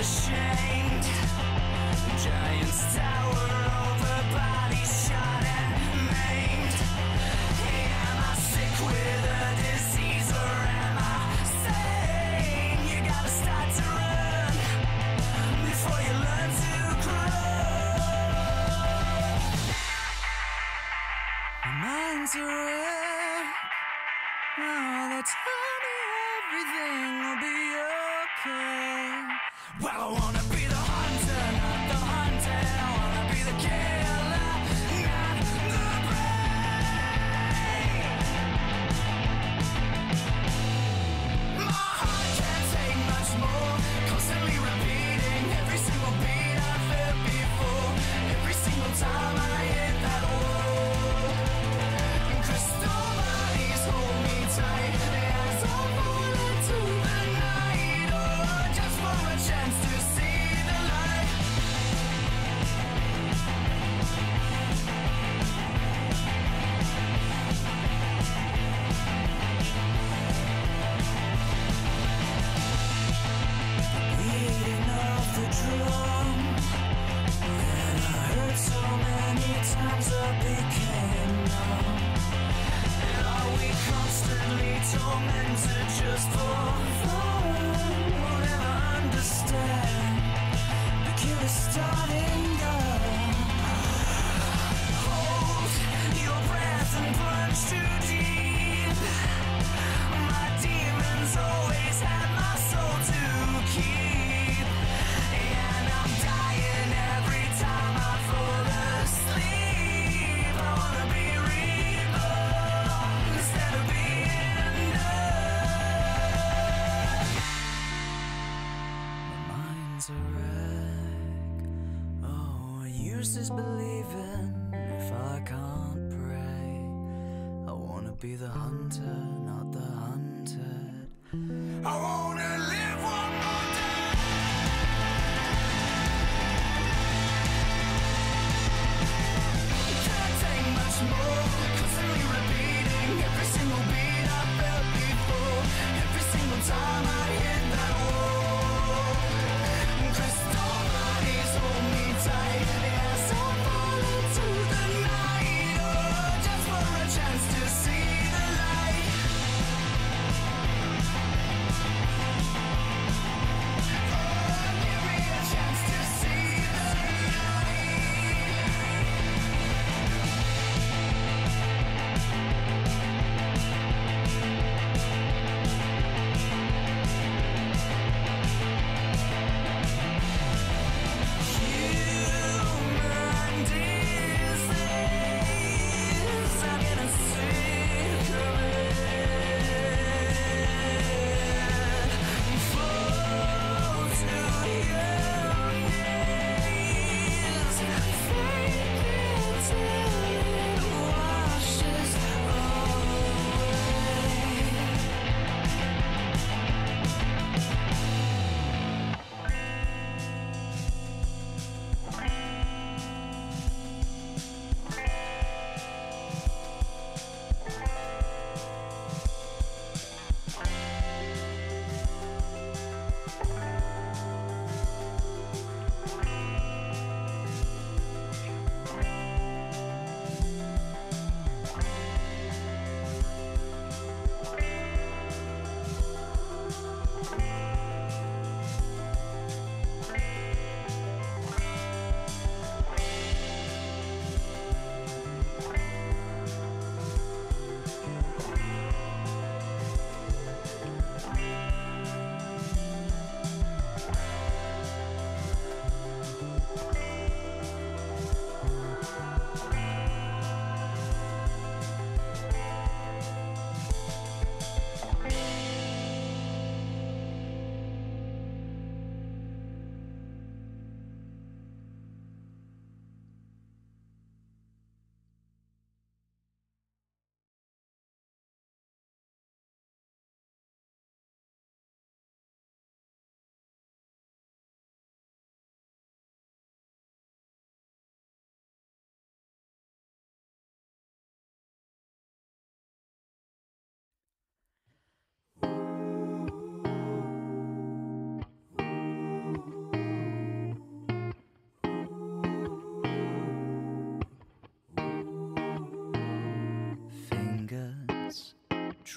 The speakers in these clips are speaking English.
unashamed. Giants tower over bodies shot and maimed. Hey, am I sick with a disease or am I sane? You gotta start to run before you learn to crawl. My mind's a wreck. Oh, they tell me everything will be okay. Well, I wanna be the hunter, not the hunted. I wanna be the killer, not the prey. My heart can't take much more. Constantly repeating every single beat I felt before. Every single time I hit that wall. Crystal bodies hold me tight. As I fall into the night, oh, just for a chance to see the light. The beating of the drum that I heard so many times I became numb. And are we constantly tormented just for fun? We'll never understand the killer starting gun. Hold your breath and plunge too deep. My demons always had my soul to keep. And I'm dying every time I fall asleep. I wanna be reborn instead of being done. My mind's a wreck. Oh, what use is believing if I can't pray? I wanna be the hunter, not the hunted. I wanna live one more day. Can't take much more. Constantly repeating every single beat I felt before. Every single time I hit that wall. Crystal bodies hold me tight. As I fall into the night, oh, just for a chance to see the light.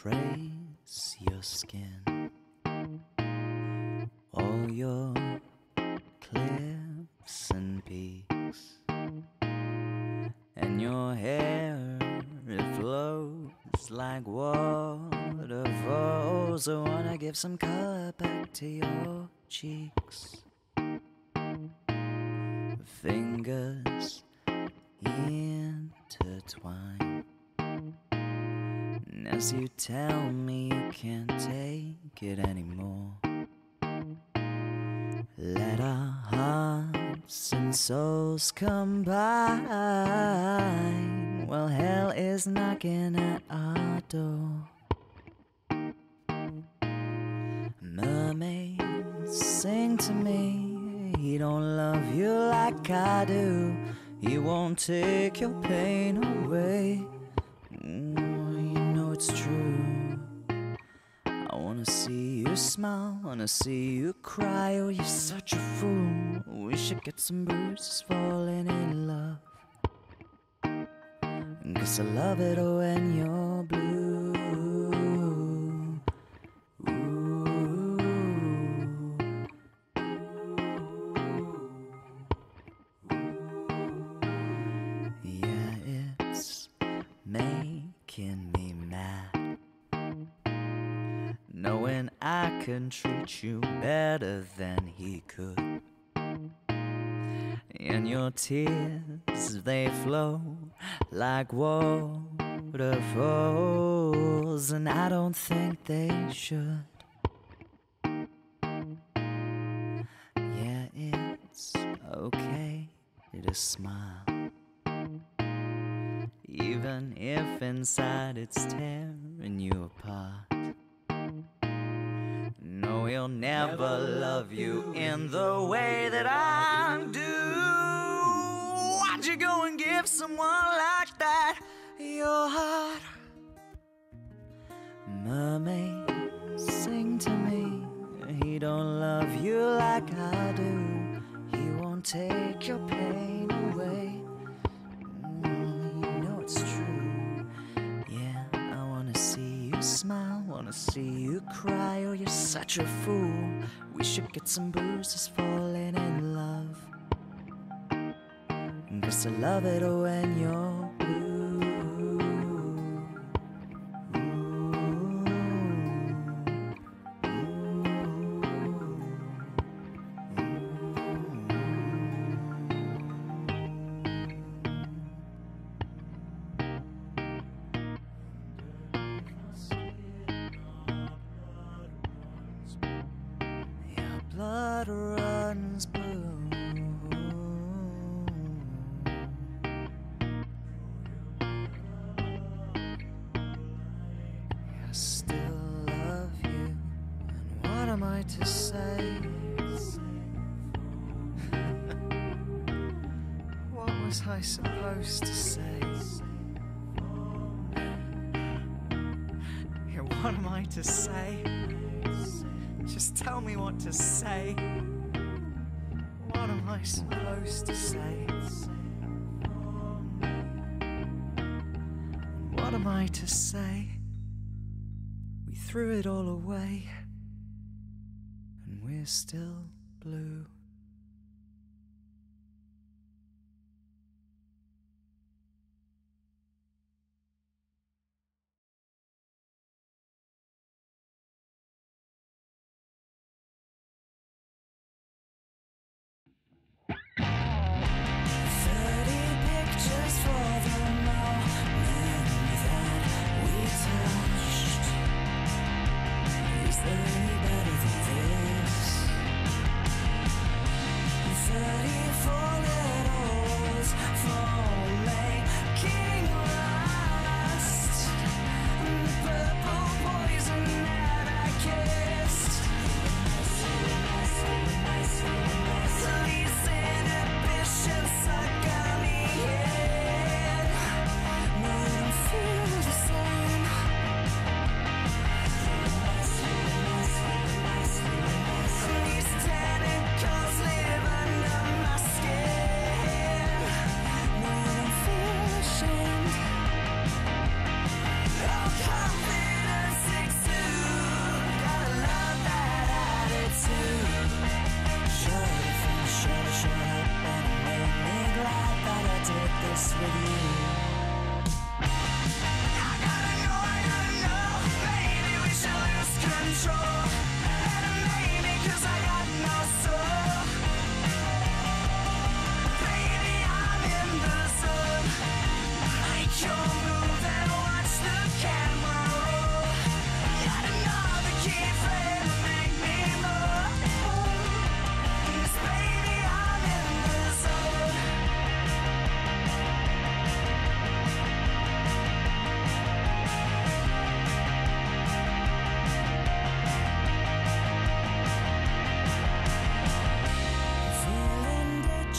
trace your skin, all your cliffs and peaks, and your hair, it flows like waterfalls. I wanna give some color back to your cheeks. Fingers intertwine, and as you tell me you can't take it anymore, let our hearts and souls combine. Well, hell is knocking at our door. Mermaids sing to me, he don't love you like I do. He won't take your pain away. You know it's true. I wanna see you smile, wanna see you cry. Oh, you're such a fool. We should get some bruises falling in love. 'Cause I love it when you're blue. Making me mad, knowing I can treat you better than he could. And your tears, they flow like waterfalls, and I don't think they should. Yeah, it's okay to smile, even if inside it's tearing you apart. No, he'll never love you in the way that I do. Why'd you go and give someone like that your heart? Mermaids sing to me, he don't love you like I do. He won't take your pain away. It's true. Yeah, I wanna see you smile, wanna see you cry. Oh, you're such a fool. We should get some bruises falling in love. 'Cause I love it when you're blue. Blood runs blue. I still love you, and what am I to say? What was I supposed to say? Yeah, what am I to say? Just tell me what to say. What am I supposed to say? What am I to say? We threw it all away, and we're still blue.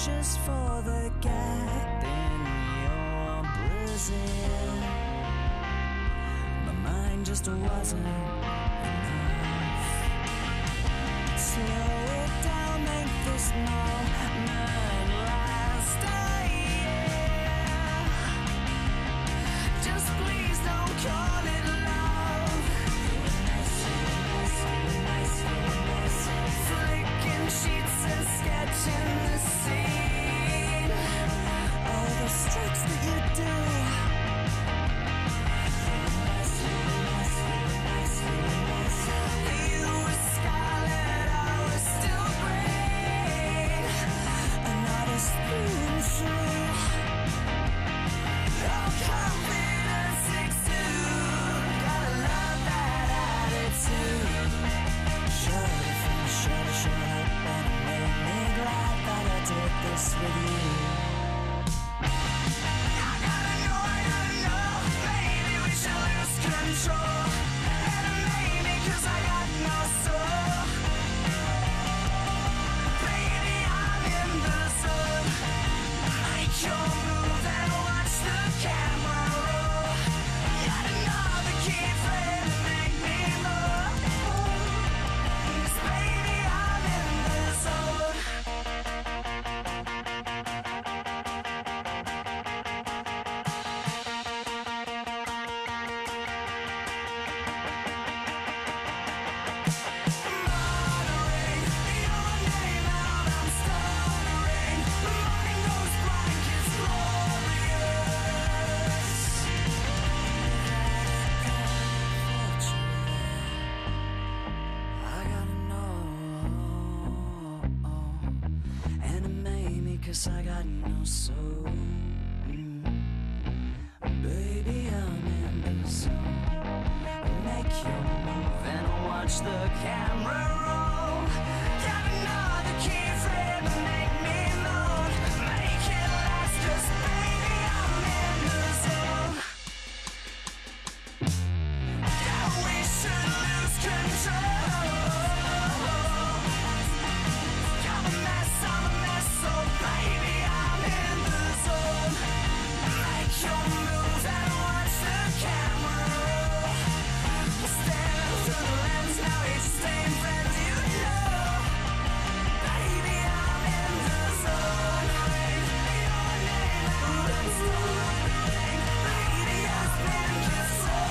just for the gap in your Brazil. My mind just wasn't enough. Slow it down, make this moment last a year. Just please don't call it love. Flicking sheets and sketching the scene. All the strokes that you do. You were scarlet, I was still green. Another spoon through. Oh, confidence exude. Gotta love that attitude. Shut up and make me glad that I did this with you. I gotta know, maybe we should lose control. And maybe 'cause I got no soul. Baby, I'm in the zone. Make your move and watch the camera roll. Got another key frame to make me more. 'Cause baby, I'm in the zone. Muttering your name out, I'm stuttering. Morning goes blank, it's glorious. I gotta know, and it made me 'cause I got no soul. Baby, I'm in the zone. Make your move and watch the camera roll. Got another key frame to make me moan. Make it last, 'cause baby, I'm in the zone. Yeah, we should lose control. I'm a mess, so baby, I'm in the zone. Make your move and watch the camera roll. Stare through the lens, now it's staying friends, you know. Baby, I'm in the zone. Your name out, I'm stuttering. Baby, I've been victorious.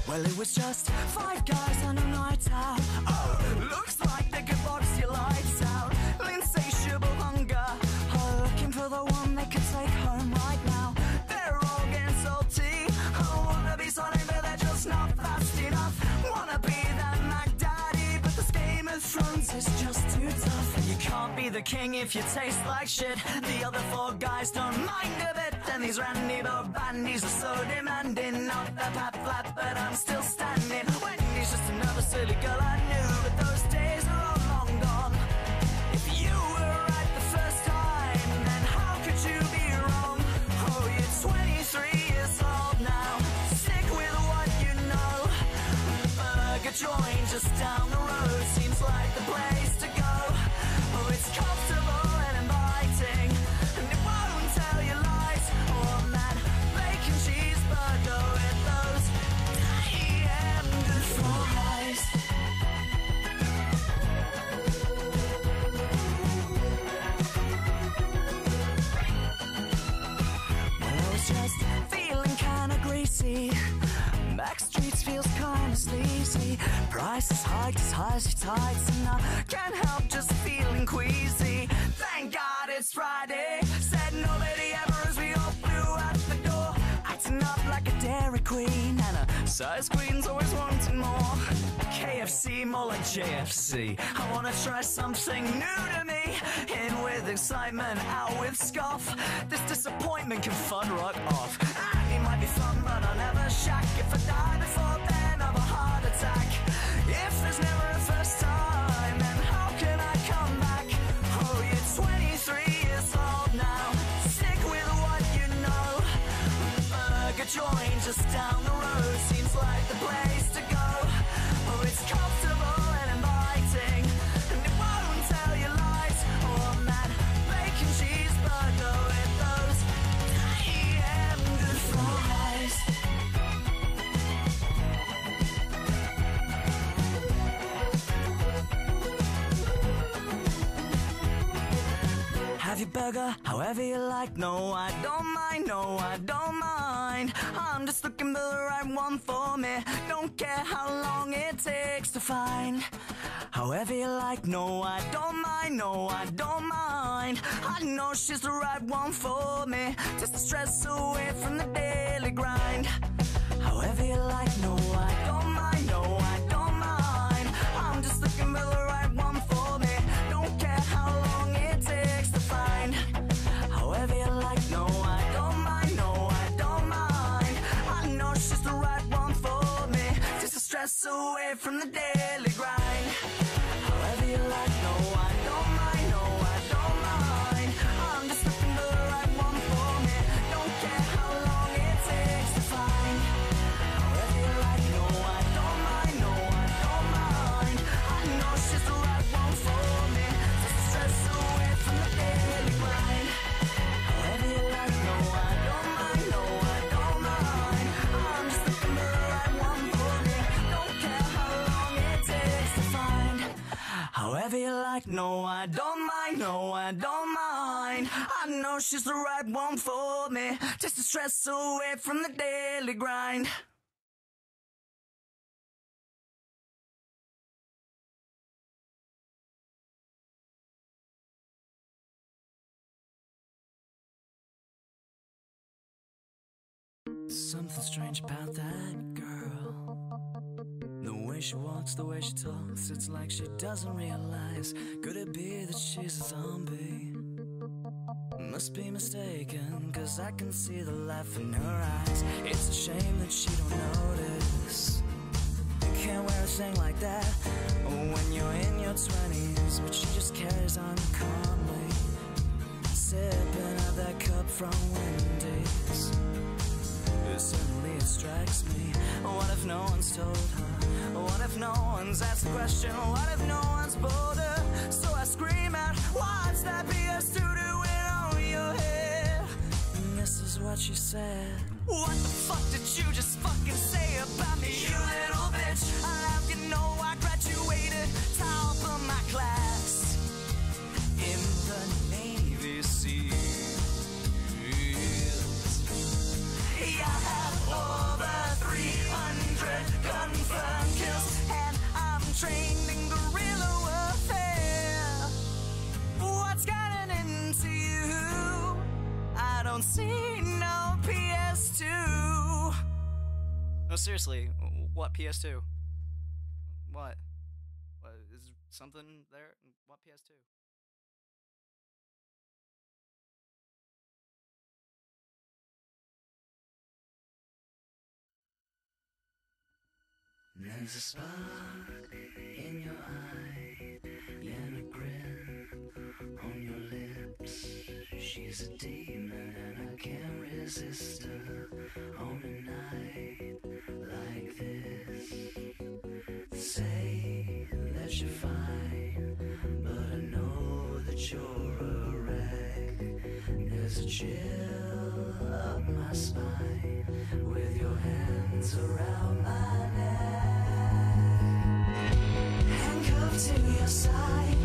Well, it was just 5 guys on a night out. Oh, looks like they could box your lights out. Insatiable hunger, looking for the one they could take home right now. They're all getting salty. Wanna be solid, but they're just not fast enough. Wanna be that Mac Daddy, but this Game of Thrones is just too tough. You can't be the king if you taste like shit. The other 4 guys don't mind a bit. And these randy old bandies are so demanding. Not the pat flat, but I'm still standing. Wendy's just another silly girl I knew, but those days are all long gone. If you were right the first time, then how could you be wrong? Oh, you're 23 years old now. Stick with what you know. The burger joint just down the road seems like the place to go. Oh, it's comfortable and inviting, and it won't tell you lies. On that bacon cheeseburger with those AM good fries. Well, I was just feeling kinda greasy. Back streets feels kinda sleazy. Prices hiked as high as your tights, and I can't help just feeling queasy. Thank God it's Friday. Said nobody ever as we all flew out the door, acting up like a Dairy Queen, and a Size queens always wanting more. KFC, more like JFC. I wanna try something new to me. In with excitement, out with scoff. This disappointment can fun rock off. It might be fun, but I'll never shack. If I die before then of a heart attack. If there's never a first time, then how can I come back? Oh, you're 23 years old now. Stick with what you know. Burger joint just down the road seems like the place to go. Oh, it's comfortable and inviting, and it won't tell you lies. Oh, I'm that bacon cheeseburger with those damn good fries. Have your burger however you like. No, I don't mind. No, I don't mind. I'm just looking for the right one for me. Don't care how long it takes to find. However you like. No, I don't mind. No, I don't mind. I know she's the right one for me. Just to stress away from the daily grind. However you like. No, I don't mind. No, I don't mind. I'm just looking for the right one for me. Don't care how long it takes to find. However you like. No, I don't mind. No, I don't mind. I know she's the right one for me. Just to stress away from the daily grind. However you like. No, I don't mind. No, I don't mind. I'm just looking for the right one for me. Don't care how long it takes to find. However you like. No, I don't mind. No, I don't mind. I know she's the right one for me. Just to stress away from the daily grind. However you like. No, I don't mind. No, I don't mind. I'm just looking for the right one for me. Don't care how long it takes to find. However you like. No, I don't mind. No, I don't mind. I know she's the right one for me. Just to stress away from the daily grind. Something strange about that girl. The way she walks, the way she talks, it's like she doesn't realize. Could it be that she's a zombie? Must be mistaken, cause I can see the life in her eyes. It's a shame that she don't notice. You can't wear a thing like that when you're in your 20s, but she just carries on calmly, sipping out that cup from Wendy's. Suddenly it strikes me, what if no one's told her? What if no one's asked the question? What if no one's bold her? So I scream out, what's that PS2 doing on your head? And this is what she said. What the fuck did you just fucking say about me, you little bitch? I'll have you know I graduated top of my class in the Navy SEALs. I have over 300 confirmed kills, and I'm trained in guerrilla warfare. What's gotten into you? I don't see no PS2. No, seriously, what PS2? What? What is something there? What PS2? There's a spark in your eye and a grin on your lips. She's a demon and I can't resist her on a night like this. Say that you're fine, but I know that you're a wreck. There's a chill up my spine with your hands around my neck. Handcuffed to your side,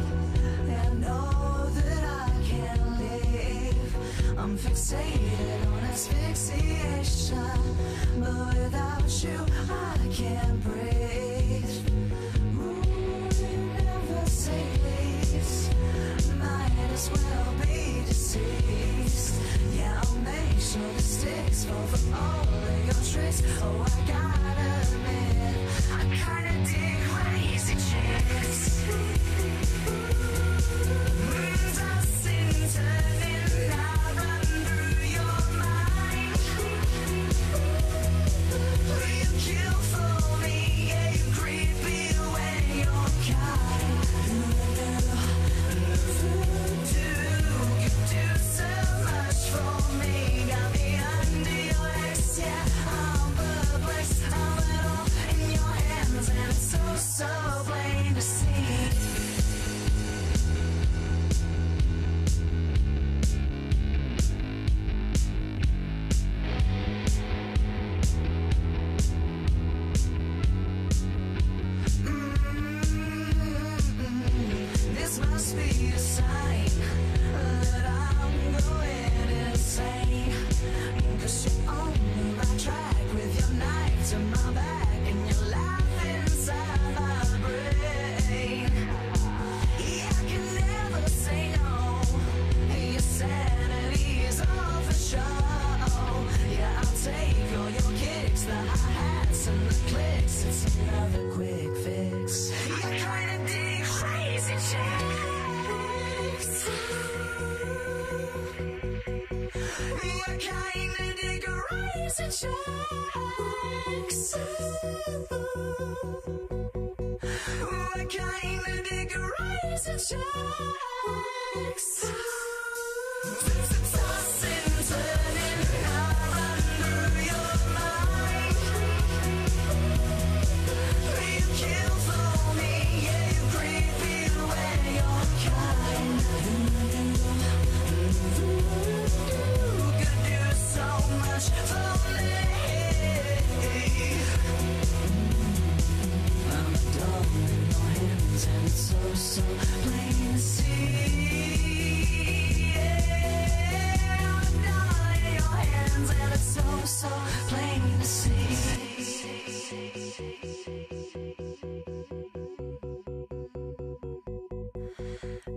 and know that I can't leave. I'm fixated on asphyxiation, but without you I can't breathe. Ooh, you never say please. Might as well be deceased. Yeah, I'll make sure the sticks fall for all of your tricks. Oh, I gotta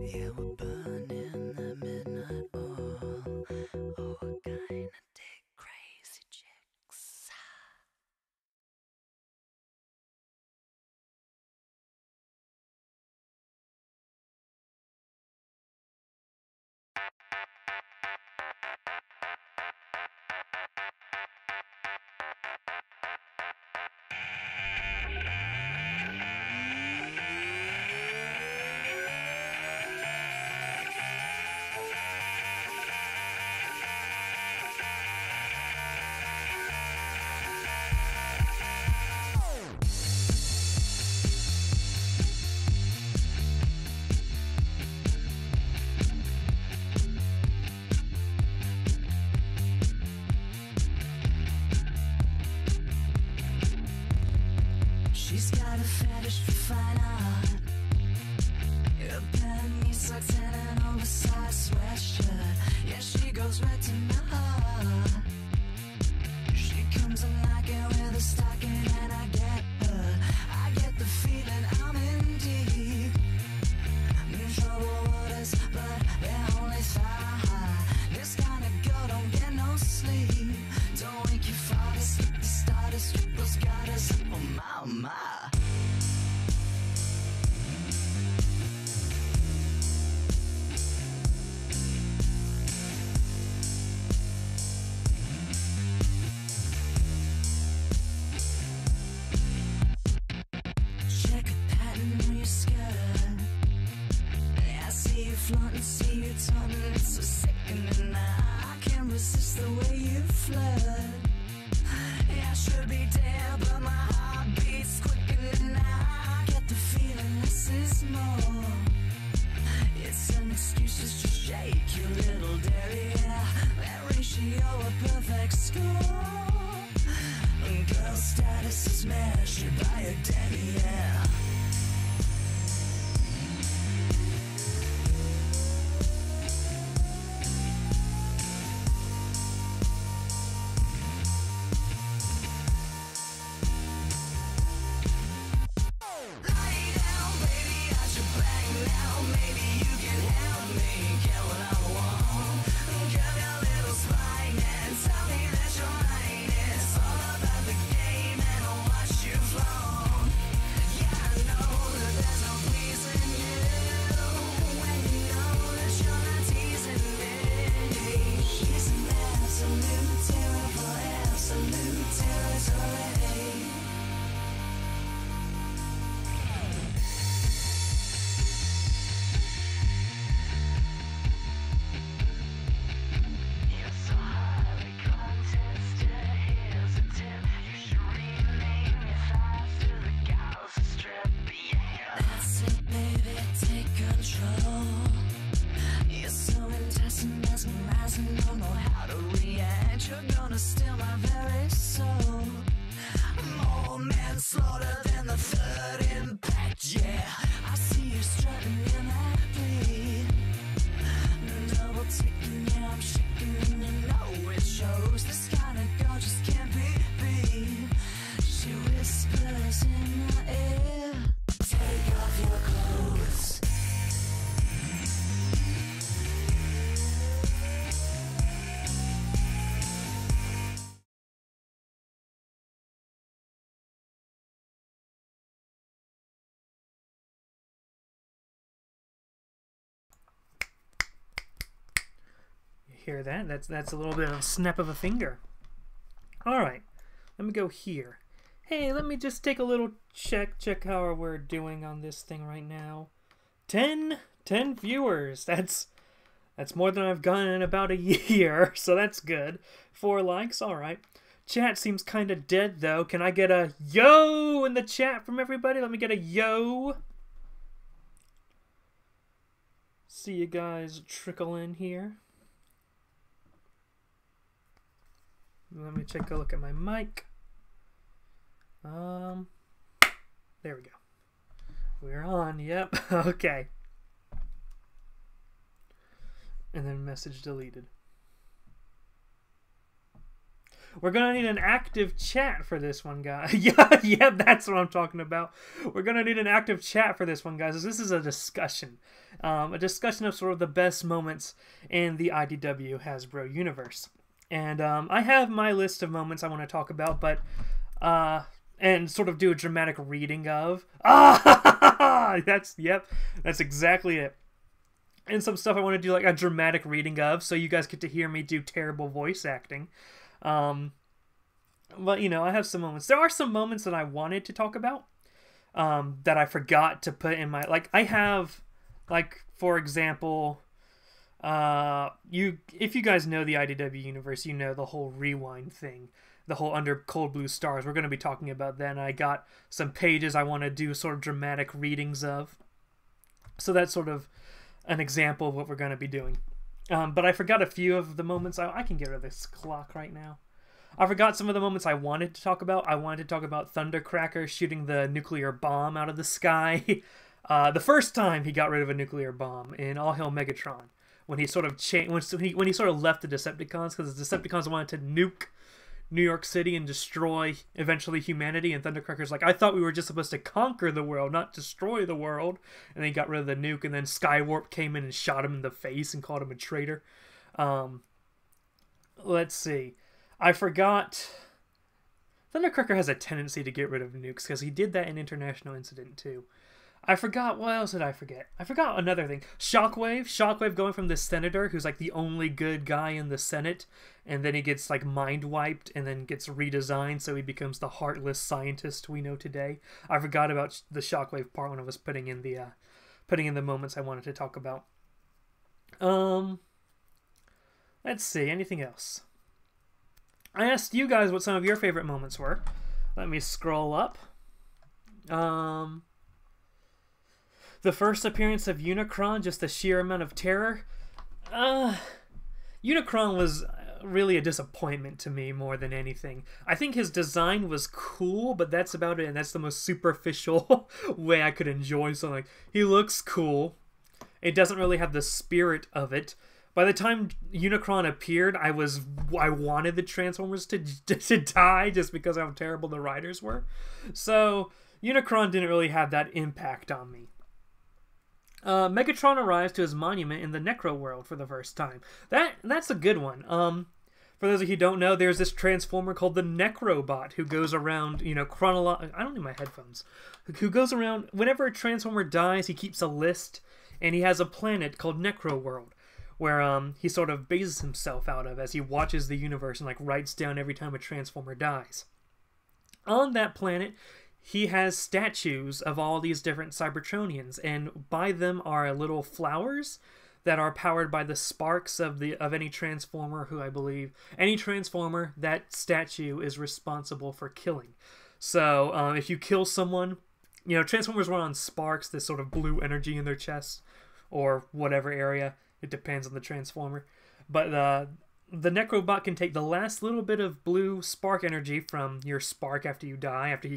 Yeah, we're burning the midnight oil. Oh, we're gonna dig crazy chicks. She's got a fetish for fine art. Her penny socks and an oversized sweatshirt. Yeah, she goes right to my heart. She comes in like it with a stocking and I get her. I get the feeling I'm in deep. In trouble waters, but they're only thigh high. This kind of girl don't get no sleep. Don't wake your father, slip the starters, Chuckles got us. Oh my, my. Check a pattern on your skirt. I see you flaunting, see you taunting. It's so sickening. I can't resist the way you flirt. Yeah, I should be dead, but my heart beats quicker than I get the feeling this is more. It's an excuse just to shake your little derriere. That ratio a perfect score. Girl status is measured by a derriere. Slaughter than the third impact, yeah. I see you strutting in that bleed. Double ticking, yeah, I'm shaking, and you know it shows. This kind of girl just can't be beat. She whispers in my ear, take off your clothes. Hear that? That's a little bit of a snap of a finger. Alright, let me go here. Hey, let me just take a little check how we're doing on this thing right now. 10 viewers. That's more than I've gotten in about a year, so that's good. 4 likes, alright. Chat seems kind of dead, though. Can I get a yo in the chat from everybody? Let me get a yo. See you guys trickle in here. Let me take a look at my mic. There we go. We're on, yep. Okay. And then message deleted. We're gonna need an active chat for this one, guys. yeah, that's what I'm talking about. We're gonna need an active chat for this one, guys. This is a discussion. A discussion of sort of the best moments in the IDW Hasbro universe. And I have my list of moments I want to talk about, but and sort of do a dramatic reading of. That's exactly it. And some stuff I want to do like a dramatic reading of, so you guys get to hear me do terrible voice acting. But you know, I have some moments. There are some moments that I wanted to talk about that I forgot to put in my, like, I have, like, for example, if you guys know the IDW universe, you know the whole rewind thing, the whole Under Cold Blue Stars. We're going to be talking about that, and I got some pages I want to do sort of dramatic readings of. So that's sort of an example of what we're going to be doing. But I forgot a few of the moments. I can get rid of this clock right now. I forgot some of the moments I wanted to talk about. I wanted to talk about Thundercracker shooting the nuclear bomb out of the sky. The first time he got rid of a nuclear bomb in All Hail Megatron, when he sort of when he sort of left the Decepticons, because the Decepticons wanted to nuke New York City and destroy eventually humanity, and Thundercracker's like, I thought we were just supposed to conquer the world, not destroy the world. And then he got rid of the nuke, and then Skywarp came in and shot him in the face and called him a traitor. Let's see. I forgot. Thundercracker has a tendency to get rid of nukes, because he did that in International Incident too. I forgot, what else did I forget? I forgot another thing. Shockwave going from the senator, who's like the only good guy in the Senate, and then he gets like mind wiped and then gets redesigned, so he becomes the heartless scientist we know today. I forgot about the Shockwave part when I was putting in the moments I wanted to talk about. Let's see, anything else? I asked you guys what some of your favorite moments were. Let me scroll up. The first appearance of Unicron, just the sheer amount of terror. Unicron was really a disappointment to me more than anything. I think his design was cool, but that's about it, and that's the most superficial way I could enjoy something. He looks cool. It doesn't really have the spirit of it. By the time Unicron appeared, I wanted the Transformers to die just because of how terrible the riders were. So Unicron didn't really have that impact on me. Megatron arrives to his monument in the Necro world for the first time. That's a good one. For those of you who don't know, there's this Transformer called the Necrobot who goes around, I don't need my headphones. Who goes around, whenever a Transformer dies, he keeps a list, and he has a planet called Necro World, where he sort of bases himself out of as he watches the universe and like writes down every time a Transformer dies. On that planet, he has statues of all these different Cybertronians, and by them are little flowers that are powered by the sparks of any Transformer who I believe any Transformer that statue is responsible for killing. So if you kill someone, Transformers run on sparks, this sort of blue energy in their chest or whatever area. It depends on the Transformer. But the Necrobot can take the last little bit of blue spark energy from your spark after you die, after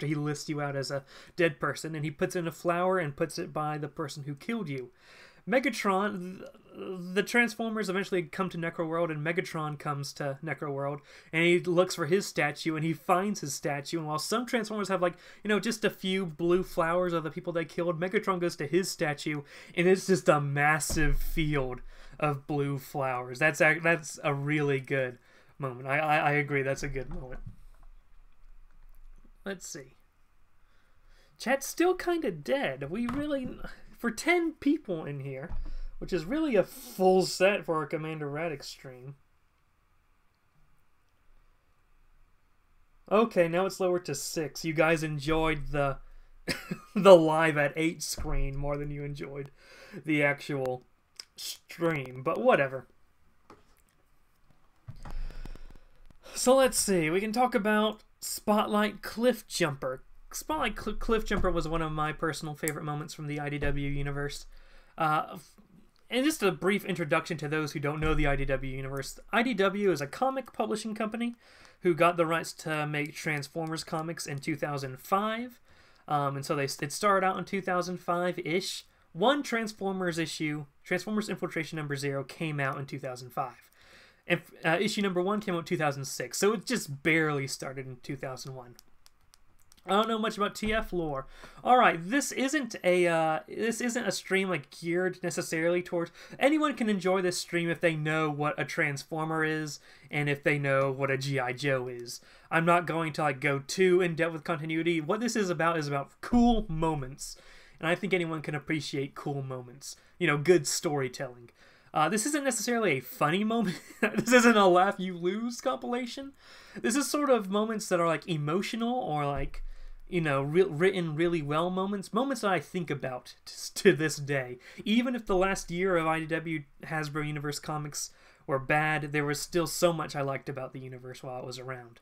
he lists you out as a dead person, and he puts it in a flower and puts it by the person who killed you. Megatron, the Transformers eventually come to Necro World, and Megatron comes to Necro World, and he looks for his statue, and he finds his statue, and while some Transformers have just a few blue flowers of the people they killed, Megatron goes to his statue, and it's just a massive field of blue flowers. That's a really good moment. I agree, that's a good moment. Let's see. Chat's still kind of dead. We really... For 10 people in here, which is really a full set for our Commander Radix stream. Okay, now it's lowered to 6. You guys enjoyed the the Live at 8 screen more than you enjoyed the actual stream, but whatever. So let's see, we can talk about Spotlight Cliffjumper. Spotlight Cliffjumper was one of my personal favorite moments from the IDW Universe. And just a brief introduction to those who don't know the IDW Universe. IDW is a comic publishing company who got the rights to make Transformers comics in 2005. And so it started out in 2005-ish. One Transformers issue, Transformers Infiltration number 0, came out in 2005. And issue number 1 came out in 2006, so it just barely started in 2001. I don't know much about TF lore. All right, this isn't a stream like geared necessarily towards anyone. Can enjoy this stream if they know what a Transformer is and if they know what a G.I. Joe is. I'm not going to like go too in depth with continuity. What this is about cool moments, and I think anyone can appreciate cool moments. You know, good storytelling. This isn't necessarily a funny moment. This isn't a laugh you lose compilation. This is sort of moments that are like emotional or like, you know, written really well moments that I think about to this day. Even if the last year of IDW Hasbro Universe comics were bad, there was still so much I liked about the universe while it was around.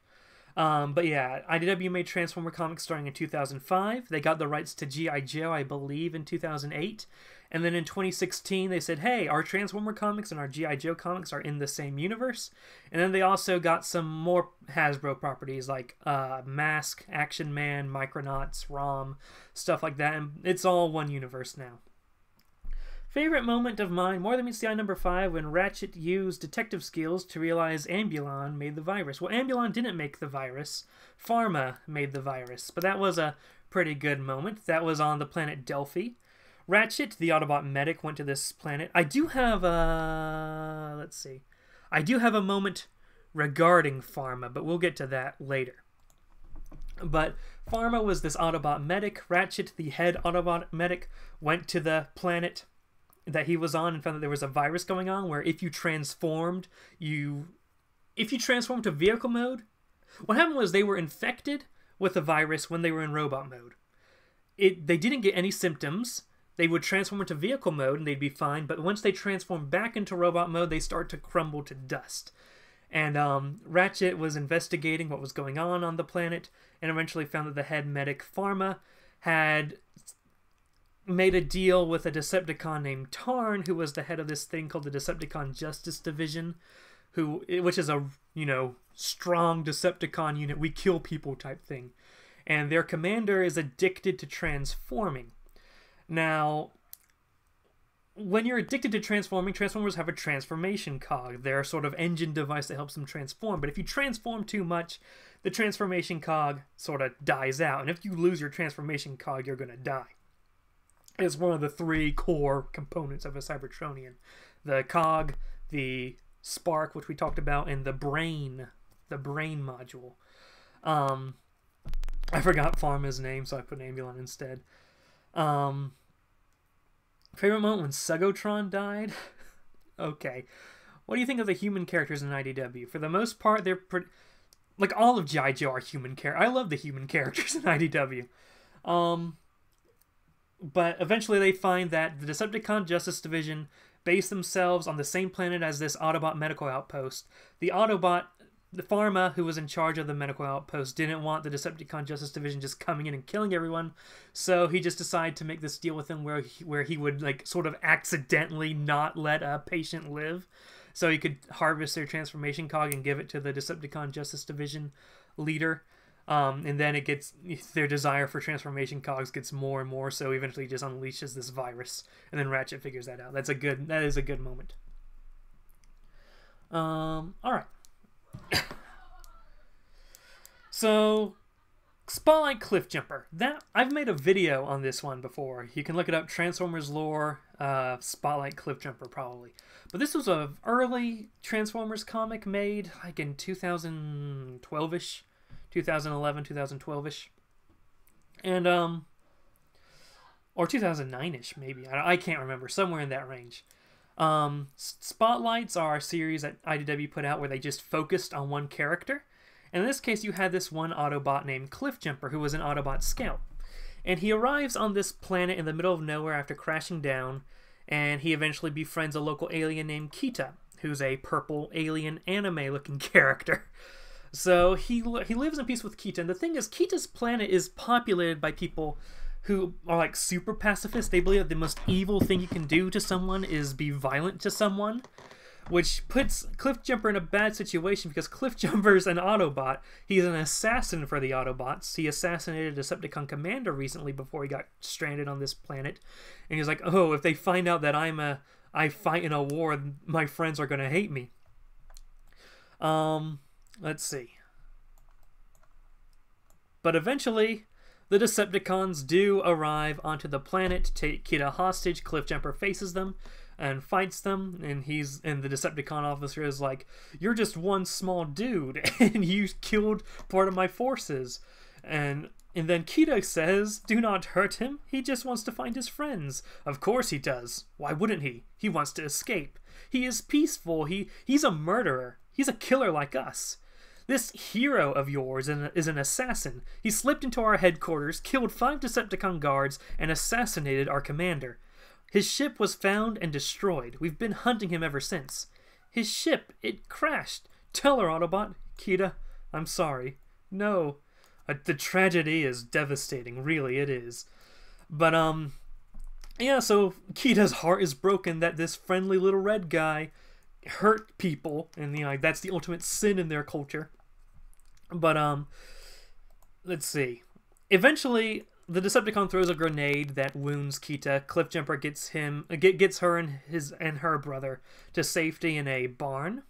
But yeah, IDW made Transformer comics starting in 2005. They got the rights to G.I. Joe, I believe, in 2008. And then in 2016, they said, hey, our Transformer comics and our G.I. Joe comics are in the same universe. And then they also got some more Hasbro properties like M.A.S.K, Action Man, Micronauts, ROM, stuff like that. And it's all one universe now. Favorite moment of mine, More Than Meets the Eye number 5, when Ratchet used detective skills to realize Ambulon made the virus. Well, Ambulon didn't make the virus. Pharma made the virus. But that was a pretty good moment. That was on the planet Delphi. Ratchet, the Autobot medic, went to this planet. I do have a... let's see. I do have a moment regarding Pharma, but we'll get to that later. But Pharma was this Autobot medic. Ratchet, the head Autobot medic, went to the planet that he was on and found that there was a virus going on where if you transformed to vehicle mode, what happened was they were infected with the virus when they were in robot mode. They didn't get any symptoms. They would transform into vehicle mode and they'd be fine, but once they transform back into robot mode, they start to crumble to dust. And Ratchet was investigating what was going on the planet and eventually found that the head medic, Pharma, had made a deal with a Decepticon named Tarn, who was the head of this thing called the Decepticon Justice Division, which is a, you know, strong Decepticon unit, we kill people type thing. And their commander is addicted to transforming. Now, when you're addicted to transforming, Transformers have a transformation cog. They're a sort of engine device that helps them transform. But if you transform too much, the transformation cog sort of dies out. And if you lose your transformation cog, you're going to die. It's one of the 3 core components of a Cybertronian. The cog, the spark, which we talked about, and the brain module. I forgot Pharma's name, so I put Ambulon instead. Favorite moment when Segotron died? Okay. What do you think of the human characters in IDW? For the most part, they're pretty... like, all of G.I. Joe are human characters. I love the human characters in IDW. But eventually they find that the Decepticon Justice Division base themselves on the same planet as this Autobot medical outpost. The Pharma, who was in charge of the medical outpost, didn't want the Decepticon Justice Division just coming in and killing everyone, so he just decided to make this deal with them where he would, like, sort of accidentally not let a patient live, so he could harvest their transformation cog and give it to the Decepticon Justice Division leader. And then their desire for transformation cogs gets more and more, so eventually he just unleashes this virus, and then Ratchet figures that out. That is a good moment. Alright. So, Spotlight Cliffjumper. I've made a video on this one before. You can look it up, Transformers lore, Spotlight Cliffjumper probably. But this was an early Transformers comic made like in 2012-ish. 2011, 2012-ish. And, or 2009-ish, maybe. I can't remember. Somewhere in that range. Spotlights are a series that IDW put out where they just focused on one character. And in this case, you had this one Autobot named Cliffjumper, who was an Autobot scout. And he arrives on this planet in the middle of nowhere after crashing down, and he eventually befriends a local alien named Kita, who's a purple alien anime-looking character. So he lives in peace with Kita, and the thing is, Kita's planet is populated by people who are like super pacifists. They believe that the most evil thing you can do to someone is be violent to someone, which puts Cliffjumper in a bad situation because Cliffjumper's an Autobot. He's an assassin for the Autobots. He assassinated a Decepticon commander recently before he got stranded on this planet. And he's like, oh, if they find out that I fight in a war, my friends are going to hate me. Let's see. But eventually, the Decepticons do arrive onto the planet to take Kita hostage. Cliffjumper faces them and fights them, and the Decepticon officer is like, "You're just one small dude, and you killed part of my forces." And then Kita says, "Do not hurt him. He just wants to find his friends." Of course he does. Why wouldn't he? He wants to escape. He is peaceful. He's a murderer. He's a killer like us. This hero of yours is an assassin. He slipped into our headquarters, killed 5 Decepticon guards, and assassinated our commander. His ship was found and destroyed. We've been hunting him ever since. His ship, it crashed. Tell her, Autobot. Kita, I'm sorry. No. The tragedy is devastating. Really, it is. But, yeah, so Kita's heart is broken that this friendly little red guy hurt people, and that's the ultimate sin in their culture. But let's see. Eventually, the Decepticon throws a grenade that wounds Kita. Cliffjumper gets her and her brother to safety in a barn.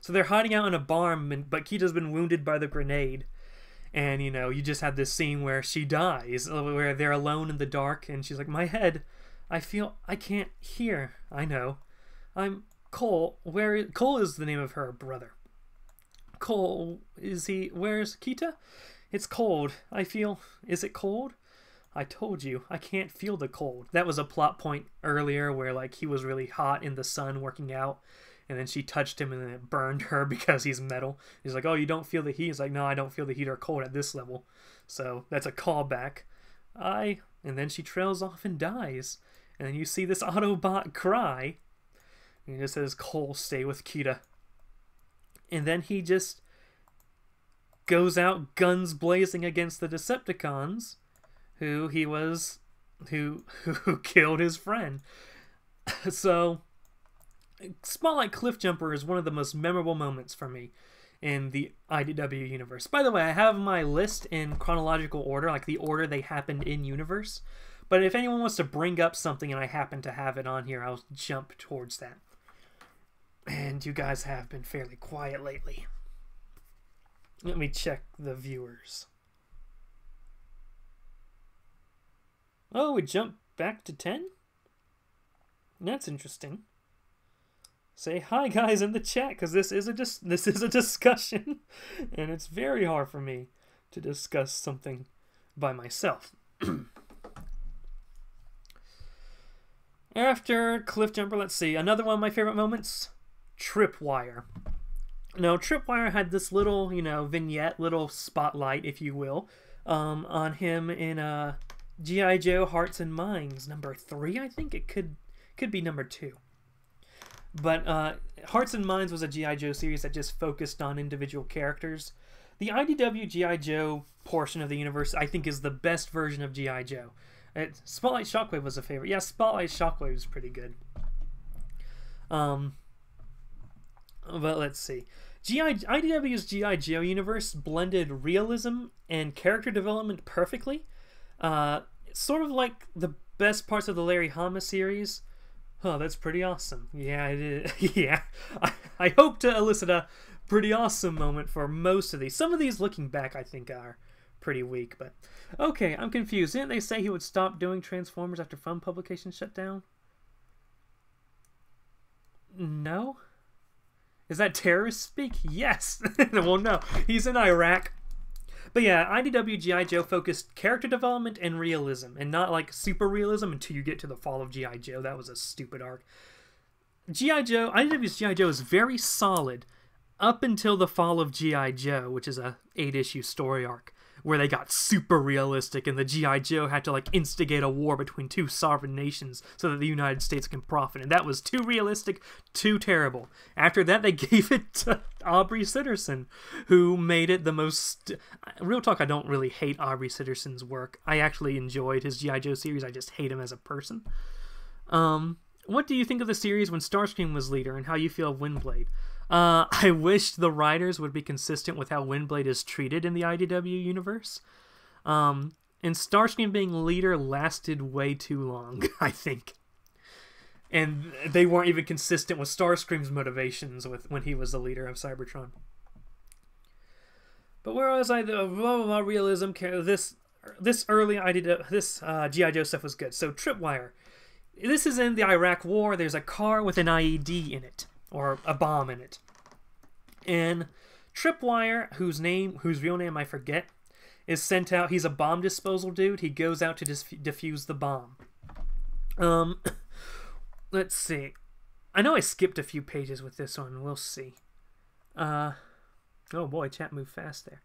So they're hiding out in a barn, but Kita's been wounded by the grenade. And you just had this scene where she dies, where they're alone in the dark, and she's like, "My head, I can't hear." I know. I'm Cole. Cole is the name of her brother. Cole, where's Kita? It's cold. Is it cold? I told you, I can't feel the cold. That was a plot point earlier where he was really hot in the sun working out, and then she touched him and then it burned her because he's metal. He's like, "Oh, you don't feel the heat?" He's like, "No, I don't feel the heat or cold at this level." So that's a callback. And then she trails off and dies. And then you see this Autobot cry. And he just says, "Cole, stay with Kita." And then he just goes out guns blazing against the Decepticons, who killed his friend. So, Spotlight Cliffjumper is one of the most memorable moments for me in the IDW universe. By the way, I have my list in chronological order, like the order they happened in universe. But if anyone wants to bring up something and I happen to have it on here, I'll jump towards that. And you guys have been fairly quiet lately. Let me check the viewers. Oh, we jumped back to 10? That's interesting. Say hi, guys, in the chat, because this is a discussion, and it's very hard for me to discuss something by myself. After Cliffjumper, let's see, another one of my favorite moments, Tripwire. Now, Tripwire had this little, vignette, little spotlight, if you will, on him in G.I. Joe Hearts and Minds, number 3, I think? It could be number 2. But Hearts and Minds was a G.I. Joe series that just focused on individual characters. The IDW G.I. Joe portion of the universe, I think, is the best version of G.I. Joe. Spotlight Shockwave was a favorite. Yeah, Spotlight Shockwave was pretty good. But let's see. IDW's G.I. Joe universe blended realism and character development perfectly. Sort of like the best parts of the Larry Hama series. Oh, that's pretty awesome. Yeah, it is. Yeah. I hope to elicit a pretty awesome moment for most of these. Some of these, looking back, I think are pretty weak. But okay, I'm confused. Didn't they say he would stop doing Transformers after Fun Publications shut down? No? Is that terrorist speak? Yes! Well, no. He's in Iraq. But yeah, IDW G.I. Joe focused character development and realism, and not like super realism until you get to the fall of G.I. Joe. That was a stupid arc. IDW's G.I. Joe is very solid up until the fall of G.I. Joe, which is a 8-issue story arc, where they got super realistic and the G.I. Joe had to like instigate a war between two sovereign nations so that the United States can profit. And that was too realistic, too terrible. After that, they gave it to Aubrey Sitterson, who made it the most... Real talk, I don't really hate Aubrey Sitterson's work. I actually enjoyed his G.I. Joe series. I just hate him as a person. What do you think of the series when Starscream was leader, and how you feel of Windblade? I wish the writers would be consistent with how Windblade is treated in the IDW universe. And Starscream being leader lasted way too long, I think. And they weren't even consistent with Starscream's motivations when he was the leader of Cybertron. But where was I? The blah, blah, blah, realism. This early IDW, this G.I. Joe stuff was good. So Tripwire. This is in the Iraq War. There's a car with an IED in it, or a bomb in it. And Tripwire, whose real name I forget, is sent out. He's a bomb disposal dude. He goes out to defuse the bomb. Let's see. I know I skipped a few pages with this one. We'll see. Oh boy, chat moved fast there.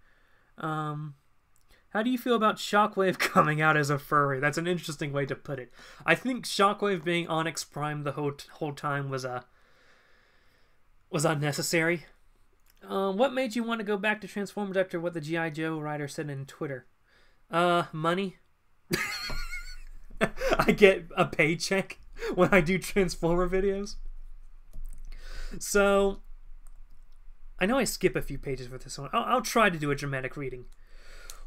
How do you feel about Shockwave coming out as a furry? That's an interesting way to put it. I think Shockwave being Onyx Prime the whole time was unnecessary. What made you want to go back to Transformers after what the G.I. Joe writer said in Twitter? Money. I get a paycheck when I do Transformer videos. So, I know I skip a few pages with this one. I'll try to do a dramatic reading.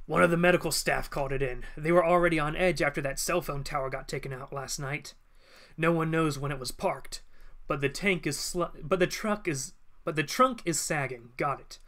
One of the medical staff called it in. They were already on edge after that cell phone tower got taken out last night. No one knows when it was parked, but the trunk is sagging. Got it.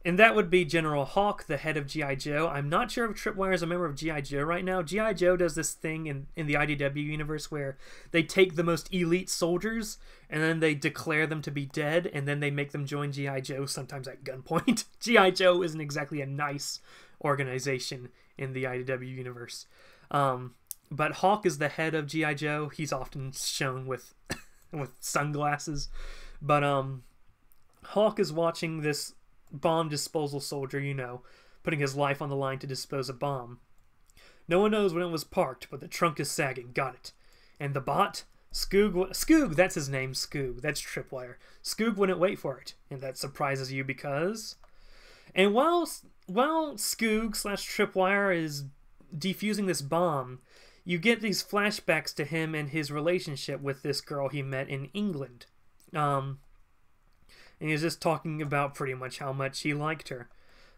And that would be General Hawk, the head of G.I. Joe. I'm not sure if Tripwire is a member of G.I. Joe right now. G.I. Joe does this thing in the IDW universe where they take the most elite soldiers and then they declare them to be dead, and then they make them join G.I. Joe, sometimes at gunpoint. G.I. Joe isn't exactly a nice organization in the IDW universe. But Hawk is the head of G.I. Joe. He's often shown with sunglasses. But Hawk is watching this bomb disposal soldier, putting his life on the line to dispose a bomb. No one knows when it was parked, but the trunk is sagging. Got it. And the bot? Skoog, that's his name, Skoog. That's Tripwire. Skoog wouldn't wait for it. And that surprises you because... And while Skoog/Tripwire is defusing this bomb, you get these flashbacks to him and his relationship with this girl he met in England. And he's just talking about pretty much how much he liked her,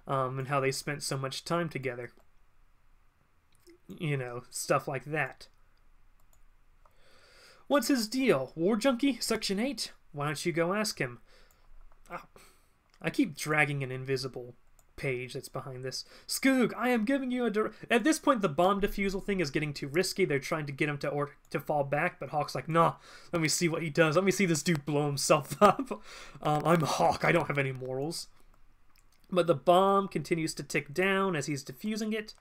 and how they spent so much time together. Stuff like that. What's his deal? War Junkie? Section 8? Why don't you go ask him? I keep dragging an invisible page that's behind this. Skoog, I am giving you At this point, the bomb defusal thing is getting too risky. They're trying to get him to fall back, but Hawk's like, nah, let me see what he does. Let me see this dude blow himself up. I'm Hawk. I don't have any morals. But the bomb continues to tick down as he's defusing it.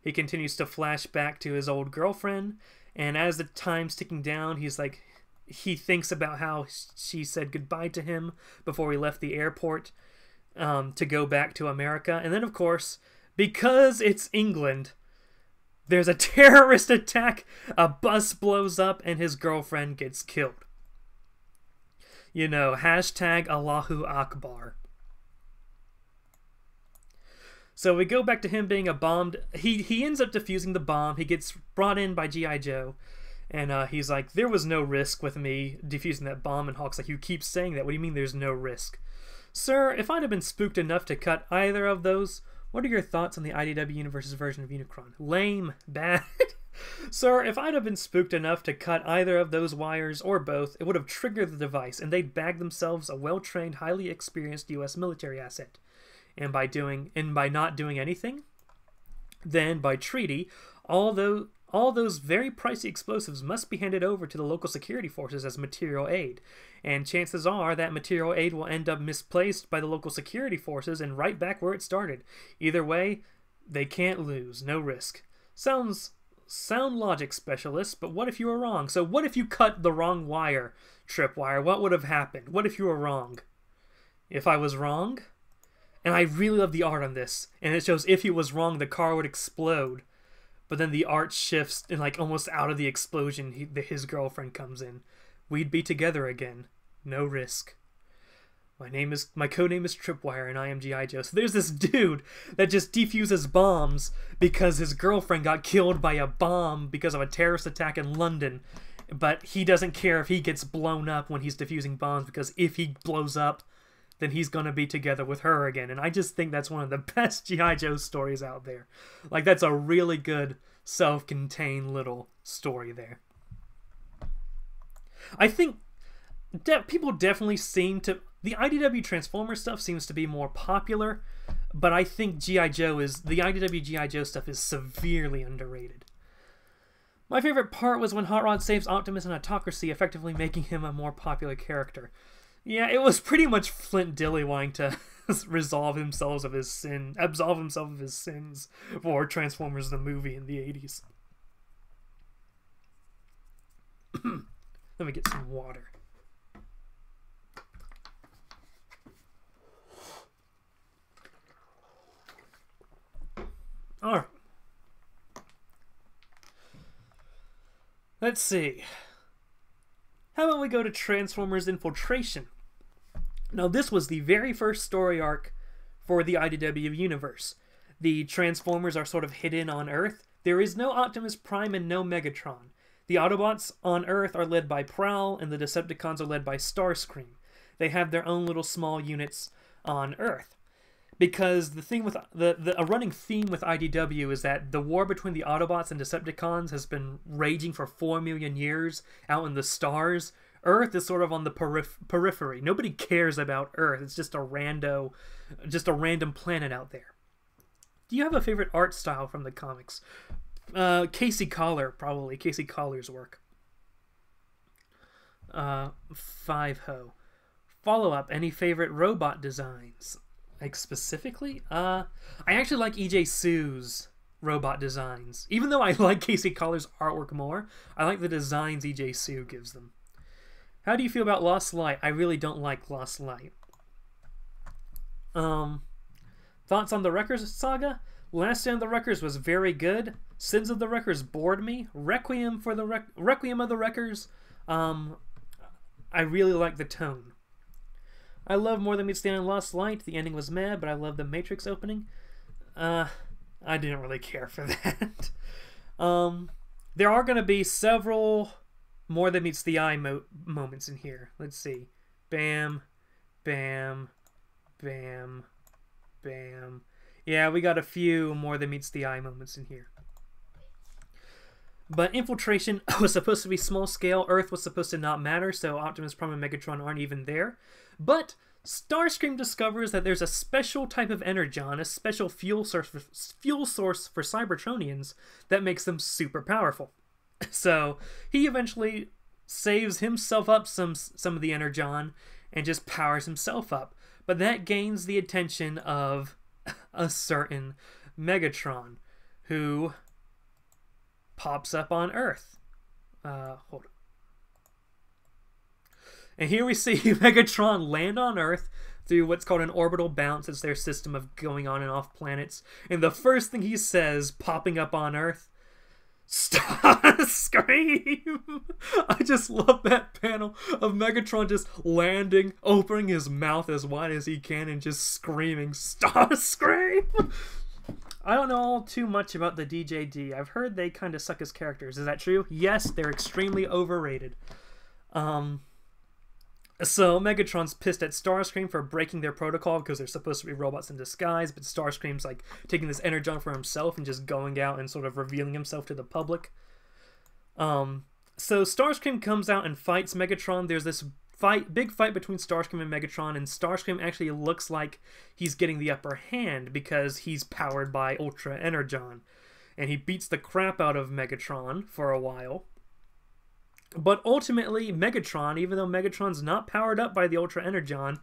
He continues to flash back to his old girlfriend, and as the time's ticking down, he thinks about how she said goodbye to him before he left the airport to go back to America. And then, of course, because it's England, there's a terrorist attack, a bus blows up, and his girlfriend gets killed. Hashtag Allahu Akbar. So we go back to him being a bombed... He ends up defusing the bomb. He gets brought in by G.I. Joe. And he's like, there was no risk with me defusing that bomb. And Hawk's like, you keep saying that. What do you mean there's no risk? Sir, if I'd have been spooked enough to cut either of those, what are your thoughts on the IDW Universe's version of Unicron? Lame. Bad. Sir, if I'd have been spooked enough to cut either of those wires, or both, it would have triggered the device, and they'd bag themselves a well-trained, highly experienced U.S. military asset. And by not doing anything, then by treaty, all those very pricey explosives must be handed over to the local security forces as material aid. And chances are that material aid will end up misplaced by the local security forces and right back where it started. Either way, they can't lose. No risk. Sound logic, specialist, but what if you were wrong? So what if you cut the wrong wire, Tripwire? What would have happened? What if you were wrong? If I was wrong? And I really love the art on this. And it shows if he was wrong, the car would explode. But then the art shifts, and like almost out of the explosion, his girlfriend comes in. We'd be together again. No risk. My codename is Tripwire, and I am G.I. Joe. So there's this dude that just defuses bombs because his girlfriend got killed by a bomb because of a terrorist attack in London. But he doesn't care if he gets blown up when he's defusing bombs, because if he blows up, then he's gonna be together with her again. And I just think that's one of the best G.I. Joe stories out there. Like, that's a really good self-contained little story there. I think people definitely seem to... The IDW Transformers stuff seems to be more popular, but I think the IDW G.I. Joe stuff is severely underrated. My favorite part was when Hot Rod saves Optimus in Autocracy, effectively making him a more popular character. Yeah, it was pretty much Flint Dille wanting to absolve himself of his sins for Transformers the movie in the 80s. Let me get some water. Alright. Let's see. How about we go to Transformers Infiltration? Now, this was the very first story arc for the IDW Universe. The Transformers are sort of hidden on Earth. There is no Optimus Prime and no Megatron. The Autobots on Earth are led by Prowl, and the Decepticons are led by Starscream. They have their own little small units on Earth. Because the thing with a running theme with IDW is that the war between the Autobots and Decepticons has been raging for 4 million years out in the stars. Earth is sort of on the periphery. Nobody cares about Earth. It's just a random planet out there. Do you have a favorite art style from the comics? Casey Collar, probably. Casey Collar's work. Five-Ho. Follow-up, any favorite robot designs? Like, specifically? I actually like E.J. Sue's robot designs. Even though I like Casey Collar's artwork more, I like the designs E.J. Sue gives them. How do you feel about Lost Light? I really don't like Lost Light. Thoughts on the Wreckers saga? Last Stand of the Wreckers was very good. Sins of the Wreckers bored me. Requiem of the Wreckers, I really like the tone. I love More Than Meets the Eye and Lost Light. The ending was mad, but I love the Matrix opening. I didn't really care for that. There are going to be several More Than Meets the Eye moments in here. Let's see. Bam, bam, bam, bam. Yeah, we got a few More Than Meets the Eye moments in here. But Infiltration was supposed to be small scale. Earth was supposed to not matter, so Optimus Prime and Megatron aren't even there. But Starscream discovers that there's a special type of energon, a special fuel source for Cybertronians that makes them super powerful. So he eventually saves himself up some of the energon and just powers himself up. But that gains the attention of a certain Megatron, who pops up on Earth. Hold on. And here we see Megatron land on Earth through what's called an orbital bounce. It's their system of going on and off planets. And the first thing he says, popping up on Earth, Starscream! I just love that panel of Megatron just landing, opening his mouth as wide as he can, and just screaming, Starscream! I don't know too much about the DJD. I've heard they kind of suck as characters. Is that true? Yes, they're extremely overrated. So Megatron's pissed at Starscream for breaking their protocol because they're supposed to be robots in disguise, but Starscream's like taking this energon for himself and just going out and sort of revealing himself to the public. So Starscream comes out and fights Megatron. There's this big fight between Starscream and Megatron, and Starscream actually looks like he's getting the upper hand because he's powered by Ultra Energon. And he beats the crap out of Megatron for a while. But ultimately, Megatron, even though Megatron's not powered up by the Ultra Energon,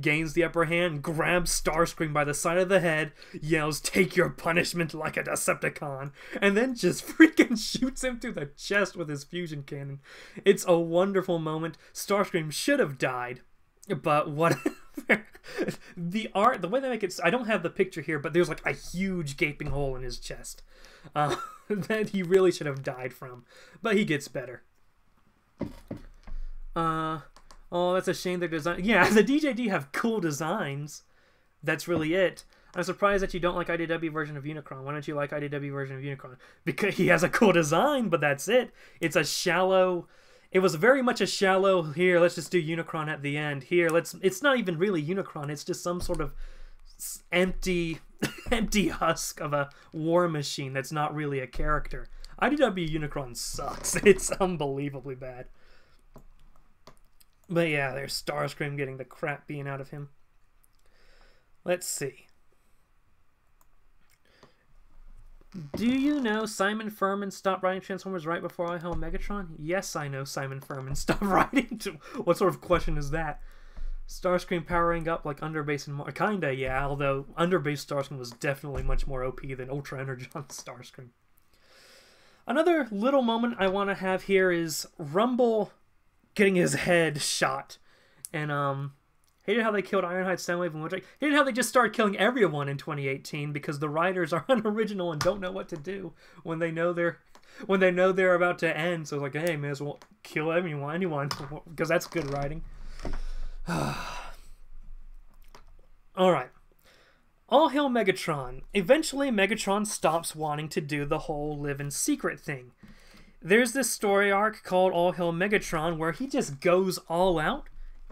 gains the upper hand, grabs Starscream by the side of the head, yells, "Take your punishment like a Decepticon," and then just freaking shoots him through the chest with his fusion cannon. It's a wonderful moment. Starscream should have died, but whatever. The art, the way they make it, I don't have the picture here, but there's like a huge gaping hole in his chest that he really should have died from, but he gets better. Oh, that's a shame their design. Yeah, the DJD have cool designs. That's really it. I'm surprised that you don't like IDW version of Unicron. Why don't you like IDW version of Unicron? Because he has a cool design, but that's it. It's a shallow. It was very much a shallow. Here, let's just do Unicron at the end. Here, let's. It's not even really Unicron. It's just some sort of empty, empty husk of a war machine that's not really a character. IDW Unicron sucks. It's unbelievably bad. But yeah, there's Starscream getting the crap beaten out of him. Let's see. Do you know Simon Furman stopped writing Transformers right before All Hail Megatron? Yes, I know Simon Furman stopped writing. What sort of question is that? Starscream powering up like Underbase and kinda, yeah, although Underbase Starscream was definitely much more OP than Ultra Energon Starscream. Another little moment I want to have here is Rumble getting his head shot. And, hated how they killed Ironhide, Soundwave, and Woodchuck. Hated how they just started killing everyone in 2018 because the writers are unoriginal and don't know what to do when they know they're about to end. So it's like, hey, may as well kill anyone, because that's good writing. Alright. All Hail Megatron. Eventually, Megatron stops wanting to do the whole live in secret thing. There's this story arc called All Hail Megatron where he just goes all out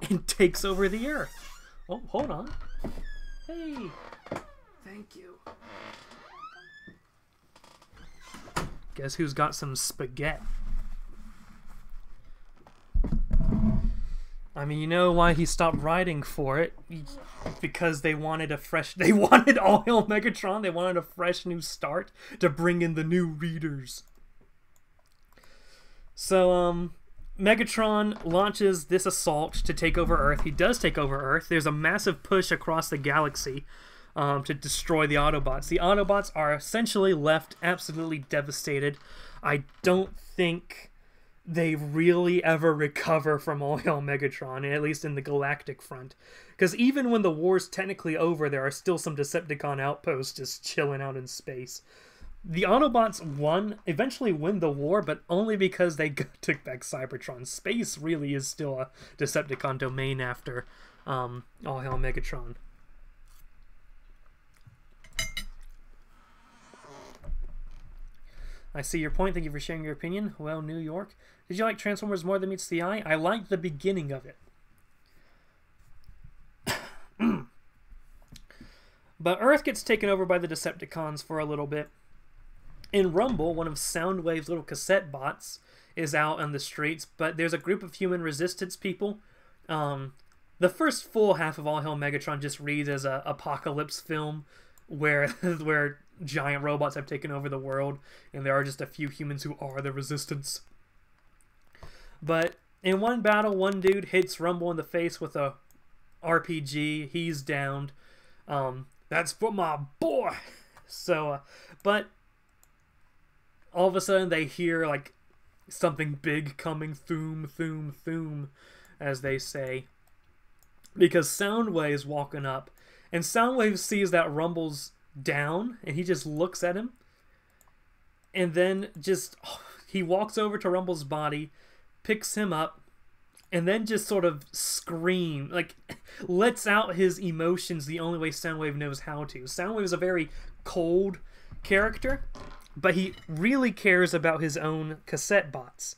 and takes over the Earth. Oh, hold on. Hey. Thank you. Guess who's got some spaghetti? I mean, you know why he stopped writing for it? Because they wanted All Hail Megatron. They wanted a fresh new start to bring in the new readers. So, Megatron launches this assault to take over Earth. He does take over Earth. There's a massive push across the galaxy to destroy the Autobots. The Autobots are essentially left absolutely devastated. I don't think they really ever recover from All Hail Megatron, at least in the galactic front. Because even when the war's technically over, there are still some Decepticon outposts just chilling out in space. The Autobots eventually win the war, but only because they took back Cybertron. Space really is still a Decepticon domain after All Hail Megatron. I see your point. Thank you for sharing your opinion. Well, New York. Did you like Transformers more than meets the eye? I liked the beginning of it. But Earth gets taken over by the Decepticons for a little bit. In Rumble, one of Soundwave's little cassette bots is out on the streets, but there's a group of human resistance people. The first full half of All Hail Megatron just reads as an apocalypse film where giant robots have taken over the world, and there are just a few humans who are the resistance. But in one battle, one dude hits Rumble in the face with a RPG. He's downed. That's for my boy! So, but all of a sudden they hear like something big coming, thoom, thoom, thoom, as they say. Because Soundwave's walking up, and Soundwave sees that Rumble's down, and he just looks at him. And then he walks over to Rumble's body, picks him up, and then just sort of lets out his emotions the only way Soundwave knows how to. Soundwave is a very cold character, but he really cares about his own cassette bots.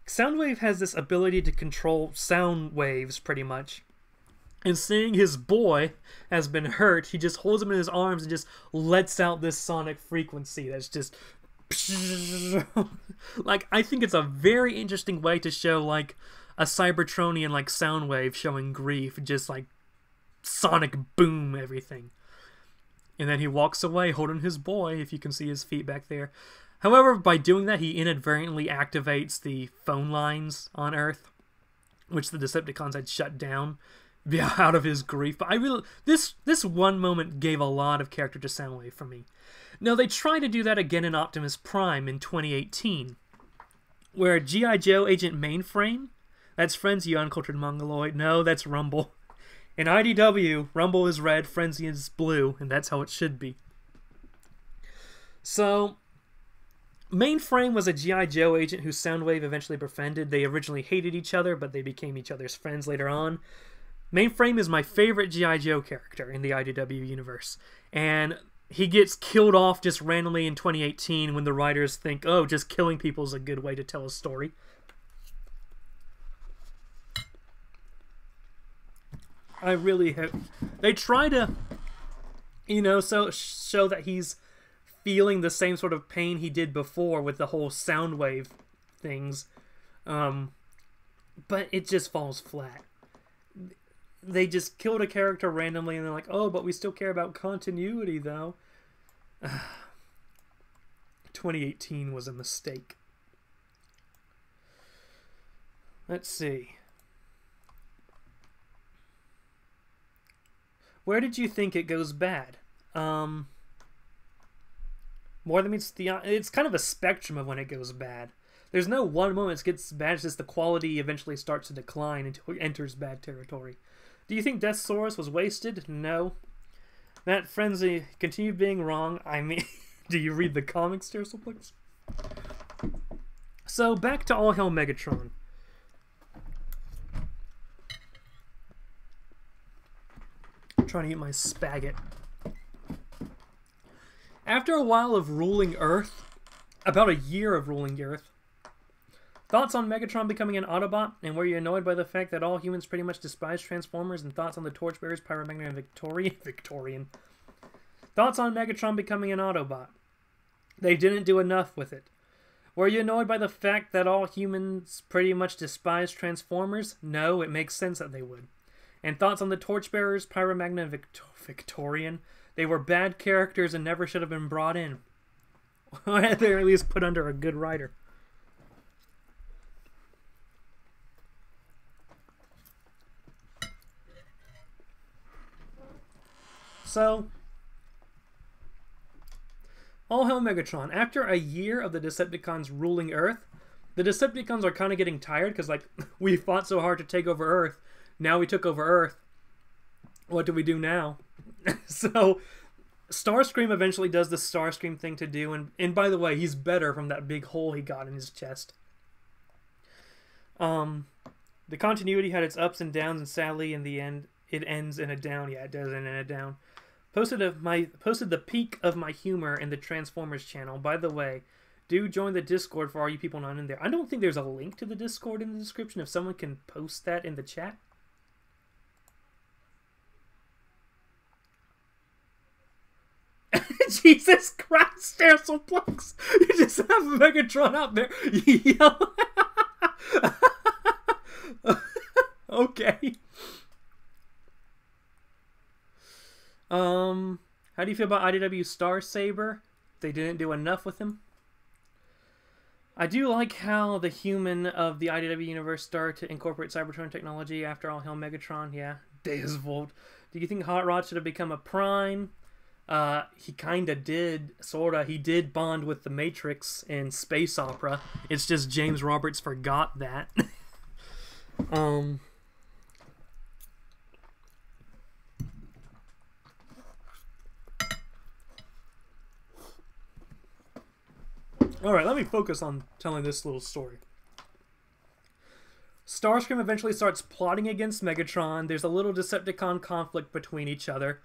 Soundwave has this ability to control sound waves, pretty much. And seeing his boy has been hurt, he just holds him in his arms and just lets out this sonic frequency that's just... like, I think it's a very interesting way to show, like, a Cybertronian, like, Soundwave showing grief, just, like, sonic boom everything. And then he walks away holding his boy, if you can see his feet back there. However, by doing that, he inadvertently activates the phone lines on Earth, which the Decepticons had shut down out of his grief. But this one moment gave a lot of character to Soundwave for me. Now, they try to do that again in Optimus Prime in 2018, where G.I. Joe Agent Mainframe, that's Friends, you uncultured mongoloid. No, that's Rumble. In IDW, Rumble is red, Frenzy is blue, and that's how it should be. So, Mainframe was a G.I. Joe agent who Soundwave eventually befriended. They originally hated each other, but they became each other's friends later on. Mainframe is my favorite G.I. Joe character in the IDW universe. And he gets killed off just randomly in 2018 when the writers think, oh, just killing people is a good way to tell a story. I really hope they try to, show that he's feeling the same sort of pain he did before with the whole Soundwave things, but it just falls flat. They just killed a character randomly, and they're like, oh, but we still care about continuity, though. 2018 was a mistake. Let's see. Where did you think it goes bad? More than meets the... It's kind of a spectrum of when it goes bad. There's no one moment it gets bad, it's just the quality eventually starts to decline until it enters bad territory. Do you think Deathsaurus was wasted? No. That Frenzy continued being wrong. I mean, do you read the comics, Terrasoplex? So, back to All Hail Megatron. I'm trying to eat my spaghetti. After a while of ruling Earth, about a year of ruling Earth, thoughts on Megatron becoming an Autobot, and were you annoyed by the fact that all humans pretty much despise Transformers, and thoughts on the Torchbearers, Pyromagnet, and Victorian? Thoughts on Megatron becoming an Autobot. They didn't do enough with it. Were you annoyed by the fact that all humans pretty much despise Transformers? No, it makes sense that they would. And thoughts on the Torchbearers, Pyromagnet, and Victorian? They were bad characters and never should have been brought in. They're at least put under a good writer. So, All Hail Megatron. After a year of the Decepticons ruling Earth, the Decepticons are kind of getting tired because, like, we fought so hard to take over Earth. Now we took over Earth. What do we do now? So, Starscream eventually does the Starscream thing to do, and by the way, he's better from that big hole he got in his chest. The continuity had its ups and downs, and sadly, in the end, it ends in a down. Yeah, it does end in a down. Posted the peak of my humor in the Transformers channel. By the way, do join the Discord for all you people not in there. I don't think there's a link to the Discord in the description. If someone can post that in the chat. Jesus Christ, Terrasoplex! You just have Megatron out there yelling. Okay. How do you feel about IDW Star Saber? They didn't do enough with him. I do like how the human of the IDW universe started to incorporate Cybertron technology after All Hail Megatron. Yeah, Deus Volt. Do you think Hot Rod should have become a Prime? He kinda did, sorta. He did bond with the Matrix in Space Opera. It's just James Roberts forgot that. Alright, let me focus on telling this little story. Starscream eventually starts plotting against Megatron. There's a little Decepticon conflict between each other.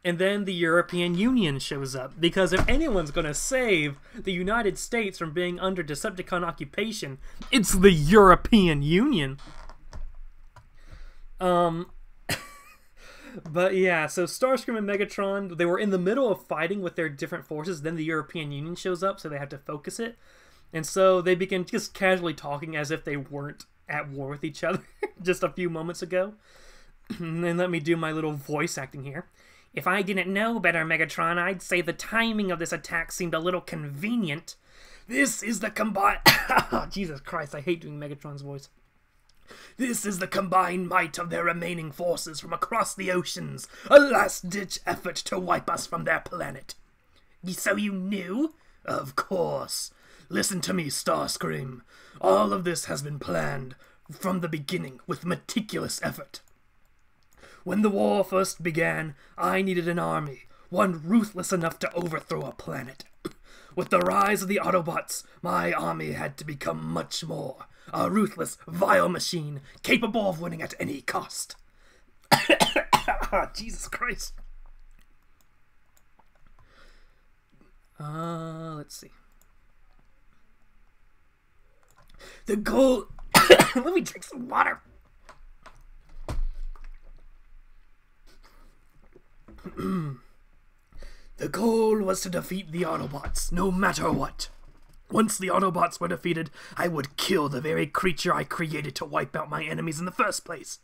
And then the European Union shows up. Because if anyone's going to save the United States from being under Decepticon occupation, it's the European Union. But yeah, so Starscream and Megatron, they were in the middle of fighting with their different forces. Then the European Union shows up, so they have to focus it. And so they begin just casually talking as if they weren't at war with each other just a few moments ago. And let me do my little voice acting here. If I didn't know better, Megatron, I'd say the timing of this attack seemed a little convenient. This is the combined... Jesus Christ, I hate doing Megatron's voice. This is the combined might of their remaining forces from across the oceans. A last-ditch effort to wipe us from their planet. So you knew? Of course. Listen to me, Starscream. All of this has been planned from the beginning with meticulous effort. When the war first began, I needed an army, one ruthless enough to overthrow a planet. With the rise of the Autobots, my army had to become much more. A ruthless, vile machine, capable of winning at any cost. Jesus Christ. Let's see. The goal... Let me drink some water. The goal was to defeat the Autobots, no matter what. Once the Autobots were defeated, I would kill the very creature I created to wipe out my enemies in the first place.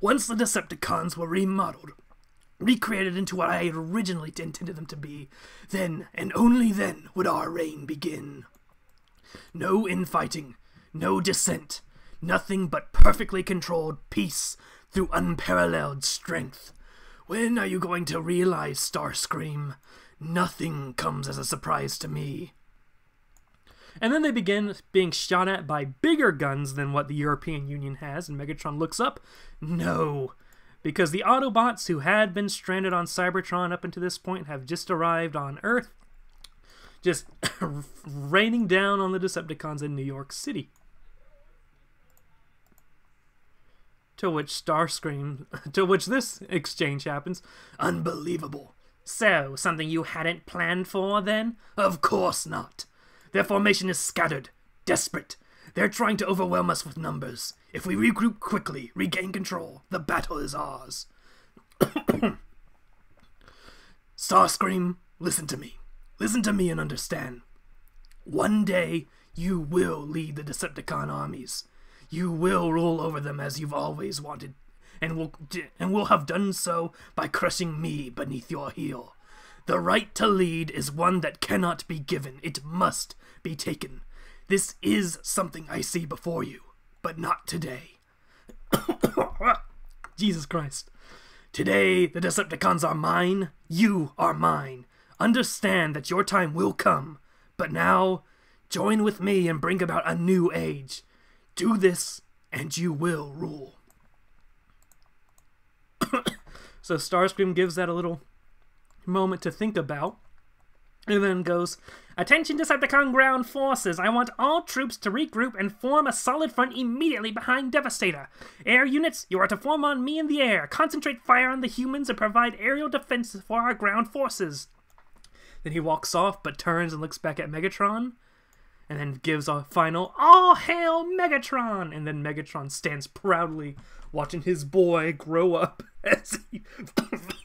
Once the Decepticons were remodeled, recreated into what I had originally intended them to be, then, and only then, would our reign begin. No infighting, no dissent, nothing but perfectly controlled peace through unparalleled strength. When are you going to realize, Starscream? Nothing comes as a surprise to me. And then they begin being shot at by bigger guns than what the European Union has, and Megatron looks up. No, because the Autobots who had been stranded on Cybertron up until this point have just arrived on Earth, just raining down on the Decepticons in New York City. To which this exchange happens. Unbelievable. So, something you hadn't planned for, then? Of course not. Their formation is scattered, desperate. They're trying to overwhelm us with numbers. If we regroup quickly, regain control, the battle is ours. Starscream, listen to me. Listen to me and understand. One day, you will lead the Decepticon armies. You will rule over them as you've always wanted, and will have done so by crushing me beneath your heel. The right to lead is one that cannot be given. It must be taken. This is something I see before you, but not today. Jesus Christ. Today, the Decepticons are mine. You are mine. Understand that your time will come. But now, join with me and bring about a new age. Do this, and you will rule. So Starscream gives that a little moment to think about, and then goes, "Attention Decepticon ground forces, I want all troops to regroup and form a solid front immediately behind Devastator. Air units, you are to form on me in the air, concentrate fire on the humans, and provide aerial defense for our ground forces." Then he walks off, but turns and looks back at Megatron, and then gives a final, "All hail Megatron!" And then Megatron stands proudly, watching his boy grow up as he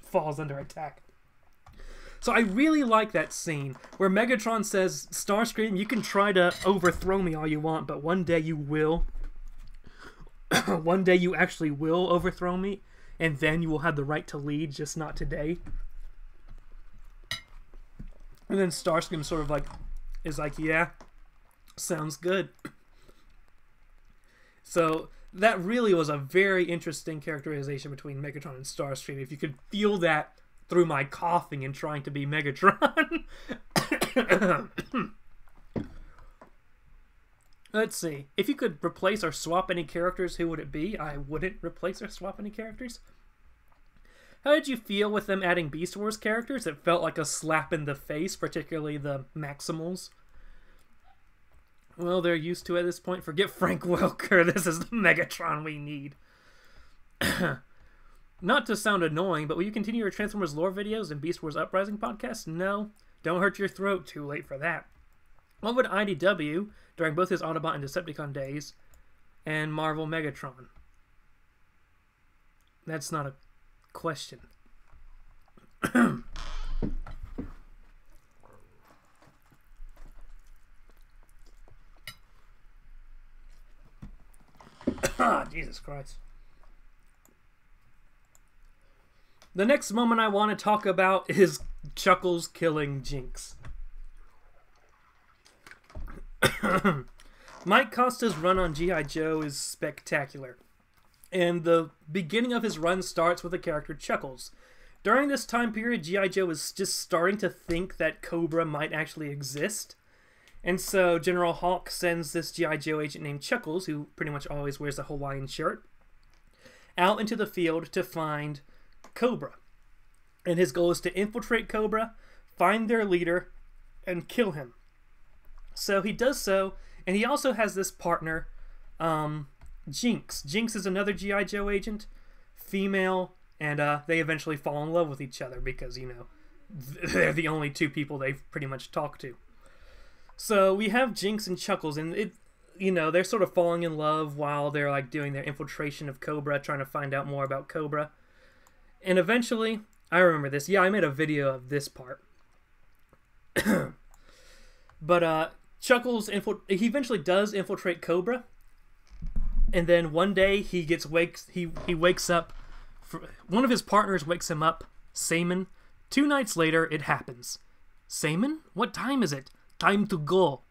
falls under attack. So I really like that scene where Megatron says, "Starscream, you can try to overthrow me all you want, but one day you will. One day you actually will overthrow me, and then you will have the right to lead, just not today." And then Starscream sort of like is like, "Yeah, sounds good." So that really was a very interesting characterization between Megatron and Starscream. If you could feel that through my coughing and trying to be Megatron. Let's see. If you could replace or swap any characters, who would it be? I wouldn't replace or swap any characters. How did you feel with them adding Beast Wars characters? It felt like a slap in the face, particularly the Maximals. Well, they're used to it at this point. Forget Frank Welker. This is the Megatron we need. Not to sound annoying, but will you continue your Transformers lore videos and Beast Wars Uprising podcast? No. Don't hurt your throat. Too late for that. What would IDW, during both his Autobot and Decepticon days, and Marvel Megatron? That's not a question. Jesus Christ. The next moment I want to talk about is Chuckles killing Jinx. Mike Costa's run on G.I. Joe is spectacular. And the beginning of his run starts with the character Chuckles. During this time period, G.I. Joe was just starting to think that Cobra might actually exist. And so General Hawk sends this G.I. Joe agent named Chuckles, who pretty much always wears a Hawaiian shirt, out into the field to find Cobra. And his goal is to infiltrate Cobra, find their leader, and kill him. So he does so, and he also has this partner, Jinx. Jinx is another G.I. Joe agent, female, and they eventually fall in love with each other because, you know, they're the only two people they've pretty much talked to. So we have Jinx and Chuckles, and it, you know, they're sort of falling in love while they're like doing their infiltration of Cobra, trying to find out more about Cobra. And eventually, I remember this. Yeah, I made a video of this part. But Chuckles, he eventually does infiltrate Cobra, and then one day he wakes up. One of his partners wakes him up, Seaman. 2 nights later, it happens. Seaman, what time is it? Time to go.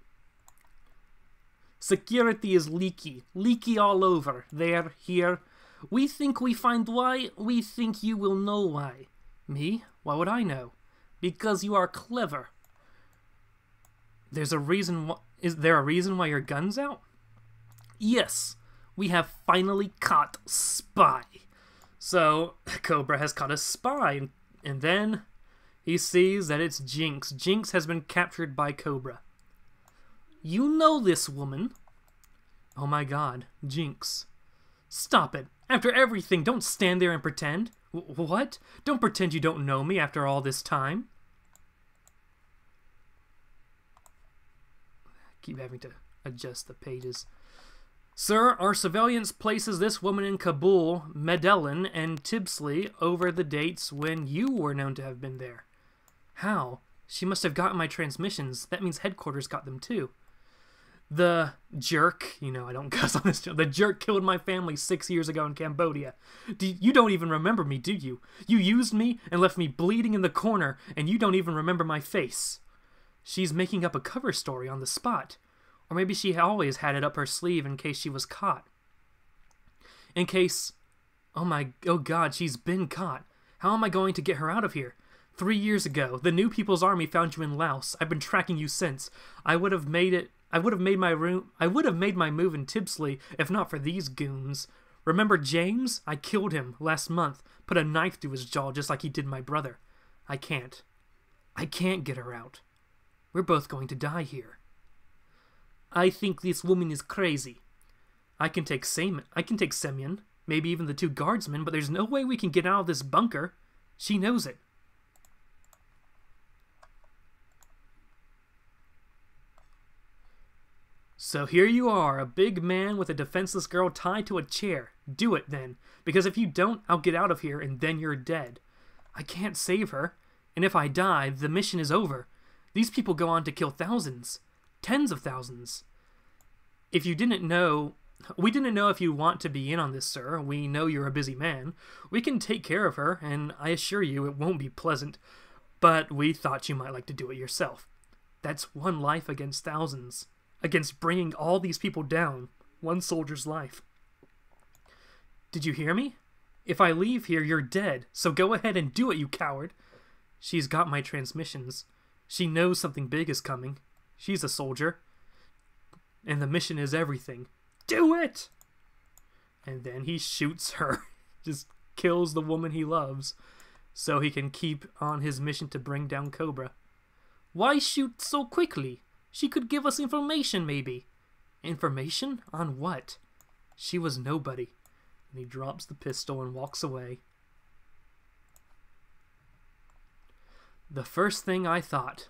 Security is leaky. Leaky all over. There, here. We think we find why. We think you will know why. Me? Why would I know? Because you are clever. There's a reason. Is there a reason why your gun's out? Yes. We have finally caught Spy. So, Cobra has caught a spy, and then he sees that it's Jinx. Jinx has been captured by Cobra. You know this woman. Oh my god, Jinx. Stop it. After everything, don't stand there and pretend. What? Don't pretend you don't know me after all this time. Keep having to adjust the pages. Sir, our surveillance places this woman in Kabul, Medellin, and Tibsley over the dates when you were known to have been there. How? She must have gotten my transmissions. That means headquarters got them too. The jerk, you know, I don't cuss on this show. The jerk killed my family 6 years ago in Cambodia. You don't even remember me, do you? You used me and left me bleeding in the corner, and you don't even remember my face. She's making up a cover story on the spot. Or maybe she always had it up her sleeve in case she was caught. In case... Oh god, she's been caught. How am I going to get her out of here? 3 years ago, the New People's Army found you in Laos. I've been tracking you since. I would have made my move in Tibsley if not for these goons. Remember James? I killed him last month. Put a knife through his jaw just like he did my brother. I can't get her out. We're both going to die here. I think this woman is crazy. I can take Semyon, maybe even the 2 guardsmen, but there's no way we can get out of this bunker. She knows it. So here you are, a big man with a defenseless girl tied to a chair. Do it then, because if you don't, I'll get out of here and then you're dead. I can't save her, and if I die, the mission is over. These people go on to kill thousands. Tens of thousands. If you didn't know... We didn't know if you want to be in on this, sir. We know you're a busy man. We can take care of her, and I assure you it won't be pleasant. But we thought you might like to do it yourself. That's one life against thousands. Against bringing all these people down. One soldier's life. Did you hear me? If I leave here, you're dead. So go ahead and do it, you coward. She's got my transmissions. She knows something big is coming. She's a soldier. And the mission is everything. Do it! And then he shoots her. Just kills the woman he loves. So he can keep on his mission to bring down Cobra. Why shoot so quickly? She could give us information, maybe. Information? On what? She was nobody. And he drops the pistol and walks away. The first thing I thought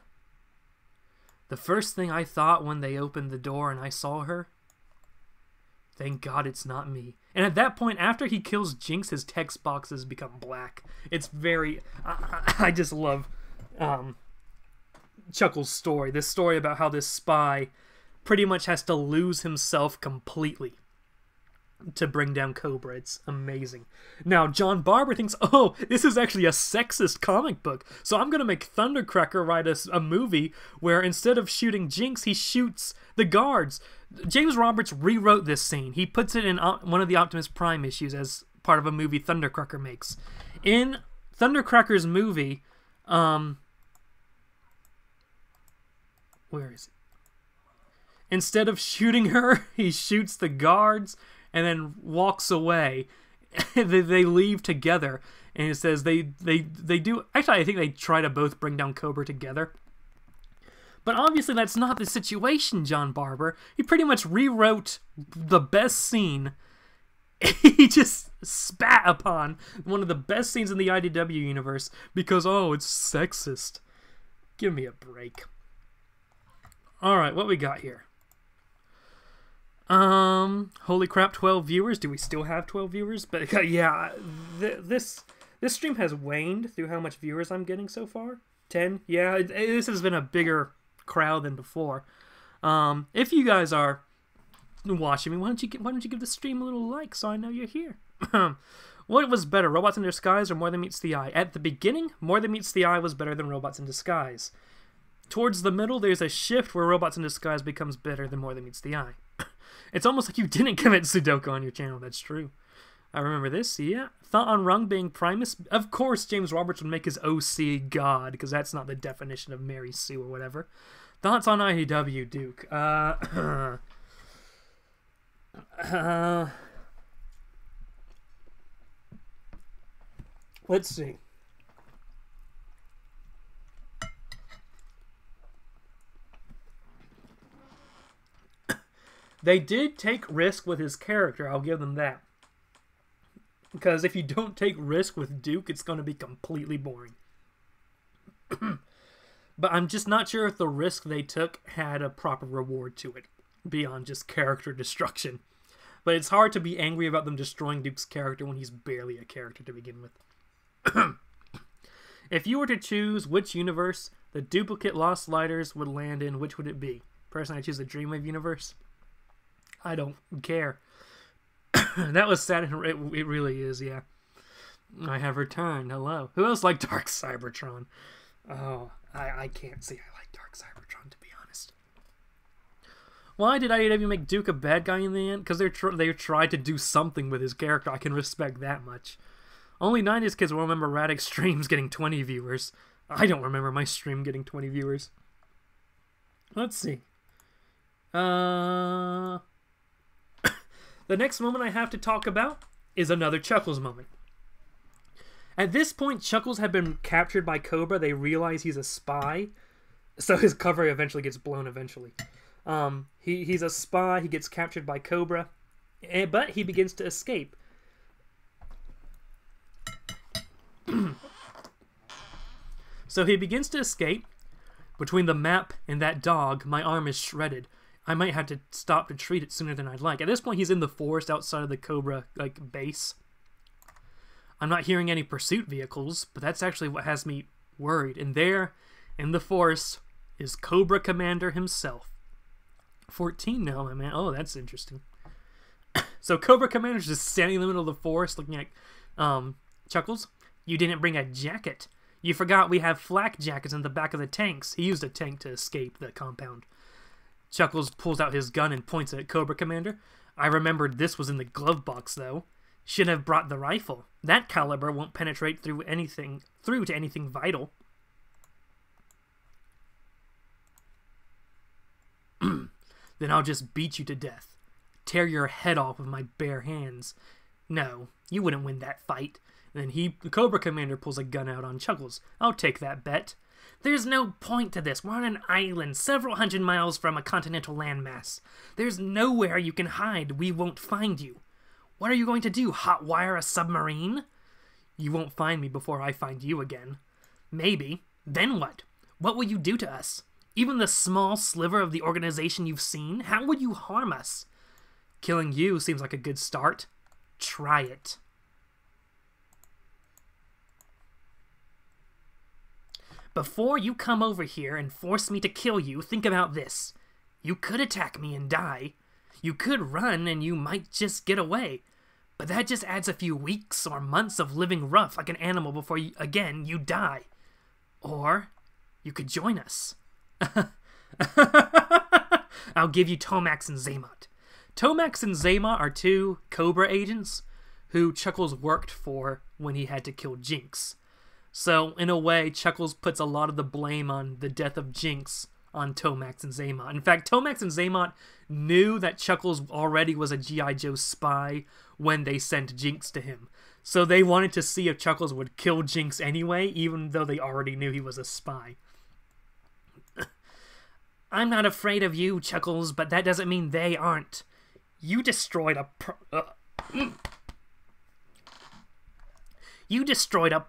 when they opened the door and I saw her, thank God it's not me. And at that point, after he kills Jinx, his text boxes become black. It's very... I just love Chuckles' story. This story about how this spy pretty much has to lose himself completely to bring down Cobra. It's amazing. Now, John Barber thinks, oh, this is actually a sexist comic book, so I'm going to make Thundercracker write a movie where instead of shooting Jinx, he shoots the guards. James Roberts rewrote this scene. He puts it in one of the Optimus Prime issues as part of a movie Thundercracker makes. In Thundercracker's movie, where is it? Instead of shooting her, he shoots the guards and then walks away. They leave together, And it says they do... Actually, I think they try to both bring down Cobra together. But obviously that's not the situation, John Barber. He pretty much rewrote the best scene. He just spat upon one of the best scenes in the IDW universe because, oh, it's sexist. Give me a break. Alright, what we got here? Holy crap, 12 viewers. Do we still have 12 viewers? But yeah, this stream has waned through how much viewers I'm getting so far. 10? Yeah, this has been a bigger crowd than before. If you guys are watching me, why don't you give the stream a little like so I know you're here? What was better, Robots in Disguise or More Than Meets the Eye? At the beginning, More Than Meets the Eye was better than Robots in Disguise. Towards the middle, there's a shift where Robots in Disguise becomes better than More Than Meets the Eye. It's almost like you didn't commit Sudoku on your channel. That's true. I remember this. Yeah. Thought on Rung being Primus. Of course, James Roberts would make his OC God, because that's not the definition of Mary Sue or whatever. Thoughts on IDW, Duke? Let's see. They did take risk with his character, I'll give them that. Because if you don't take risk with Duke, it's going to be completely boring. But I'm just not sure if the risk they took had a proper reward to it, beyond just character destruction. But it's hard to be angry about them destroying Duke's character when he's barely a character to begin with. If you were to choose which universe the duplicate Lost Lighters would land in, which would it be? Personally, I choose the Dreamwave universe. I don't care. That was sad. It really is, yeah. I have returned. Hello. Who else liked Dark Cybertron? Oh, I can't say I like Dark Cybertron, to be honest. Why did IDW make Duke a bad guy in the end? Because they tried to do something with his character. I can respect that much. Only 90s kids will remember Radix streams getting 20 viewers. I don't remember my stream getting 20 viewers. Let's see. The next moment I have to talk about is another Chuckles moment. At this point, Chuckles had been captured by Cobra. They realize he's a spy, so his cover eventually gets blown eventually. He's a spy. He gets captured by Cobra, but he begins to escape. So he begins to escape. Between the map and that dog, my arm is shredded. I might have to stop to treat it sooner than I'd like. At this point, he's in the forest outside of the Cobra base. I'm not hearing any pursuit vehicles, but that's actually what has me worried. And there, in the forest, is Cobra Commander himself. 14 now, my man. Oh, that's interesting. So Cobra Commander's just standing in the middle of the forest looking at Chuckles. You didn't bring a jacket. You forgot we have flak jackets in the back of the tanks. He used a tank to escape the compound. Chuckles pulls out his gun and points at Cobra Commander. I remembered this was in the glove box, though. Should have brought the rifle. That caliber won't penetrate through to anything vital. Then I'll just beat you to death. Tear your head off with my bare hands. No, you wouldn't win that fight. And then the Cobra Commander pulls a gun out on Chuckles. I'll take that bet. There's no point to this. We're on an island several hundred miles from a continental landmass. There's nowhere you can hide. We won't find you. What are you going to do, hotwire a submarine? You won't find me before I find you again. Maybe. Then what? What will you do to us? Even the small sliver of the organization you've seen? How would you harm us? Killing you seems like a good start. Try it. Before you come over here and force me to kill you, think about this. You could attack me and die. You could run and you might just get away. But that just adds a few weeks or months of living rough like an animal before you die. Or you could join us. I'll give you Tomax and Zaymot. Tomax and Zaymot are two Cobra agents who Chuckles worked for when he had to kill Jinx. So, in a way, Chuckles puts a lot of the blame on the death of Jinx on Tomax and Xamot. In fact, Tomax and Xamot knew that Chuckles already was a G.I. Joe spy when they sent Jinx to him. So they wanted to see if Chuckles would kill Jinx anyway, even though they already knew he was a spy. I'm not afraid of you, Chuckles, but that doesn't mean they aren't. You destroyed a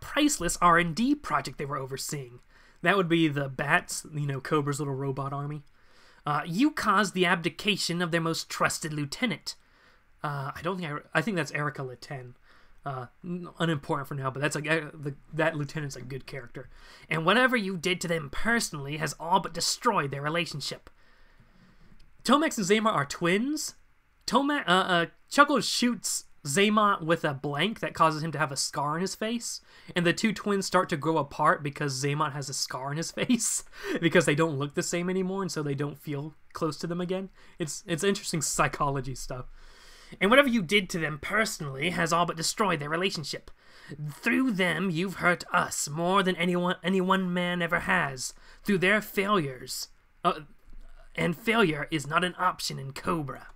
priceless R&D project they were overseeing. That would be the Bats, Cobra's little robot army. You caused the abdication of their most trusted lieutenant. I think that's Erica Laten. Unimportant for now, but that's that lieutenant's a good character. And whatever you did to them personally has all but destroyed their relationship. Tomax and Xamot are twins. Chuckles shoots Xamot with a blank that causes him to have a scar on his face, and the two twins start to grow apart because Xamot has a scar on his face because they don't look the same anymore, and so they don't feel close to them again. It's interesting psychology stuff. And whatever you did to them personally has all but destroyed their relationship. Through them, you've hurt us more than any one man ever has. Through their failures. And failure is not an option in Cobra.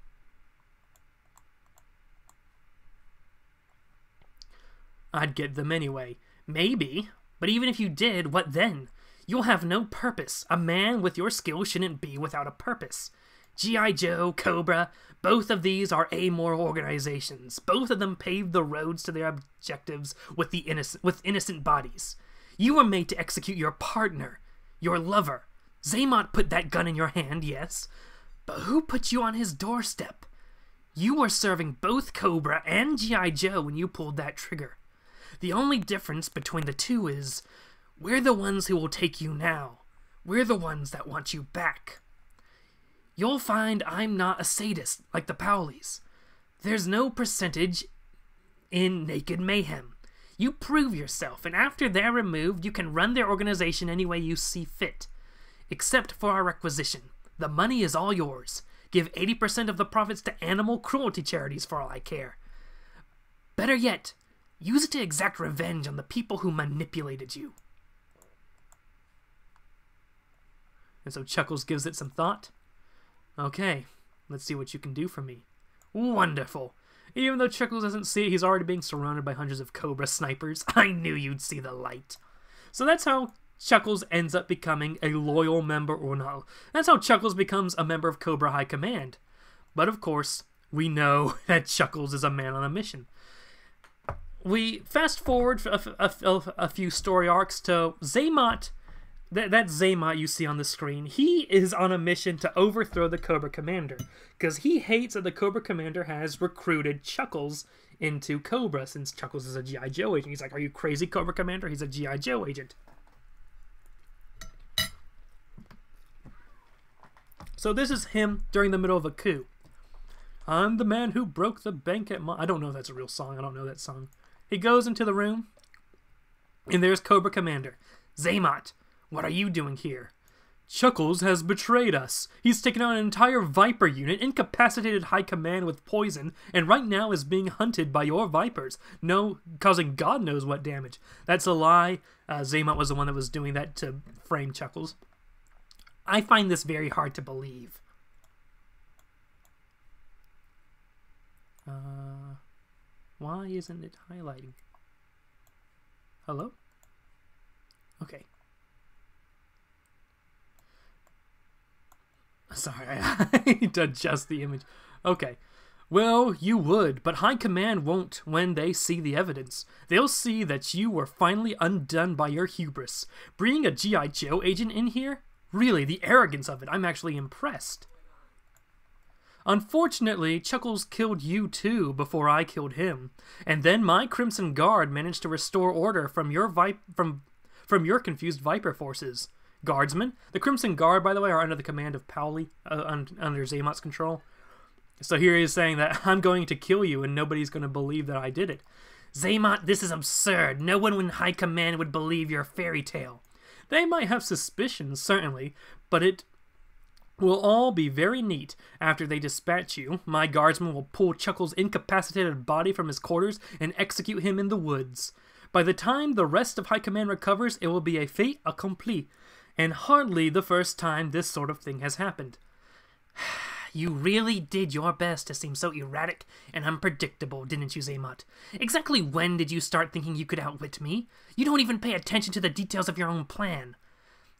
I'd get them anyway. Maybe. But even if you did, what then? You'll have no purpose. A man with your skill shouldn't be without a purpose. G.I. Joe, Cobra, both of these are amoral organizations. Both of them paved the roads to their objectives with innocent bodies. You were made to execute your partner, your lover. Xamot put that gun in your hand, yes, but who put you on his doorstep? You were serving both Cobra and G.I. Joe when you pulled that trigger. The only difference between the two is, we're the ones who will take you now. We're the ones that want you back. You'll find I'm not a sadist like the Powleys. There's no percentage in Naked Mayhem. You prove yourself, and after they're removed, you can run their organization any way you see fit. Except for our requisition. The money is all yours. Give 80% of the profits to animal cruelty charities for all I care. Better yet, use it to exact revenge on the people who manipulated you. And so Chuckles gives it some thought. Okay, let's see what you can do for me. Wonderful. Even though Chuckles doesn't see it, he's already being surrounded by hundreds of Cobra snipers. I knew you'd see the light. So that's how Chuckles ends up becoming a loyal member, or no. That's how Chuckles becomes a member of Cobra High Command. But of course, we know that Chuckles is a man on a mission. We fast forward a few story arcs to Xamot. That Xamot you see on the screen, he is on a mission to overthrow the Cobra Commander, because he hates that the Cobra Commander has recruited Chuckles into Cobra, since Chuckles is a G.I. Joe agent. He's like, are you crazy, Cobra Commander? He's a G.I. Joe agent. So this is him during the middle of a coup. I'm the man who broke the bank at I don't know if that's a real song. I don't know that song. He goes into the room, and there's Cobra Commander. Xamot, what are you doing here? Chuckles has betrayed us. He's taken out an entire Viper unit, incapacitated High Command with poison, and right now is being hunted by your Vipers. No, causing God knows what damage. That's a lie. Xamot was the one that was doing that to frame Chuckles. I find this very hard to believe. Why isn't it highlighting? Hello? Okay. Sorry, I need to adjust the image. Okay. Well, you would, but High Command won't when they see the evidence. They'll see that you were finally undone by your hubris. Bringing a G.I. Joe agent in here? Really, the arrogance of it. I'm actually impressed. Unfortunately, Chuckles killed you too before I killed him. And then my Crimson Guard managed to restore order from your confused Viper forces. Guardsmen. The Crimson Guard, by the way, are under the command of Powley, under Xamot's control. So here he is saying that I'm going to kill you and nobody's going to believe that I did it. Xamot, this is absurd. No one in High Command would believe your fairy tale. They might have suspicions, certainly, but it will all be very neat. After they dispatch you, my guardsmen will pull Chuckles' incapacitated body from his quarters and execute him in the woods. By the time the rest of High Command recovers, it will be a fait accompli. and hardly the first time this sort of thing has happened. You really did your best to seem so erratic and unpredictable, didn't you, Zaymot? Exactly when did you start thinking you could outwit me? You don't even pay attention to the details of your own plan.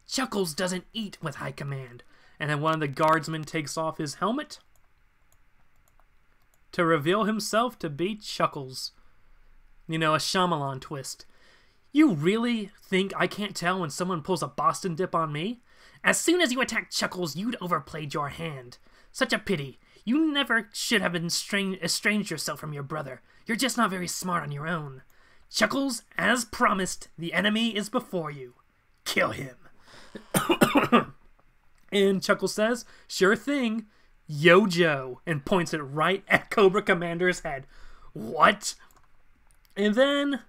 Chuckles doesn't eat with high command. And then one of the guardsmen takes off his helmet to reveal himself to be Chuckles. You know, a Chameleon twist. You really think I can't tell when someone pulls a Boston dip on me? As soon as you attacked Chuckles, you'd overplayed your hand. Such a pity. You never should have estranged yourself from your brother. You're just not very smart on your own. Chuckles, as promised, the enemy is before you. Kill him. And Chuckles says, sure thing, Yo Joe, and points it right at Cobra Commander's head. What? And then,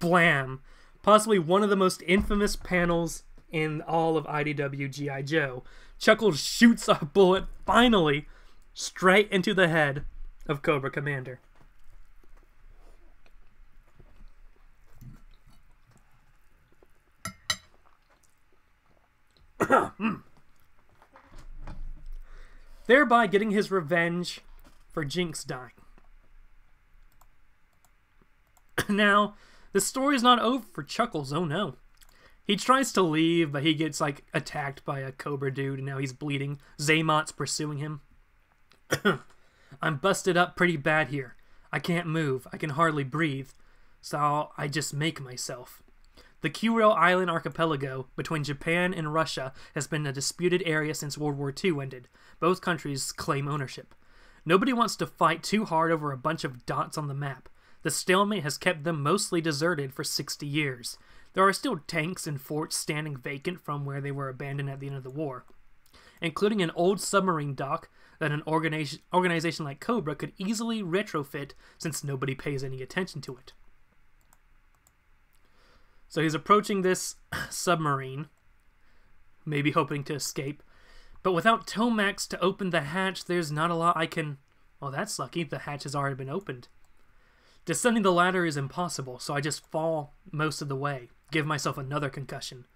blam. Possibly one of the most infamous panels in all of IDW G.I. Joe. Chuckles shoots a bullet, finally, straight into the head of Cobra Commander. Thereby getting his revenge for Jinx dying. Now, the story's not over for Chuckles, oh no. He tries to leave, but he gets, like, attacked by a Cobra dude, and now he's bleeding. Zaymot's pursuing him. I'm busted up pretty bad here. I can't move. I can hardly breathe. So I just make myself. The Kuril Island archipelago between Japan and Russia has been a disputed area since World War II ended. Both countries claim ownership. Nobody wants to fight too hard over a bunch of dots on the map. The stalemate has kept them mostly deserted for 60 years. There are still tanks and forts standing vacant from where they were abandoned at the end of the war, including an old submarine dock that an organization like Cobra could easily retrofit since nobody pays any attention to it. So he's approaching this submarine, maybe hoping to escape, but without Tomax to open the hatch, there's not a lot I can... Well, that's lucky, the hatch has already been opened. Descending the ladder is impossible, so I just fall most of the way, give myself another concussion.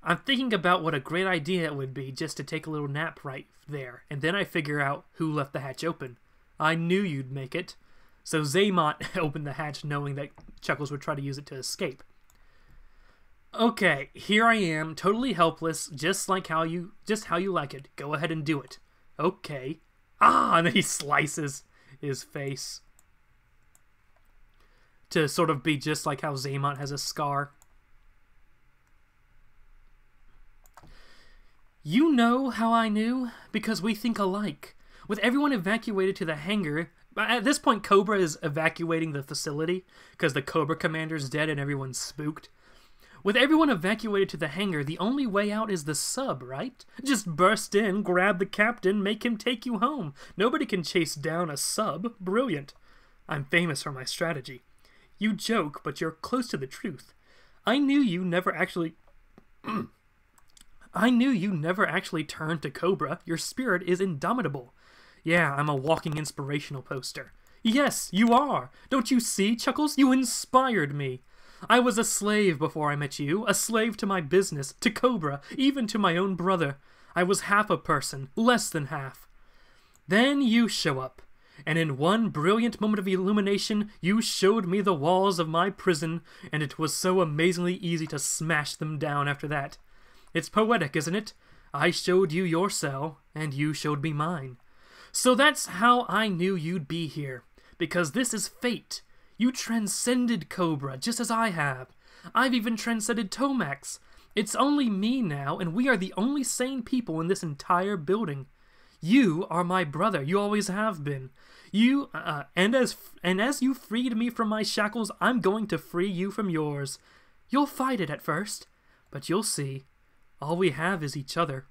I'm thinking about what a great idea it would be just to take a little nap right there, and then I figure out who left the hatch open. I knew you'd make it. So Zaymot opened the hatch knowing that Chuckles would try to use it to escape. Okay, here I am, totally helpless, just how you like it. Go ahead and do it. Okay. Ah, and then he slices his face. To sort of be just like how Zaymot has a scar. You know how I knew? Because we think alike. With everyone evacuated to the hangar, at this point Cobra is evacuating the facility because the Cobra Commander's dead and everyone's spooked. With everyone evacuated to the hangar, the only way out is the sub, right? Just burst in, grab the captain, make him take you home. Nobody can chase down a sub. Brilliant. I'm famous for my strategy. You joke, but you're close to the truth. I knew you never actually turned to Cobra. Your spirit is indomitable. Yeah, I'm a walking inspirational poster. Yes, you are. Don't you see, Chuckles? You inspired me. I was a slave before I met you, a slave to my business, to Cobra, even to my own brother. I was half a person, less than half. Then you show up, and in one brilliant moment of illumination, you showed me the walls of my prison, and it was so amazingly easy to smash them down after that. It's poetic, isn't it? I showed you your cell, and you showed me mine. So that's how I knew you'd be here, because this is fate. You transcended Cobra, just as I have. I've even transcended Tomax. It's only me now, and we are the only sane people in this entire building. You are my brother. You always have been. And as you freed me from my shackles, I'm going to free you from yours. You'll fight it at first, but you'll see. All we have is each other.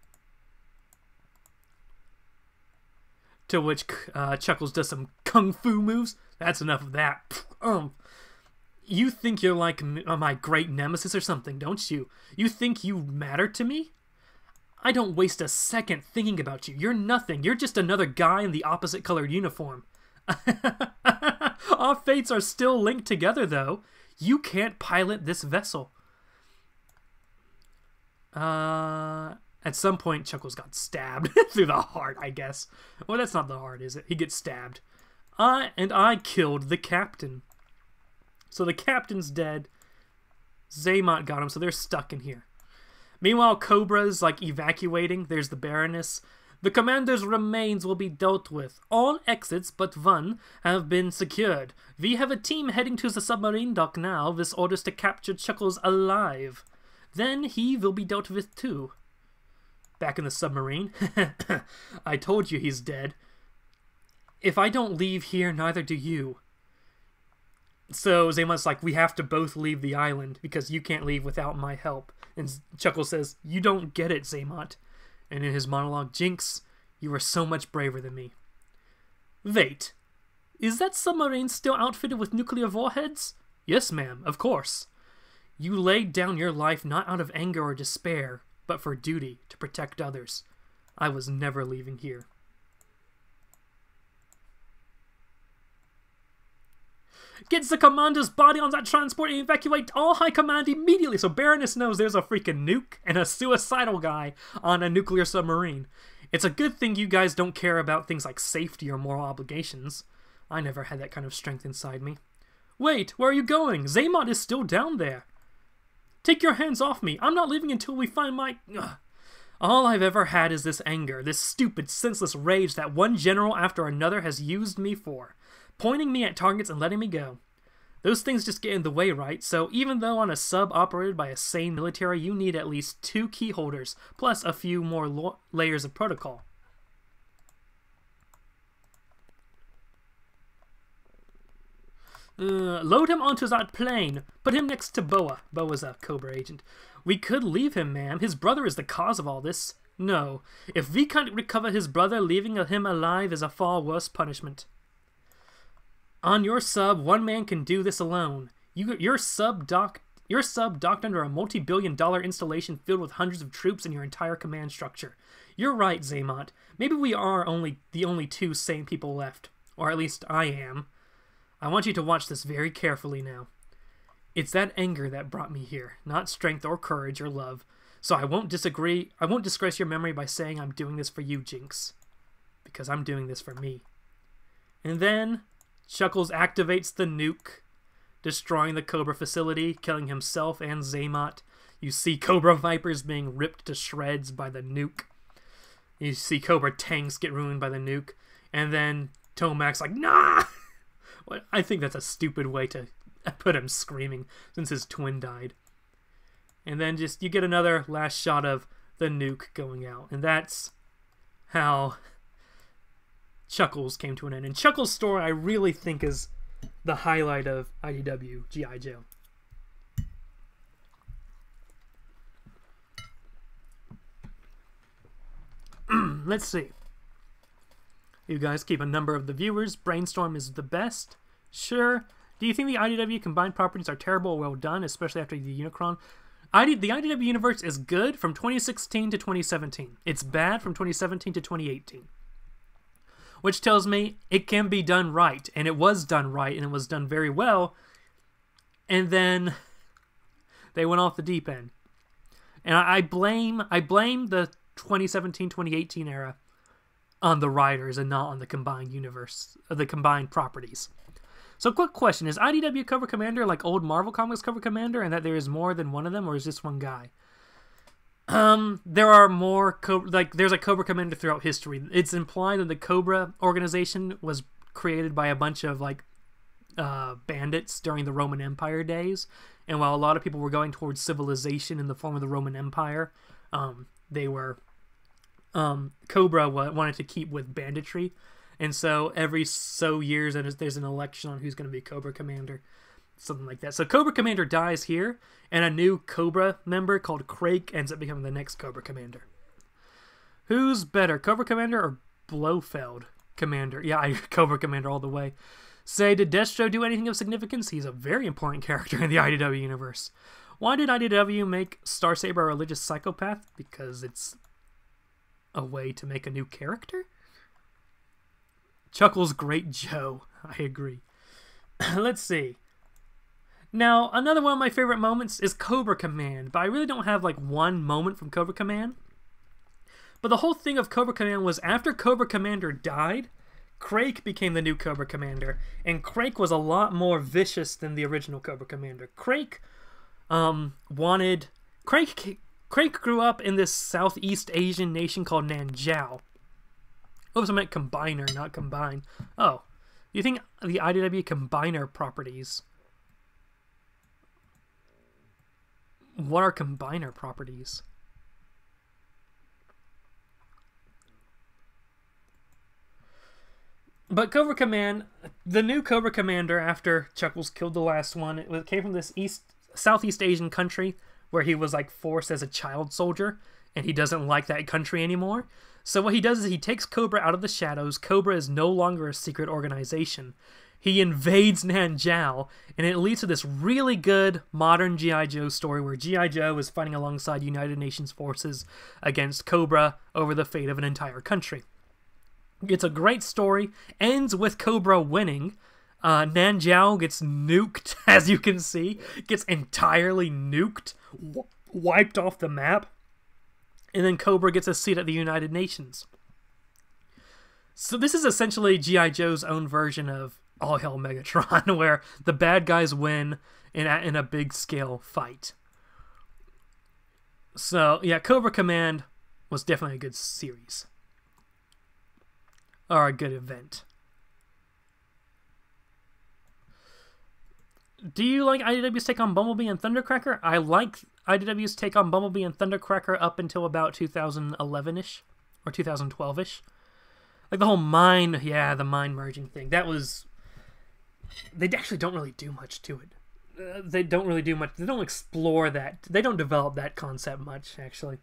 To which Chuckles does some kung fu moves. That's enough of that. You think you're like my great nemesis or something, don't you? You think you matter to me? I don't waste a second thinking about you. You're nothing. You're just another guy in the opposite colored uniform. Our fates are still linked together, though. You can't pilot this vessel. At some point, Chuckles got stabbed through the heart, I guess. Well, that's not the heart, is it? He gets stabbed. And I killed the captain. So the captain's dead. Xamot got him, so they're stuck in here. Meanwhile, Cobra's, like, evacuating. There's the Baroness. The commander's remains will be dealt with. All exits but one have been secured. We have a team heading to the submarine dock now with orders to capture Chuckles alive. Then he will be dealt with too. Back in the submarine. I told you he's dead. If I don't leave here, neither do you. So Xamot's like, we have to both leave the island because you can't leave without my help. And Chuckles says, you don't get it, Xamot. And in his monologue, Jinx, you are so much braver than me. Wait, is that submarine still outfitted with nuclear warheads? Yes, ma'am, of course. You laid down your life not out of anger or despair, but for duty to protect others. I was never leaving here. Get the commander's body on that transport and evacuate all high command immediately so Baroness knows there's a freaking nuke and a suicidal guy on a nuclear submarine. It's a good thing you guys don't care about things like safety or moral obligations. I never had that kind of strength inside me. Wait, where are you going? Xamot is still down there. Take your hands off me. I'm not leaving until we find my... Ugh. All I've ever had is this anger, this stupid, senseless rage that one general after another has used me for. Pointing me at targets and letting me go. Those things just get in the way, right? So even though on a sub operated by a sane military, you need at least 2 key holders, plus a few more layers of protocol. Load him onto that plane. Put him next to Boa. Boa's a Cobra agent. We could leave him, ma'am. His brother is the cause of all this. No. If we can't recover his brother, leaving him alive is a far worse punishment. On your sub, one man can do this alone. Your sub docked under a multi-billion-dollar installation filled with hundreds of troops and your entire command structure. You're right, Xamot. Maybe we are the only 2 sane people left. Or at least I am. I want you to watch this very carefully now. It's that anger that brought me here, not strength or courage or love. So I won't disgrace your memory by saying I'm doing this for you, Jinx. Because I'm doing this for me. And then... Chuckles activates the nuke, destroying the Cobra facility, killing himself and Xamot. You see Cobra Vipers being ripped to shreds by the nuke. You see Cobra tanks get ruined by the nuke. And then Tomax like, nah! I think that's a stupid way to put him screaming since his twin died. And then just you get another last shot of the nuke going out. And that's how... Chuckles came to an end. And Chuckles' story, I really think, is the highlight of IDW G.I. Joe. Let's see. You guys keep a number of the viewers. Brainstorm is the best. Sure. Do you think the IDW combined properties are terrible or well done, especially after the Unicron? The IDW Universe is good from 2016 to 2017. It's bad from 2017 to 2018. Which tells me it can be done right. And it was done right, and it was done very well. And then they went off the deep end. And I blame the 2017-2018 era on the writers and not on the combined universe, the combined properties. So quick question, is IDW Cobra Commander like old Marvel Comics Cobra Commander and that there is more than one of them, or is this one guy? There are more there's a Cobra Commander throughout history. It's implied that the Cobra organization was created by a bunch of bandits during the Roman Empire days, and while a lot of people were going towards civilization in the form of the Roman Empire, Cobra wanted to keep with banditry, and so every so years there's an election on who's going to be Cobra Commander. Something like that. So Cobra Commander dies here, and a new Cobra member called Crake ends up becoming the next Cobra Commander. Who's better, Cobra Commander or Blofeld Commander? Yeah, Cobra Commander all the way. Say, did Destro do anything of significance? He's a very important character in the IDW universe. Why did IDW make Starsaber a religious psychopath? Because it's a way to make a new character? Chuckles Great Joe. I agree. Let's see. Now, another one of my favorite moments is Cobra Command, but I really don't have like one moment from Cobra Command. But the whole thing of Cobra Command was after Cobra Commander died, Crake became the new Cobra Commander, and Crake was a lot more vicious than the original Cobra Commander. Crake Crake grew up in this Southeast Asian nation called Nanjiao. Oops, I meant combiner, not combine. Oh, you think the IDW combiner properties? What are combiner properties? But Cobra Command, the new Cobra Commander after Chuckles killed the last one, it came from this Southeast Asian country where he was like forced as a child soldier, and he doesn't like that country anymore. So what he does is he takes Cobra out of the shadows. Cobra is no longer a secret organization. He invades Nanjiao, and it leads to this really good modern G.I. Joe story where G.I. Joe is fighting alongside United Nations forces against Cobra over the fate of an entire country. It's a great story, ends with Cobra winning. Nanjiao gets nuked, as you can see, gets entirely nuked, wiped off the map, and then Cobra gets a seat at the United Nations. So this is essentially G.I. Joe's own version of All Hail Megatron, where the bad guys win in a big-scale fight. So, yeah, Cobra Command was definitely a good series. Or a good event. Do you like IDW's take on Bumblebee and Thundercracker? I like IDW's take on Bumblebee and Thundercracker up until about 2011-ish. Or 2012-ish. Like the whole the mind merging thing. That was... They actually don't really do much to it. They don't really do much. They don't explore that. They don't develop that concept much, actually.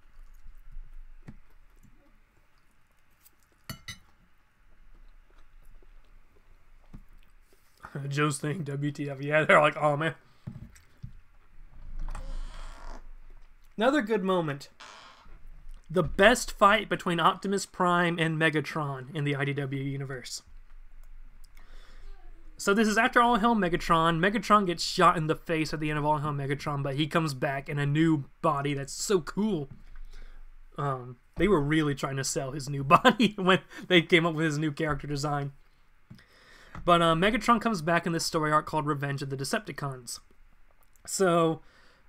Joe's thing, WTF. Yeah, they're like, oh man. Another good moment. The best fight between Optimus Prime and Megatron in the IDW Universe. So this is after All Hail Megatron. Megatron gets shot in the face at the end of All Hail Megatron, but he comes back in a new body that's so cool. They were really trying to sell his new body when they came up with his new character design. But Megatron comes back in this story arc called Revenge of the Decepticons. So,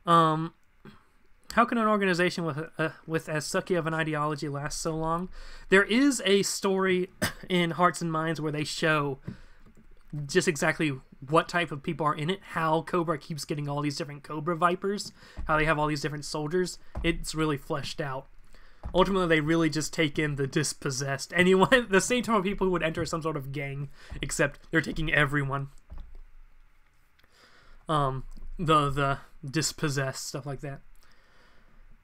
how can an organization with as sucky of an ideology last so long? There is a story in Hearts and Minds where they show just exactly what type of people are in it, how Cobra keeps getting all these different Cobra Vipers, how they have all these different soldiers. It's really fleshed out. Ultimately, they really just take in the dispossessed. Anyone, the same type of people who would enter some sort of gang, except they're taking everyone. The dispossessed, stuff like that.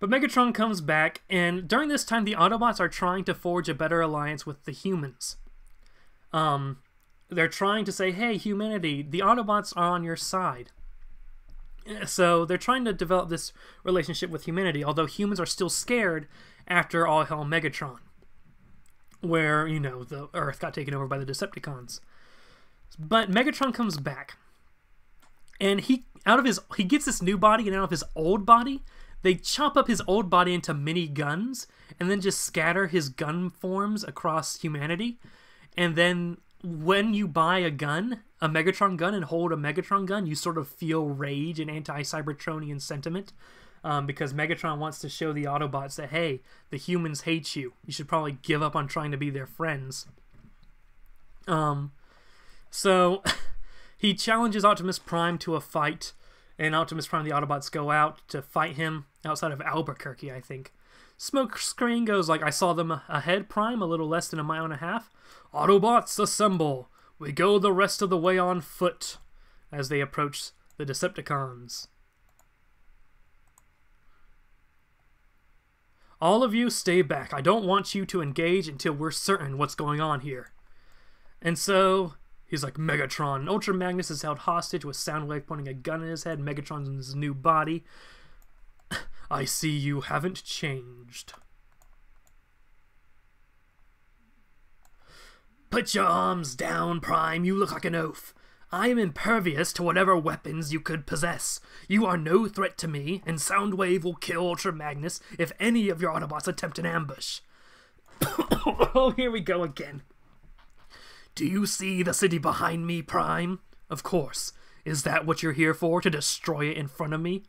But Megatron comes back, and during this time, the Autobots are trying to forge a better alliance with the humans. They're trying to say, hey, humanity, the Autobots are on your side. So they're trying to develop this relationship with humanity, although humans are still scared after All Hail Megatron, where, you know, the Earth got taken over by the Decepticons. But Megatron comes back, and he gets this new body, and out of his old body, they chop up his old body into mini guns, and then just scatter his gun forms across humanity. And then when you buy a gun, a Megatron gun, and hold a Megatron gun, you sort of feel rage and anti-Cybertronian sentiment. Because Megatron wants to show the Autobots that, hey, the humans hate you. You should probably give up on trying to be their friends. So he challenges Optimus Prime to a fight, and Optimus Prime and the Autobots go out to fight him outside of Albuquerque, I think. Smoke screen goes like, I saw them ahead, Prime, a little less than a mile and a half. Autobots, assemble! We go the rest of the way on foot, as they approach the Decepticons. All of you stay back. I don't want you to engage until we're certain what's going on here. And so, he's like, Megatron. Ultra Magnus is held hostage with Soundwave pointing a gun in his head. Megatron's in his new body. I see you haven't changed. Put your arms down, Prime. You look like an oaf. I am impervious to whatever weapons you could possess. You are no threat to me, and Soundwave will kill Ultra Magnus if any of your Autobots attempt an ambush. Oh, here we go again. Do you see the city behind me, Prime? Of course. Is that what you're here for, to destroy it in front of me?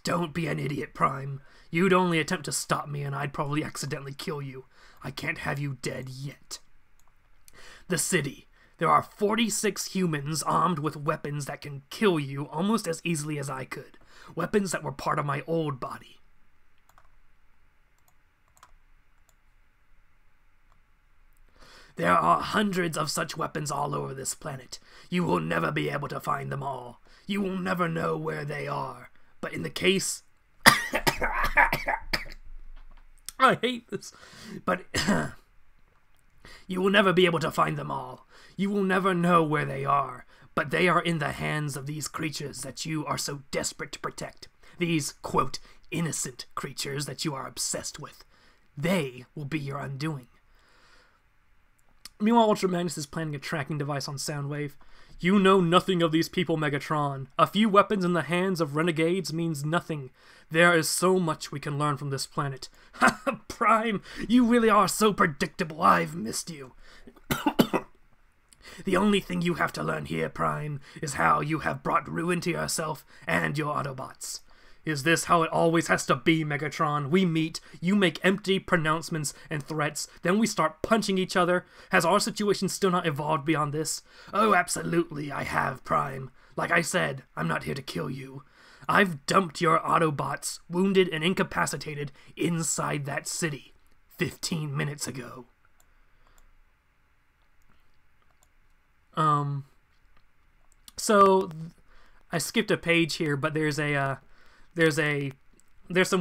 Don't be an idiot, Prime. You'd only attempt to stop me and I'd probably accidentally kill you. I can't have you dead yet. The city. There are 46 humans armed with weapons that can kill you almost as easily as I could. Weapons that were part of my old body. There are hundreds of such weapons all over this planet. You will never be able to find them all. You will never know where they are. But in the case... I hate this. But you will never be able to find them all. You will never know where they are. But they are in the hands of these creatures that you are so desperate to protect. These, quote, innocent creatures that you are obsessed with. They will be your undoing. Meanwhile, Ultra Magnus is planning a tracking device on Soundwave. You know nothing of these people, Megatron. A few weapons in the hands of renegades means nothing. There is so much we can learn from this planet. Ha! Prime, you really are so predictable. I've missed you. The only thing you have to learn here, Prime, is how you have brought ruin to yourself and your Autobots. Is this how it always has to be, Megatron? We meet, you make empty pronouncements and threats, then we start punching each other. Has our situation still not evolved beyond this? Oh, absolutely, I have, Prime. Like I said, I'm not here to kill you. I've dumped your Autobots, wounded and incapacitated, inside that city 15 minutes ago. So I skipped a page here, but there's some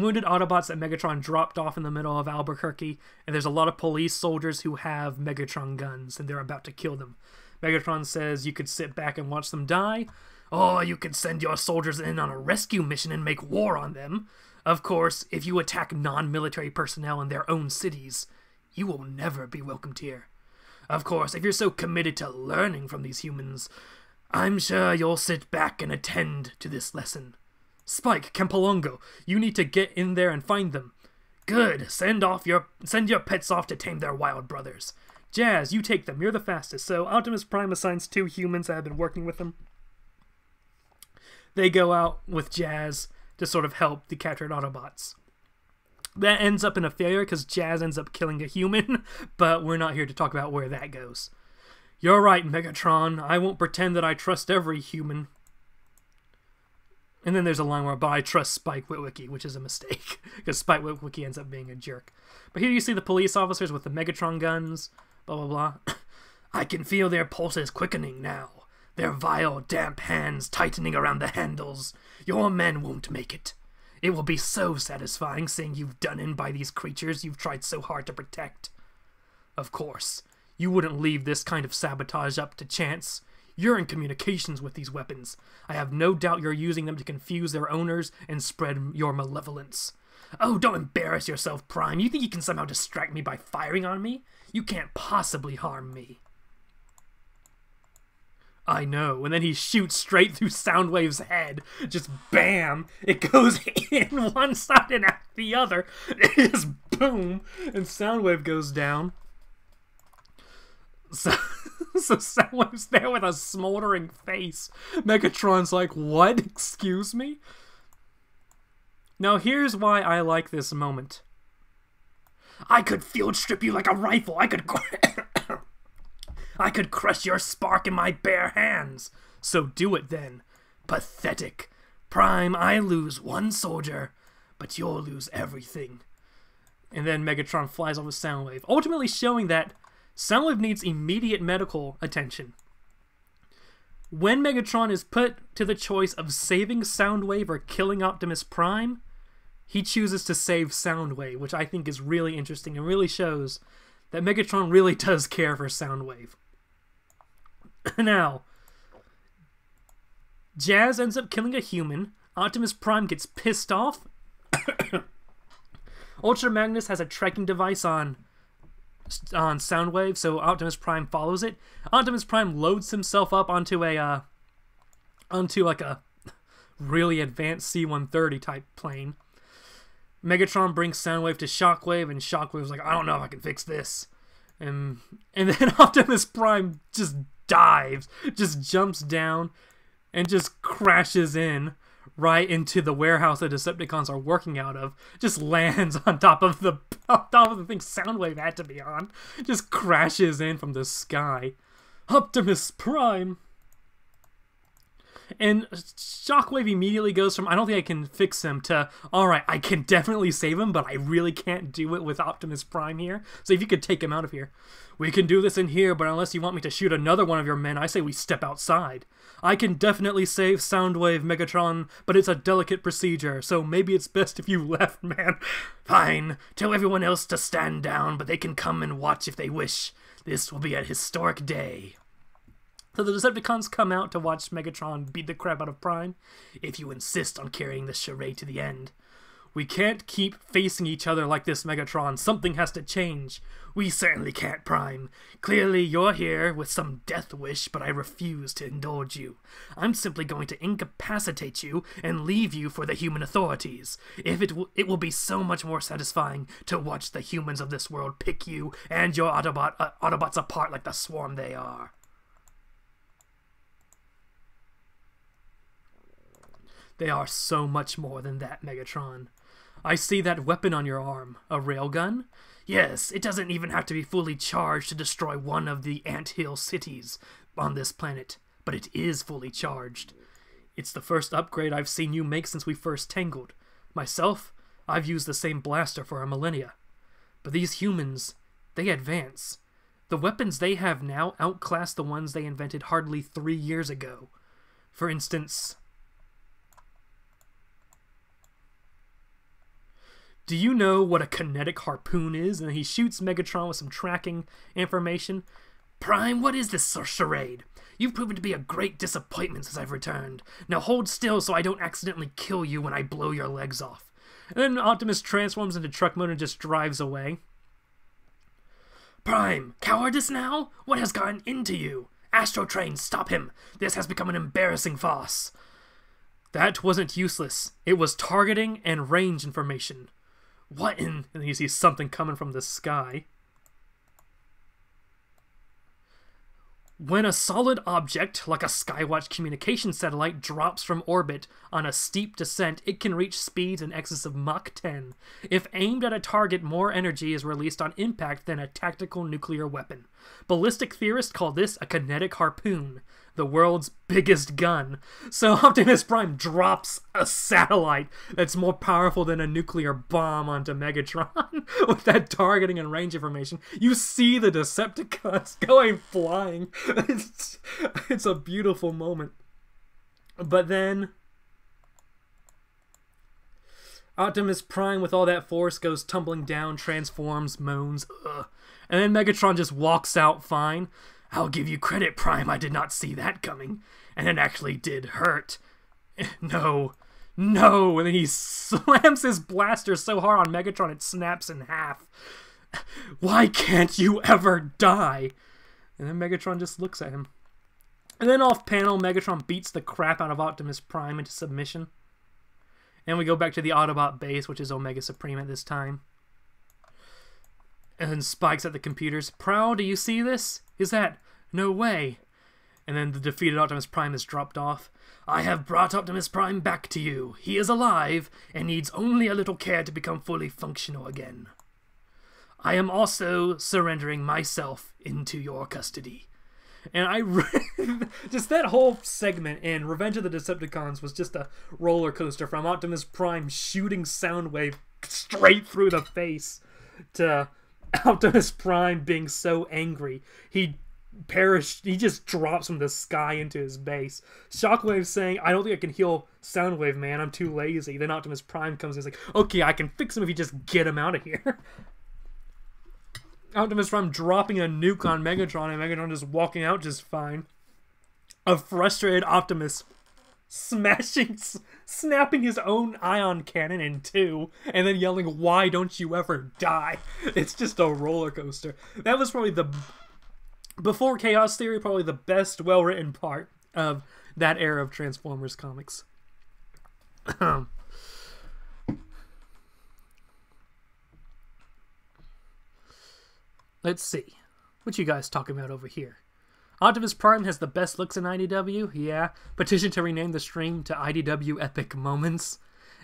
wounded Autobots that Megatron dropped off in the middle of Albuquerque, and there's a lot of police soldiers who have Megatron guns, and they're about to kill them. Megatron says you could sit back and watch them die, or you could send your soldiers in on a rescue mission and make war on them. Of course, if you attack non-military personnel in their own cities, you will never be welcomed here. Of course, if you're so committed to learning from these humans, I'm sure you'll sit back and attend to this lesson. Spike, Campolongo, you need to get in there and find them. Good, send your pets off to tame their wild brothers. Jazz, you take them, you're the fastest. So Optimus Prime assigns 2 humans that have been working with him. They go out with Jazz to sort of help the captured Autobots. That ends up in a failure because Jazz ends up killing a human, but we're not here to talk about where that goes. You're right, Megatron. I won't pretend that I trust every human. And then there's a line where, but I trust Spike Witwicky, which is a mistake, because Spike Witwicky ends up being a jerk. But here you see the police officers with the Megatron guns, blah, blah, blah. I can feel their pulses quickening now. Their vile, damp hands tightening around the handles. Your men won't make it. It will be so satisfying seeing you've done in by these creatures you've tried so hard to protect. Of course, you wouldn't leave this kind of sabotage up to chance. You're in communications with these weapons. I have no doubt you're using them to confuse their owners and spread your malevolence. Oh, don't embarrass yourself, Prime. You think you can somehow distract me by firing on me? You can't possibly harm me. I know, and then he shoots straight through Soundwave's head. Just bam! It goes in one side and out the other. It just boom! And Soundwave goes down. So Soundwave's there with a smoldering face. Megatron's like, what? Excuse me? Now here's why I like this moment. I could field strip you like a rifle. I could crush your spark in my bare hands. So do it then. Pathetic. Prime, I lose one soldier, but you'll lose everything. And then Megatron flies off with Soundwave, ultimately showing that Soundwave needs immediate medical attention. When Megatron is put to the choice of saving Soundwave or killing Optimus Prime, he chooses to save Soundwave, which I think is really interesting and really shows that Megatron really does care for Soundwave. Now, Jazz ends up killing a human. Optimus Prime gets pissed off. Ultra Magnus has a tracking device on Soundwave, so Optimus Prime follows it. Optimus Prime loads himself up onto a onto like a really advanced C-130 type plane. Megatron brings Soundwave to Shockwave, and Shockwave's like, I don't know if I can fix this. And then Optimus Prime just dives, just jumps down, and just crashes in right into the warehouse the Decepticons are working out of. Just lands on top of the thing Soundwave had to be on. Just crashes in from the sky. Optimus Prime! And Shockwave immediately goes from, I don't think I can fix him, to, alright, I can definitely save him, but I really can't do it with Optimus Prime here. So if you could take him out of here. We can do this in here, but unless you want me to shoot another one of your men, I say we step outside. I can definitely save Soundwave, Megatron, but it's a delicate procedure, so maybe it's best if you left, man. Fine. Tell everyone else to stand down, but they can come and watch if they wish. This will be a historic day. So the Decepticons come out to watch Megatron beat the crap out of Prime, if you insist on carrying this charade to the end. We can't keep facing each other like this, Megatron. Something has to change. We certainly can't, Prime. Clearly you're here with some death wish, but I refuse to indulge you. I'm simply going to incapacitate you and leave you for the human authorities. It will be so much more satisfying to watch the humans of this world pick you and your Autobots apart like the swarm they are. They are so much more than that, Megatron. I see that weapon on your arm. A railgun? Yes, it doesn't even have to be fully charged to destroy one of the anthill cities on this planet, but it is fully charged. It's the first upgrade I've seen you make since we first tangled. Myself, I've used the same blaster for a millennia. But these humans, they advance. The weapons they have now outclass the ones they invented hardly 3 years ago. For instance, do you know what a kinetic harpoon is? And he shoots Megatron with some tracking information. Prime, what is this charade? You've proven to be a great disappointment since I've returned. Now hold still so I don't accidentally kill you when I blow your legs off. And then Optimus transforms into truck mode and just drives away. Prime, cowardice now? What has gotten into you? Astro Train, stop him! This has become an embarrassing farce. That wasn't useless. It was targeting and range information. What in... And you see something coming from the sky. When a solid object, like a Skywatch communication satellite, drops from orbit on a steep descent, it can reach speeds in excess of Mach 10. If aimed at a target, more energy is released on impact than a tactical nuclear weapon. Ballistic theorists call this a kinetic harpoon, the world's biggest gun. So Optimus Prime drops a satellite that's more powerful than a nuclear bomb onto Megatron with that targeting and range information. You see the Decepticons going flying. It's a beautiful moment. But then Optimus Prime, with all that force, goes tumbling down, transforms, moans, ugh. And then Megatron just walks out fine. I'll give you credit, Prime, I did not see that coming. And it actually did hurt. No. And then he slams his blaster so hard on Megatron it snaps in half. Why can't you ever die? And then Megatron just looks at him. And then off panel, Megatron beats the crap out of Optimus Prime into submission. And we go back to the Autobot base, which is Omega Supreme at this time. And then Spike's at the computers. Prowl, do you see this? Is that... No way. And then the defeated Optimus Prime is dropped off. I have brought Optimus Prime back to you. He is alive, and needs only a little care to become fully functional again. I am also surrendering myself into your custody. And just that whole segment in Revenge of the Decepticons was just a roller coaster, from Optimus Prime shooting Soundwave straight through the face to Optimus Prime being so angry he perished. He just drops from the sky into his base. Shockwave saying, I don't think I can heal Soundwave, man, I'm too lazy. Then Optimus Prime comes in and is like, okay, I can fix him if you just get him out of here. Optimus Prime dropping a nuke on Megatron, and Megatron just walking out just fine. A frustrated Optimus snapping his own ion cannon in two, and then yelling, why don't you ever die? It's just a roller coaster. That was probably before Chaos Theory, probably the best well-written part of that era of Transformers comics. Let's see. What you guys talking about over here? Optimus Prime has the best looks in IDW? Yeah. Petition to rename the stream to IDW Epic Moments.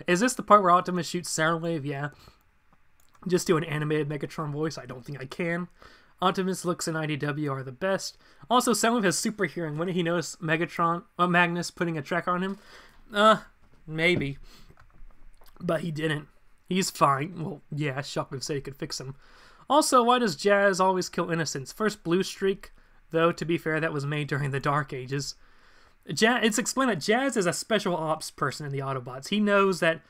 Is this the part where Optimus shoots Soundwave? Yeah. Just do an animated Megatron voice? I don't think I can. Optimus looks in IDW are the best. Also, Soundwave has super hearing. Wouldn't he notice Magnus putting a tracker on him? Maybe. But he didn't. He's fine. Well, yeah, Shockwave said he could fix him. Also, why does Jazz always kill innocents? First Blue Streak, though, to be fair, that was made during the Dark Ages. It's explained that Jazz is a special ops person in the Autobots. He knows that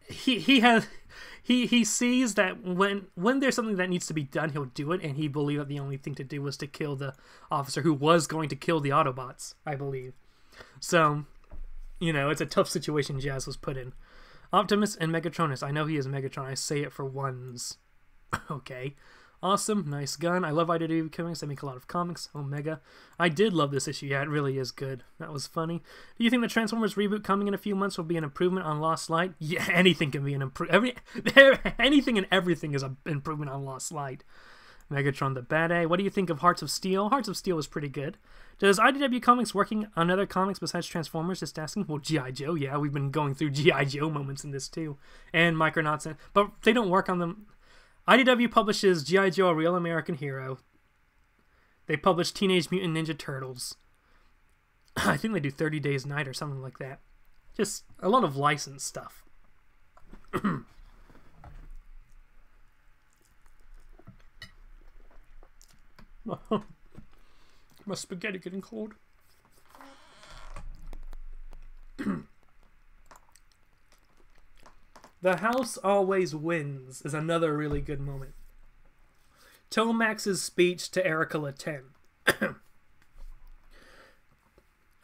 he sees that when there's something that needs to be done, he'll do it, and he believed that the only thing to do was to kill the officer who was going to kill the Autobots, I believe. So, you know, it's a tough situation Jazz was put in. Optimus and Megatronus. I know he is Megatron. I say it for ones. Okay. Awesome. Nice gun. I love IDW comics. I make a lot of comics. Omega. I did love this issue. Yeah, it really is good. That was funny. Do you think the Transformers reboot coming in a few months will be an improvement on Lost Light? Yeah, anything can be an improvement. Anything and everything is an improvement on Lost Light. Megatron the Bad A. What do you think of Hearts of Steel? Hearts of Steel is pretty good. Does IDW Comics working on other comics besides Transformers? Just asking. Well, G.I. Joe. Yeah, we've been going through G.I. Joe moments in this too. And Micronauts. But they don't work on them. IDW publishes G.I. Joe, A Real American Hero. They publish Teenage Mutant Ninja Turtles. I think they do 30 Days Night or something like that. Just a lot of licensed stuff. My spaghetti getting cold. The House Always Wins is another really good moment. Tomax's speech to Erica Laten.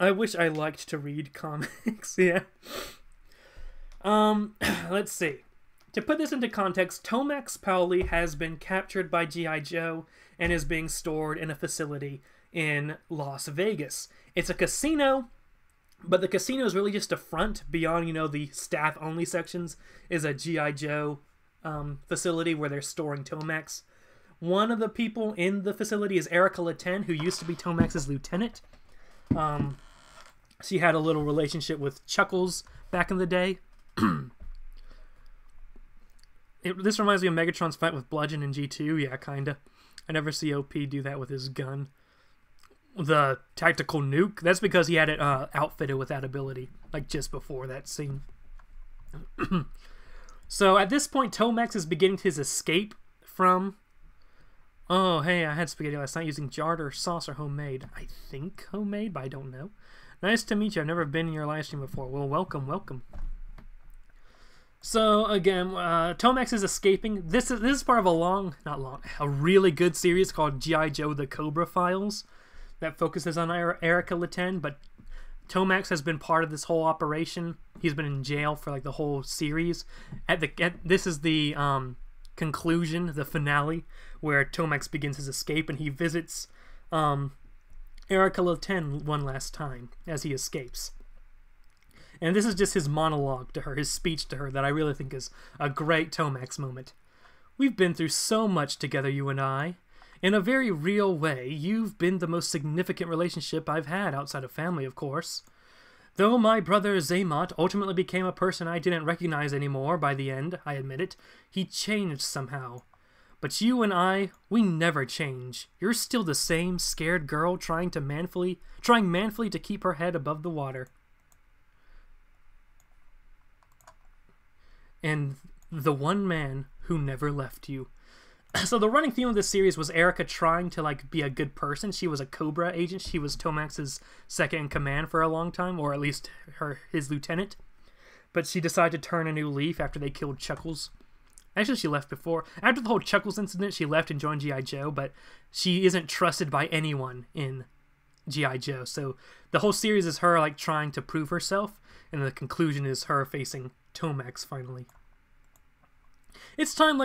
I wish I liked to read comics, yeah. Let's see. To put this into context, Tomax Powley has been captured by G.I. Joe and is being stored in a facility in Las Vegas. It's a casino, but the casino is really just a front. Beyond, you know, the staff-only sections is a G.I. Joe facility where they're storing Tomax. One of the people in the facility is Erica Laten, who used to be Tomax's lieutenant. She had a little relationship with Chuckles back in the day. This reminds me of Megatron's fight with Bludgeon in G2. Yeah, kinda. I never see OP do that with his gun. The tactical nuke, that's because he had it outfitted with that ability, like just before that scene. So at this point, Tomax is beginning his escape from... Oh, hey, I had spaghetti last night using jarred or sauce or homemade. I think homemade, but I don't know. Nice to meet you. I've never been in your live stream before. Well, welcome, welcome. So, again, Tomax is escaping. This is part of a really good series called G.I. Joe The Cobra Files that focuses on Erica Laten, but Tomax has been part of this whole operation. He's been in jail for like the whole series. This is the conclusion, the finale, where Tomax begins his escape, and he visits Erica Laten one last time as he escapes. And this is just his monologue to her, his speech to her, that I really think is a great Tomax moment. We've been through so much together, you and I. In a very real way, you've been the most significant relationship I've had outside of family, of course. Though my brother Zaymot ultimately became a person I didn't recognize anymore by the end, I admit it, he changed somehow. But you and I, we never change. You're still the same scared girl trying manfully to keep her head above the water. And the one man who never left you. So the running theme of this series was Erica trying to be a good person. She was a Cobra agent. She was Tomax's second in command for a long time, or at least his lieutenant. But she decided to turn a new leaf after they killed Chuckles. Actually, she left before. After the whole Chuckles incident, she left and joined G.I. Joe, but she isn't trusted by anyone in G.I. Joe. So the whole series is her trying to prove herself, and the conclusion is her facing Tomax finally. It's times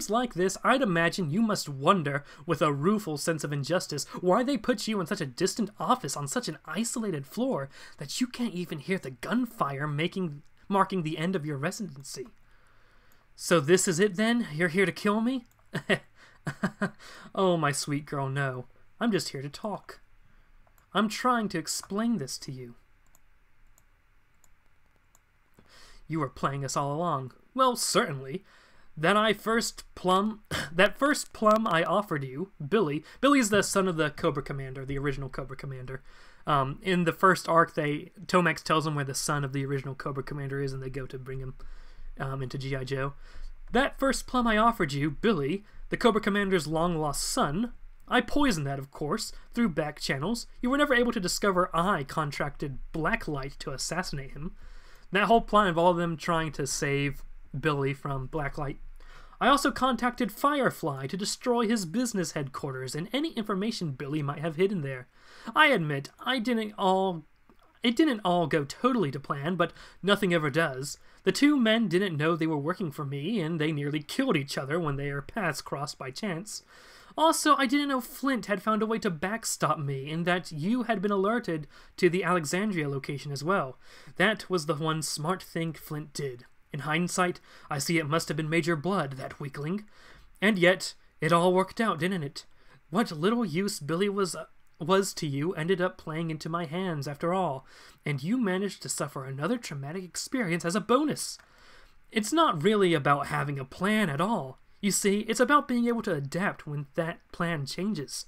like this I'd imagine you must wonder, with a rueful sense of injustice, why they put you in such a distant office on such an isolated floor that you can't even hear the gunfire marking the end of your residency. So this is it then? You're here to kill me? Oh, my sweet girl, no. I'm just here to talk. I'm trying to explain this to you. You were playing us all along. Well, certainly. That first plum I offered you, Billy. Billy's the son of the Cobra Commander, the original Cobra Commander. In the first arc, Tomax tells them where the son of the original Cobra Commander is, and they go to bring him into G.I. Joe. That first plum I offered you, Billy, the Cobra Commander's long-lost son, I poisoned that, of course, through back channels. You were never able to discover I contracted Blacklight to assassinate him. That whole plan involved them trying to save Billy from Blacklight. I also contacted Firefly to destroy his business headquarters and any information Billy might have hidden there. I admit, it didn't all go totally to plan, but nothing ever does. The two men didn't know they were working for me, and they nearly killed each other when their paths crossed by chance. Also, I didn't know Flint had found a way to backstop me, and that you had been alerted to the Alexandria location as well. That was the one smart thing Flint did. In hindsight, I see it must have been Major Blood, that weakling. And yet, it all worked out, didn't it? What little use Billy was to you ended up playing into my hands after all, and you managed to suffer another traumatic experience as a bonus. It's not really about having a plan at all. You see, it's about being able to adapt when that plan changes.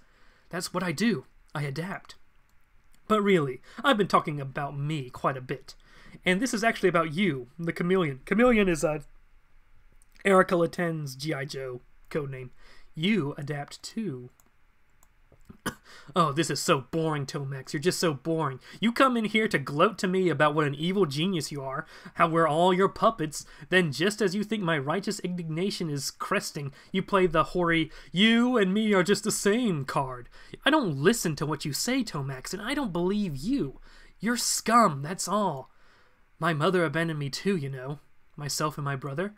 That's what I do. I adapt. But really, I've been talking about me quite a bit. And this is actually about you, the Chameleon. Chameleon is Erica Laten's G.I. Joe codename. You adapt too. Oh, this is so boring, Tomax. You're just so boring. You come in here to gloat to me about what an evil genius you are, how we're all your puppets, then just as you think my righteous indignation is cresting, you play the hoary, you and me are just the same card. I don't listen to what you say, Tomax, and I don't believe you. You're scum, that's all. My mother abandoned me too, you know. Myself and my brother.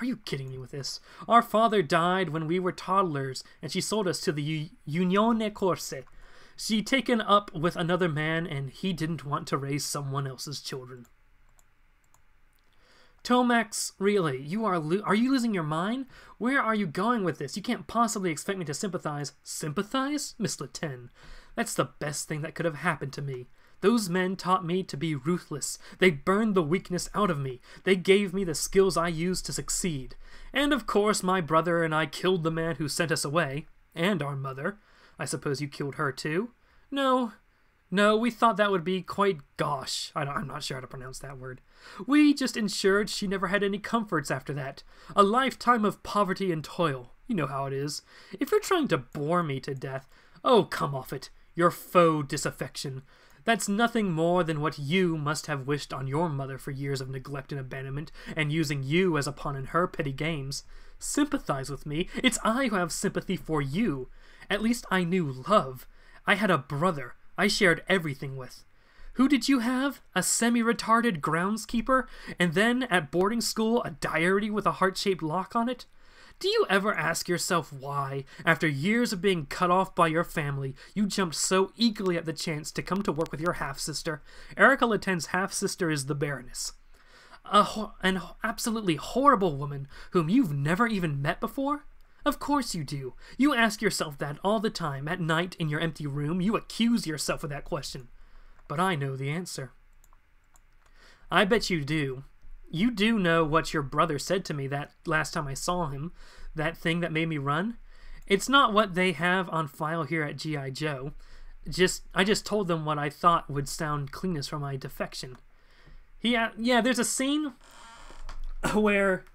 Are you kidding me with this? Our father died when we were toddlers, and she sold us to the Unione Corse. She'd taken up with another man, and he didn't want to raise someone else's children. Tomax, really, are you losing your mind? Where are you going with this? You can't possibly expect me to sympathize. Sympathize? Miss Laten. That's the best thing that could have happened to me. Those men taught me to be ruthless. They burned the weakness out of me. They gave me the skills I used to succeed. And of course, my brother and I killed the man who sent us away. And our mother. I suppose you killed her too? No, we thought that would be quite gosh. I'm not sure how to pronounce that word. We just ensured she never had any comforts after that. A lifetime of poverty and toil. You know how it is. If you're trying to bore me to death, oh, come off it. Your faux disaffection. That's nothing more than what you must have wished on your mother for years of neglect and abandonment, and using you as a pawn in her petty games. Sympathize with me. It's I who have sympathy for you. At least I knew love. I had a brother I shared everything with. Who did you have? A semi-retarded groundskeeper? And then, at boarding school, a diary with a heart-shaped lock on it? Do you ever ask yourself why, after years of being cut off by your family, you jumped so eagerly at the chance to come to work with your half-sister? Erica Laten's half-sister is the Baroness. An absolutely horrible woman whom you've never even met before? Of course you do. You ask yourself that all the time. At night, in your empty room, you accuse yourself of that question. But I know the answer. I bet you do. You do know what your brother said to me that last time I saw him, that thing that made me run. It's not what they have on file here at G.I. Joe. I just told them what I thought would sound cleanest for my defection. There's a scene where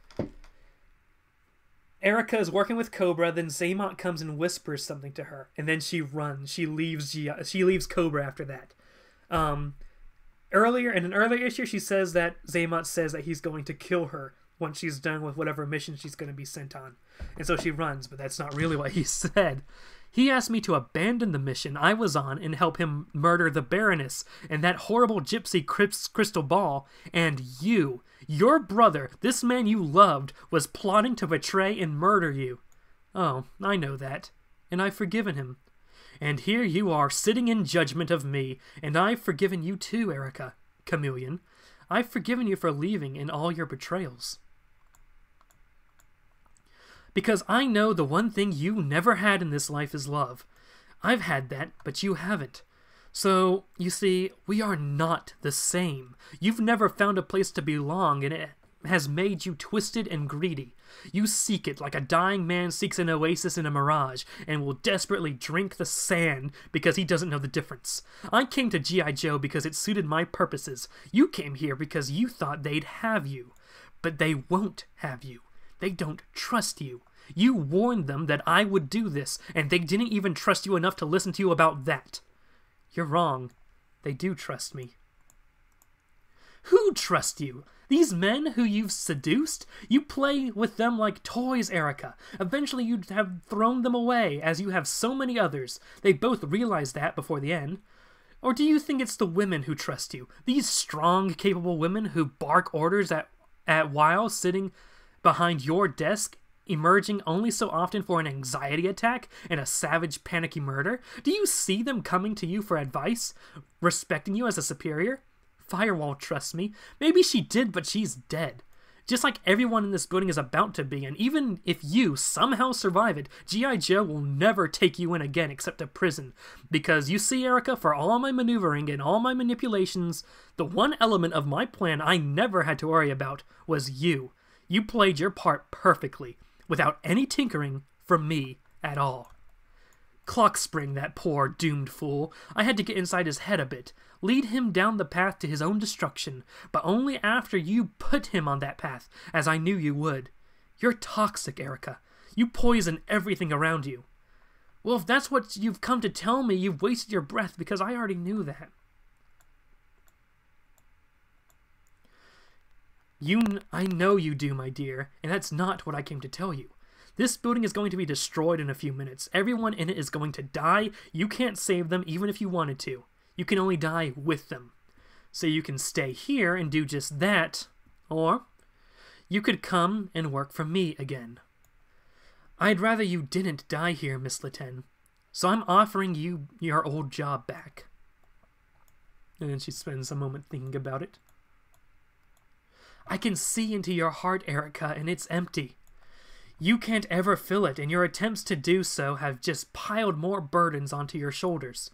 Erica is working with Cobra, then Xamot comes and whispers something to her, and then she runs. She leaves Cobra after that. In an earlier issue, she says that Xamot says that he's going to kill her once she's done with whatever mission she's going to be sent on. And so she runs, but that's not really what he said. He asked me to abandon the mission I was on and help him murder the Baroness and that horrible gypsy Crystal Ball, and you Your brother, this man you loved, was plotting to betray and murder you. Oh, I know that, and I've forgiven him. And here you are, sitting in judgment of me, and I've forgiven you too, Erica, Chameleon. I've forgiven you for leaving in all your betrayals. Because I know the one thing you never had in this life is love. I've had that, but you haven't. So, you see, we are not the same. You've never found a place to belong, and it has made you twisted and greedy. You seek it like a dying man seeks an oasis in a mirage, and will desperately drink the sand because he doesn't know the difference. I came to G.I. Joe because it suited my purposes. You came here because you thought they'd have you. But they won't have you. They don't trust you. You warned them that I would do this, and they didn't even trust you enough to listen to you about that. You're wrong. They do trust me. Who trusts you? These men who you've seduced? You play with them like toys, Erica. Eventually you'd have thrown them away, as you have so many others. They both realize that before the end. Or do you think it's the women who trust you? These strong, capable women who bark orders at while sitting behind your desk, emerging only so often for an anxiety attack and a savage, panicky murder? Do you see them coming to you for advice, respecting you as a superior? Firewall trusts me. Maybe she did, but she's dead. Just like everyone in this building is about to be, and even if you somehow survive it, G.I. Joe will never take you in again except to prison. Because you see, Erica, for all my maneuvering and all my manipulations, the one element of my plan I never had to worry about was you. You played your part perfectly, without any tinkering from me at all. Clock spring that poor, doomed fool. I had to get inside his head a bit, lead him down the path to his own destruction, but only after you put him on that path, as I knew you would. You're toxic, Erica. You poison everything around you. Well, if that's what you've come to tell me, you've wasted your breath, because I already knew that. I know you do, my dear, and that's not what I came to tell you. This building is going to be destroyed in a few minutes. Everyone in it is going to die. You can't save them even if you wanted to. You can only die with them. So you can stay here and do just that, or you could come and work for me again. I'd rather you didn't die here, Miss Litten, so I'm offering you your old job back. And then she spends a moment thinking about it. I can see into your heart, Erica, and it's empty. You can't ever fill it, and your attempts to do so have just piled more burdens onto your shoulders.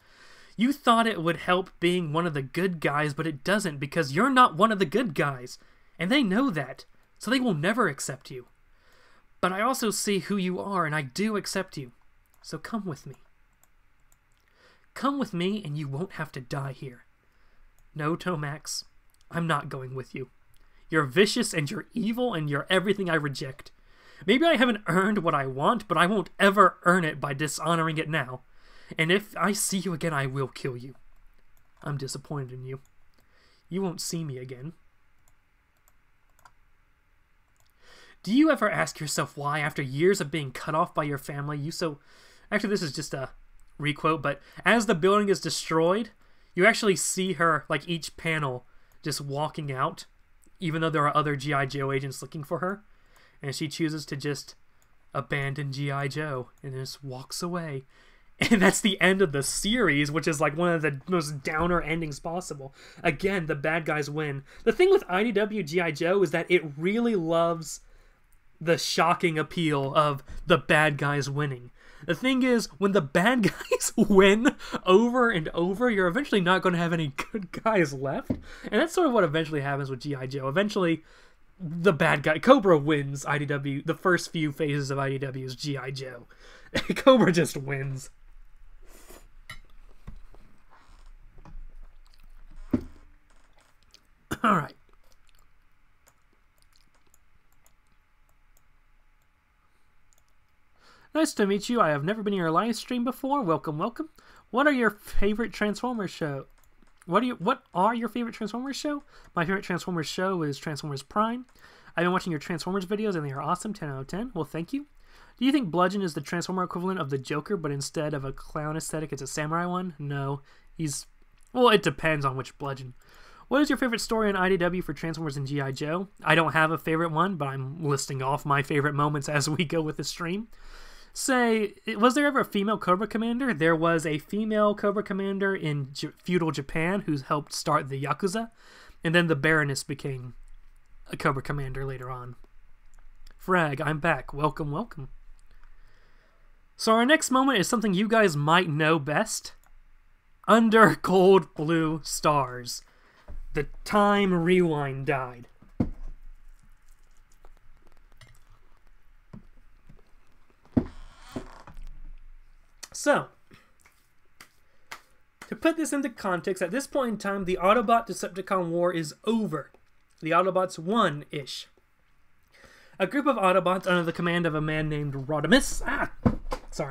You thought it would help being one of the good guys, but it doesn't, because you're not one of the good guys, and they know that, so they will never accept you. But I also see who you are, and I do accept you, so come with me. Come with me, and you won't have to die here. No, Tomax, I'm not going with you. You're vicious, and you're evil, and you're everything I reject. Maybe I haven't earned what I want, but I won't ever earn it by dishonoring it now. And if I see you again, I will kill you. I'm disappointed in you. You won't see me again. Do you ever ask yourself why, after years of being cut off by your family, you so... Actually, this is just a requote, but as the building is destroyed, you actually see her, like each panel, just walking out, even though there are other G.I. Joe agents looking for her. And she chooses to just abandon G.I. Joe and just walks away. And that's the end of the series, which is like one of the most downer endings possible. Again, the bad guys win. The thing with IDW G.I. Joe is that it really loves the shocking appeal of the bad guys winning. The thing is, when the bad guys win over and over, you're eventually not going to have any good guys left. And that's sort of what eventually happens with G.I. Joe. Eventually, the bad guy, Cobra, wins IDW, the first few phases of IDW's G.I. Joe. Cobra just wins. Alright. Nice to meet you. I have never been in your live stream before. Welcome, welcome. What are your favorite Transformers show? What are your favorite Transformers show? My favorite Transformers show is Transformers Prime. I've been watching your Transformers videos and they are awesome. 10 out of 10. Well, thank you. Do you think Bludgeon is the Transformer equivalent of the Joker, but instead of a clown aesthetic, it's a samurai one? No. Well, it depends on which Bludgeon. What is your favorite story on IDW for Transformers and G.I. Joe? I don't have a favorite one, but I'm listing off my favorite moments as we go with the stream. Say, was there ever a female Cobra Commander? There was a female Cobra Commander in feudal Japan who helped start the Yakuza, and then the Baroness became a Cobra Commander later on. Frag, I'm back. Welcome, welcome. So our next moment is something you guys might know best. Under cold blue stars, the time rewind died. So, to put this into context, at this point in time, the Autobot-Decepticon war is over. The Autobots won-ish. A group of Autobots under the command of a man named Rodimus...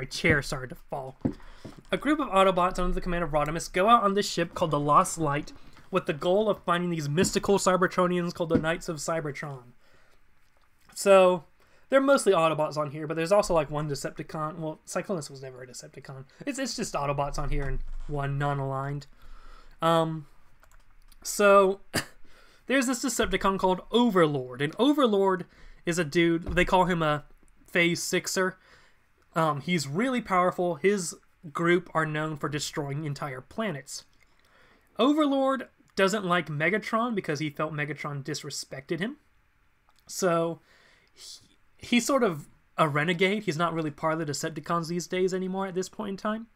chair started to fall. A group of Autobots under the command of Rodimus go out on this ship called the Lost Light with the goal of finding these mystical Cybertronians called the Knights of Cybertron. So... they're mostly Autobots on here, but there's also like one Decepticon. Well, Cyclonus was never a Decepticon. It's just Autobots on here and one non-aligned. So there's this Decepticon called Overlord, and Overlord is a dude. They call him a Phase Sixer. He's really powerful. His group are known for destroying entire planets. Overlord doesn't like Megatron because he felt Megatron disrespected him. So he's sort of a renegade. He's not really part of the Decepticons these days anymore at this point in time.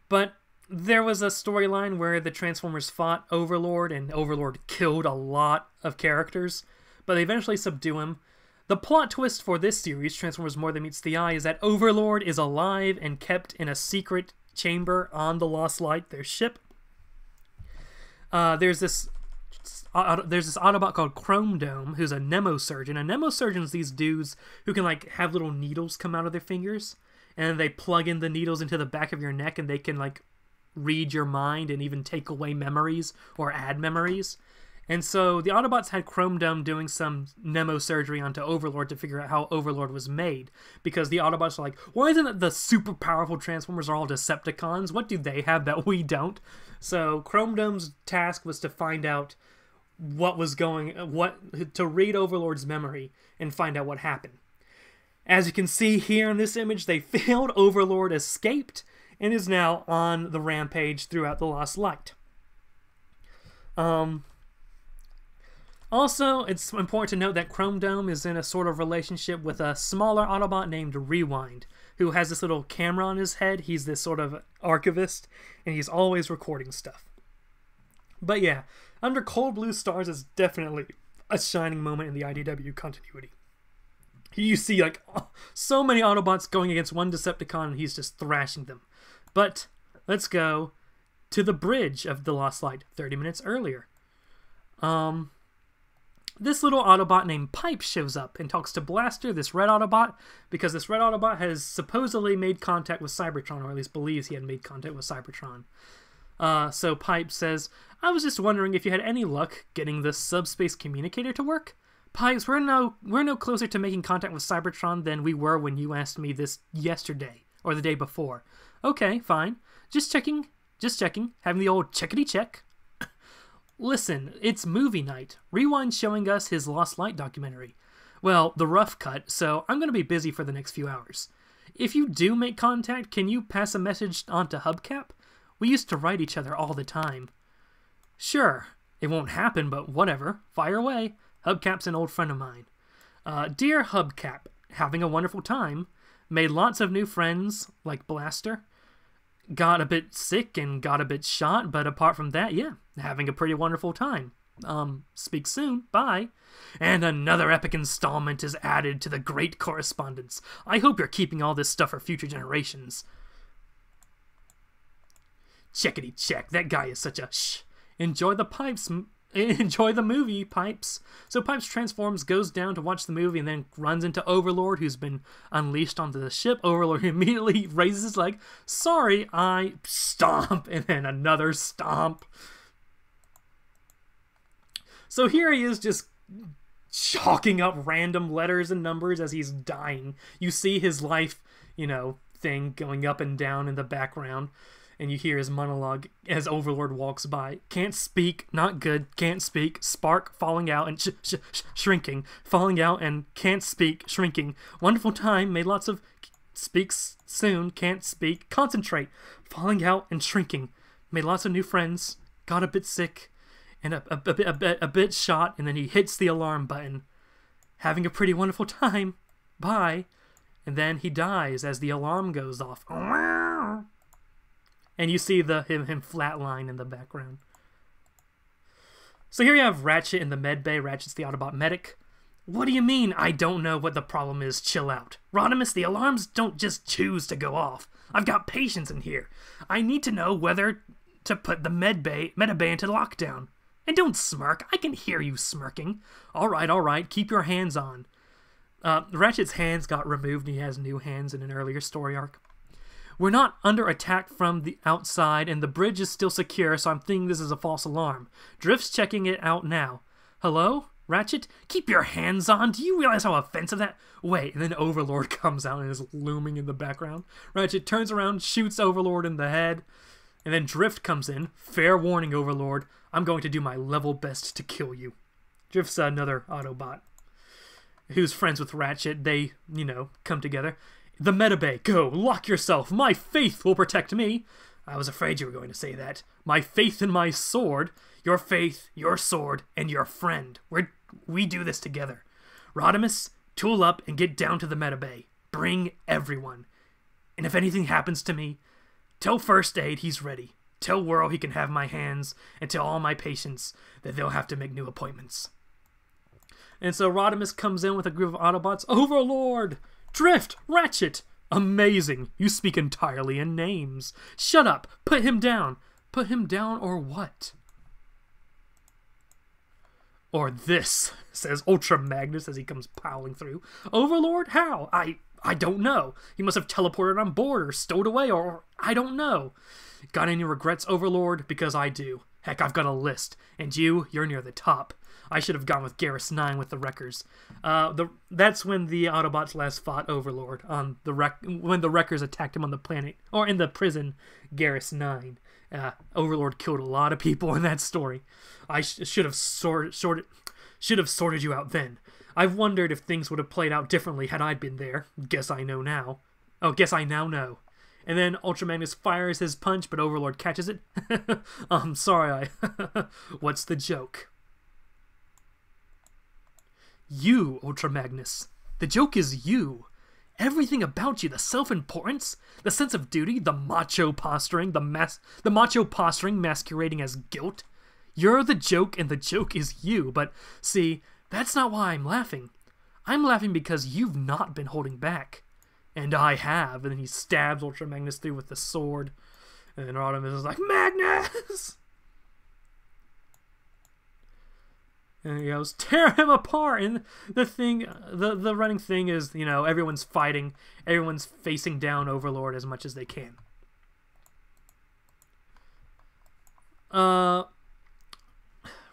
But there was a storyline where the Transformers fought Overlord, and Overlord killed a lot of characters, but they eventually subdue him. The plot twist for this series, Transformers More Than Meets the Eye, is that Overlord is alive and kept in a secret chamber on the Lost Light, their ship. There's this Autobot called Chrome Dome, who's a Nemosurgeon. A Nemosurgeon's these dudes who can like have little needles come out of their fingers, and they plug in the needles into the back of your neck, and they can like read your mind and even take away memories or add memories. And so the Autobots had Chrome Dome doing some Nemo-surgery onto Overlord to figure out how Overlord was made. Because the Autobots are like, why isn't it the super powerful Transformers are all Decepticons? What do they have that we don't? So Chrome Dome's task was to find out to read Overlord's memory and find out what happened. As you can see here in this image, they failed. Overlord escaped and is now on the rampage throughout the Lost Light. Also, it's important to note that Chrome Dome is in a sort of relationship with a smaller Autobot named Rewind, who has this little camera on his head. He's this sort of archivist, and he's always recording stuff. But yeah, Under Cold Blue Stars is definitely a shining moment in the IDW continuity. You see, like, so many Autobots going against one Decepticon, and he's just thrashing them. But let's go to the bridge of the Lost Light 30 minutes earlier. This little Autobot named Pipe shows up and talks to Blaster, this red Autobot, because this red Autobot has supposedly made contact with Cybertron, or at least believes he had made contact with Cybertron. So Pipe says, I was just wondering if you had any luck getting the subspace communicator to work? Pipes, we're no closer to making contact with Cybertron than we were when you asked me this yesterday, or the day before. Okay, fine. Just checking. Having the old checkity check. Listen, it's movie night. Rewind's showing us his Lost Light documentary. Well, the rough cut, so I'm going to be busy for the next few hours. If you do make contact, can you pass a message on to Hubcap? We used to write each other all the time. Sure, it won't happen, but whatever. Fire away. Hubcap's an old friend of mine. Dear Hubcap, having a wonderful time. Made lots of new friends, like Blaster. Got a bit sick and got a bit shot, but apart from that, yeah, having a pretty wonderful time. Speak soon, bye. And another epic installment is added to the great correspondence. I hope you're keeping all this stuff for future generations. Checkity check, that guy is such a shh. Enjoy the movie, Pipes. So Pipes transforms, goes down to watch the movie, and then runs into Overlord, who's been unleashed onto the ship. Overlord immediately raises his leg. Sorry, I stomp, and then another stomp. So here he is just chalking up random letters and numbers as he's dying. You see his life, thing going up and down in the background. And you hear his monologue as Overlord walks by. Can't speak, not good, can't speak, spark, falling out, and shrinking. Falling out and can't speak, shrinking. Wonderful time, made lots of... Speaks soon, can't speak, concentrate. Falling out and shrinking. Made lots of new friends, got a bit sick, and a bit shot, and then he hits the alarm button. Having a pretty wonderful time. Bye. And then he dies as the alarm goes off. And you see him flatline in the background. So here you have Ratchet in the med bay. Ratchet's the Autobot medic. What do you mean, I don't know what the problem is? Chill out. Rodimus, the alarms don't just choose to go off. I've got patients in here. I need to know whether to put the meta bay into lockdown. And don't smirk. I can hear you smirking. All right. Keep your hands on. Ratchet's hands got removed and he has new hands in an earlier story arc. We're not under attack from the outside, and the bridge is still secure, so I'm thinking this is a false alarm. Drift's checking it out now. Hello? Ratchet? Keep your hands on! Do you realize how offensive that... Wait, and then Overlord comes out and is looming in the background. Ratchet turns around, shoots Overlord in the head, and then Drift comes in. Fair warning, Overlord. I'm going to do my level best to kill you. Drift's another Autobot who's friends with Ratchet. They, come together. The Metabay, go, lock yourself. My faith will protect me. I was afraid you were going to say that. My faith in my sword. Your faith, your sword, and your friend. We do this together. Rodimus, tool up and get down to the Metabay. Bring everyone. And if anything happens to me, tell First Aid he's ready. Tell Whirl he can have my hands, and tell all my patients that they'll have to make new appointments. And so Rodimus comes in with a group of Autobots. Overlord! Drift! Ratchet! Amazing! You speak entirely in names. Shut up! Put him down! Put him down or what? Or this, says Ultra Magnus as he comes prowling through. Overlord? How? I don't know. He must have teleported on board or stowed away or I don't know. Got any regrets, Overlord? Because I do. Heck, I've got a list. And you're near the top. I should have gone with Garrus 9 with the Wreckers. That's when the Autobots last fought Overlord on when the Wreckers attacked him on the planet or in the prison. Garrus 9. Overlord killed a lot of people in that story. I should have sorted you out then. I've wondered if things would have played out differently had I been there. Guess I know now. Oh, guess I now know. And then Ultra Magnus fires his punch, but Overlord catches it. I'm sorry, What's the joke? You, Ultra Magnus. The joke is you. Everything about you, the self-importance, the sense of duty, the macho posturing, the macho posturing masquerading as guilt. You're the joke and the joke is you. But see, that's not why I'm laughing. I'm laughing because you've not been holding back. And I have. And then he stabs Ultra Magnus through with the sword. And then Rodimus is like, Magnus! And he goes, tear him apart! And the running thing is, everyone's fighting. Everyone's facing down Overlord as much as they can.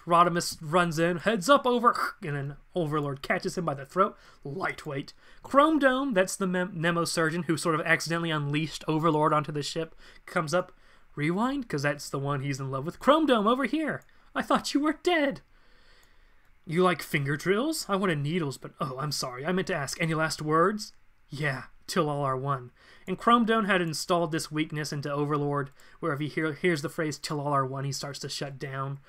Rodimus runs in, heads up over, and then Overlord catches him by the throat. Lightweight. Chrome Dome, that's the Nemo surgeon who sort of accidentally unleashed Overlord onto the ship, comes up. Rewind? Because that's the one he's in love with. Chrome Dome, over here! I thought you were dead! You like finger drills? I wanted needles, but oh, I'm sorry. I meant to ask, any last words? Yeah, till all are one. And Chrome Dome had installed this weakness into Overlord, where if he hears the phrase till all are one, he starts to shut down.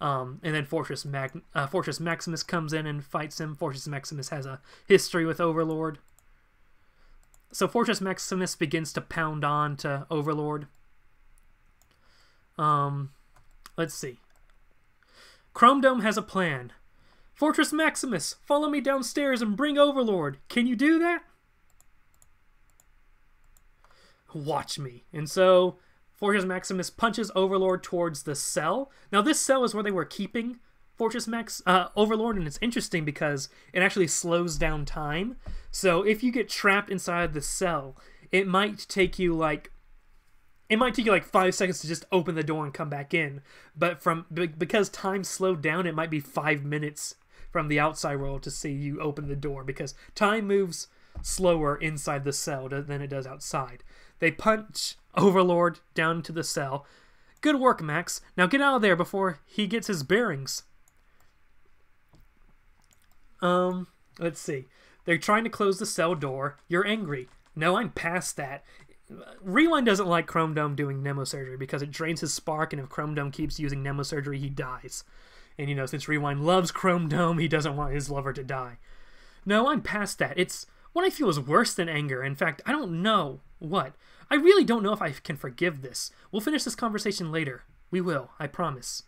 And then Fortress Maximus comes in and fights him. Fortress Maximus has a history with Overlord. So Fortress Maximus begins to pound on to Overlord. Let's see. Chrome Dome has a plan. Fortress Maximus, follow me downstairs and bring Overlord. Can you do that? Watch me. And so Fortress Maximus punches Overlord towards the cell. Now this cell is where they were keeping Overlord, and it's interesting because it actually slows down time. So if you get trapped inside the cell, it might take you like 5 seconds to just open the door and come back in. But because time slowed down, it might be 5 minutes from the outside world to see you open the door, because time moves slower inside the cell than it does outside. They punch Overlord down into the cell. Good work, Max. Now get out of there before he gets his bearings. Let's see. They're trying to close the cell door. You're angry. No, I'm past that. Rewind doesn't like Chrome Dome doing Nemosurgery because it drains his spark, and if Chrome Dome keeps using Nemosurgery, he dies. And, you know, since Rewind loves Chrome Dome, he doesn't want his lover to die. No, I'm past that. It's what I feel is worse than anger. In fact, I don't know what. I really don't know if I can forgive this. We'll finish this conversation later. We will, I promise.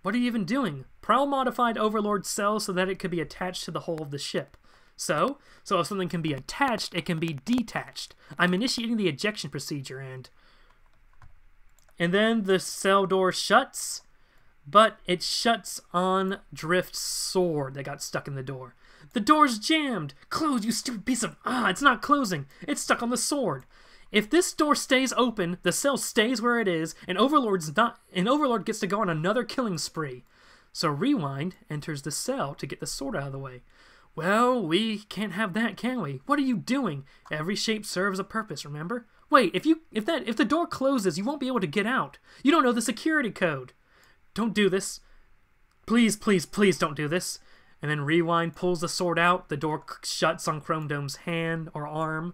What are you even doing? Prowl modified Overlord's cell so that it could be attached to the hull of the ship. So if something can be attached, it can be detached. I'm initiating the ejection procedure, and then the cell door shuts, but it shuts on Drift's sword that got stuck in the door. The door's jammed! Close, you stupid piece of... it's not closing. It's stuck on the sword. If this door stays open, the cell stays where it is, and Overlord gets to go on another killing spree. So Rewind enters the cell to get the sword out of the way. Well, we can't have that, can we? What are you doing? Every shape serves a purpose, remember? Wait, if the door closes, you won't be able to get out. You don't know the security code. Don't do this. Please, please, please don't do this. And then Rewind pulls the sword out. The door shuts on Chrome Dome's hand or arm.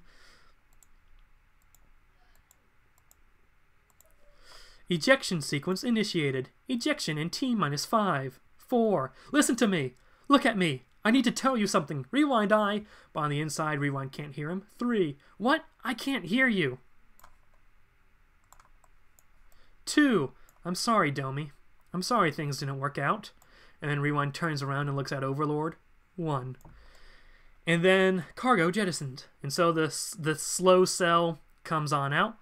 Ejection sequence initiated. Ejection in T-5, 4. Listen to me. Look at me. I need to tell you something. Rewind I. But on the inside, Rewind can't hear him. 3. What? I can't hear you. 2. I'm sorry, Domi. I'm sorry things didn't work out. And then Rewind turns around and looks at Overlord. 1. And then cargo jettisoned. And so the slow cell comes on out.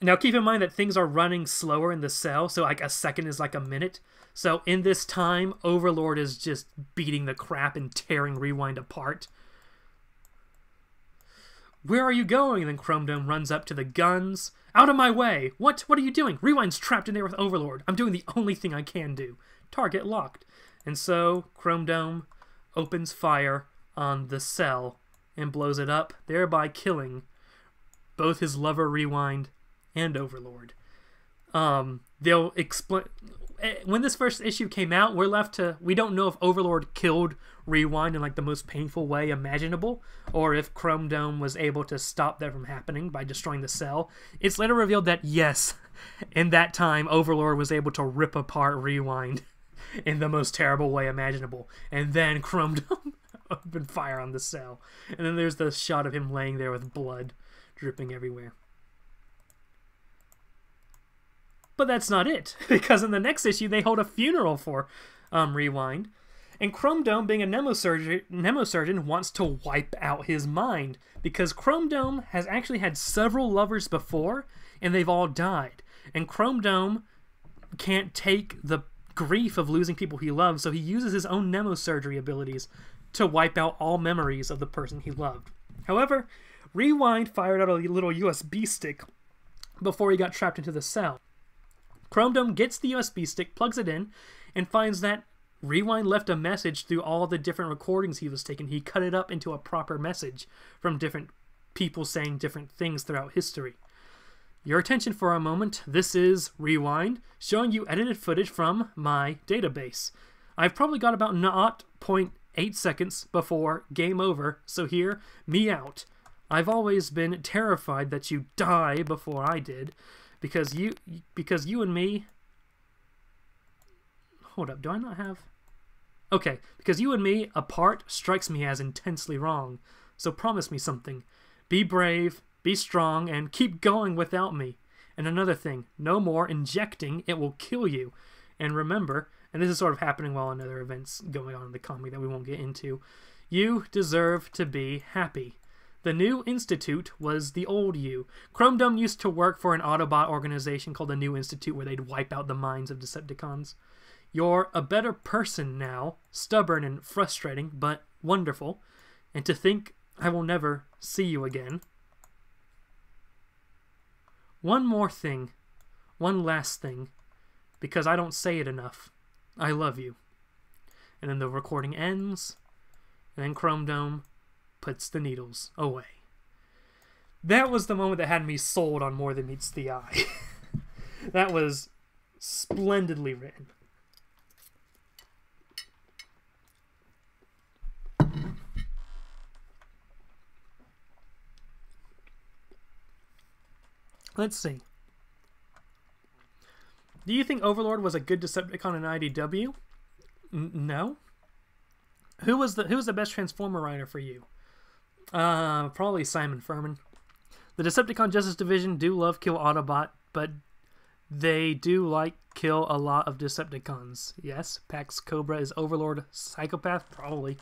Now keep in mind that things are running slower in the cell, so like a second is like a minute. So in this time, Overlord is just beating the crap and tearing Rewind apart. Where are you going? And then Chrome Dome runs up to the guns. Out of my way! What are you doing? Rewind's trapped in there with Overlord. I'm doing the only thing I can do. Target locked. And so Chrome Dome opens fire on the cell and blows it up, thereby killing both his lover Rewind and Overlord. They'll explain... When this first issue came out, we don't know if Overlord killed Rewind in like the most painful way imaginable, or if Chrome Dome was able to stop that from happening by destroying the cell. It's later revealed that yes, in that time, Overlord was able to rip apart Rewind in the most terrible way imaginable, and then Chrome Dome opened fire on the cell. And then there's the shot of him laying there with blood dripping everywhere. But that's not it, because in the next issue they hold a funeral for Rewind, and Chrome Dome, being a Nemosurgeon, wants to wipe out his mind, because Chrome Dome has actually had several lovers before, and they've all died. And Chrome Dome can't take the grief of losing people he loves, so he uses his own Nemosurgery abilities to wipe out all memories of the person he loved. However, Rewind fired out a little USB stick before he got trapped into the cell. Chrome Dome gets the USB stick, plugs it in, and finds that Rewind left a message through all the different recordings he was taking. He cut it up into a proper message from different people saying different things throughout history. Your attention for a moment. This is Rewind, showing you edited footage from my database. I've probably got about 0.8 seconds before game over, so here, me out. I've always been terrified that you die before I did. Because you and me... Hold up, do I not have... Okay, because you and me apart strikes me as intensely wrong. So promise me something. Be brave, be strong, and keep going without me. And another thing, no more injecting, it will kill you. And remember, and this is sort of happening while another event's going on in the comic that we won't get into, you deserve to be happy. The new Institute was the old you. Chrome Dome used to work for an Autobot organization called the New Institute where they'd wipe out the minds of Decepticons. You're a better person now, stubborn and frustrating, but wonderful. And to think I will never see you again. One more thing. One last thing. Because I don't say it enough. I love you. And then the recording ends. And then Chrome Dome puts the needles away. That was the moment that had me sold on More Than Meets the Eye. That was splendidly written. Let's see. Do you think Overlord was a good Decepticon in IDW? No. Who was the best Transformer writer for you? Probably Simon Furman. The Decepticon Justice Division do love kill Autobot, but they do like kill a lot of Decepticons. Yes, Pax Cobra is Overlord psychopath? Probably.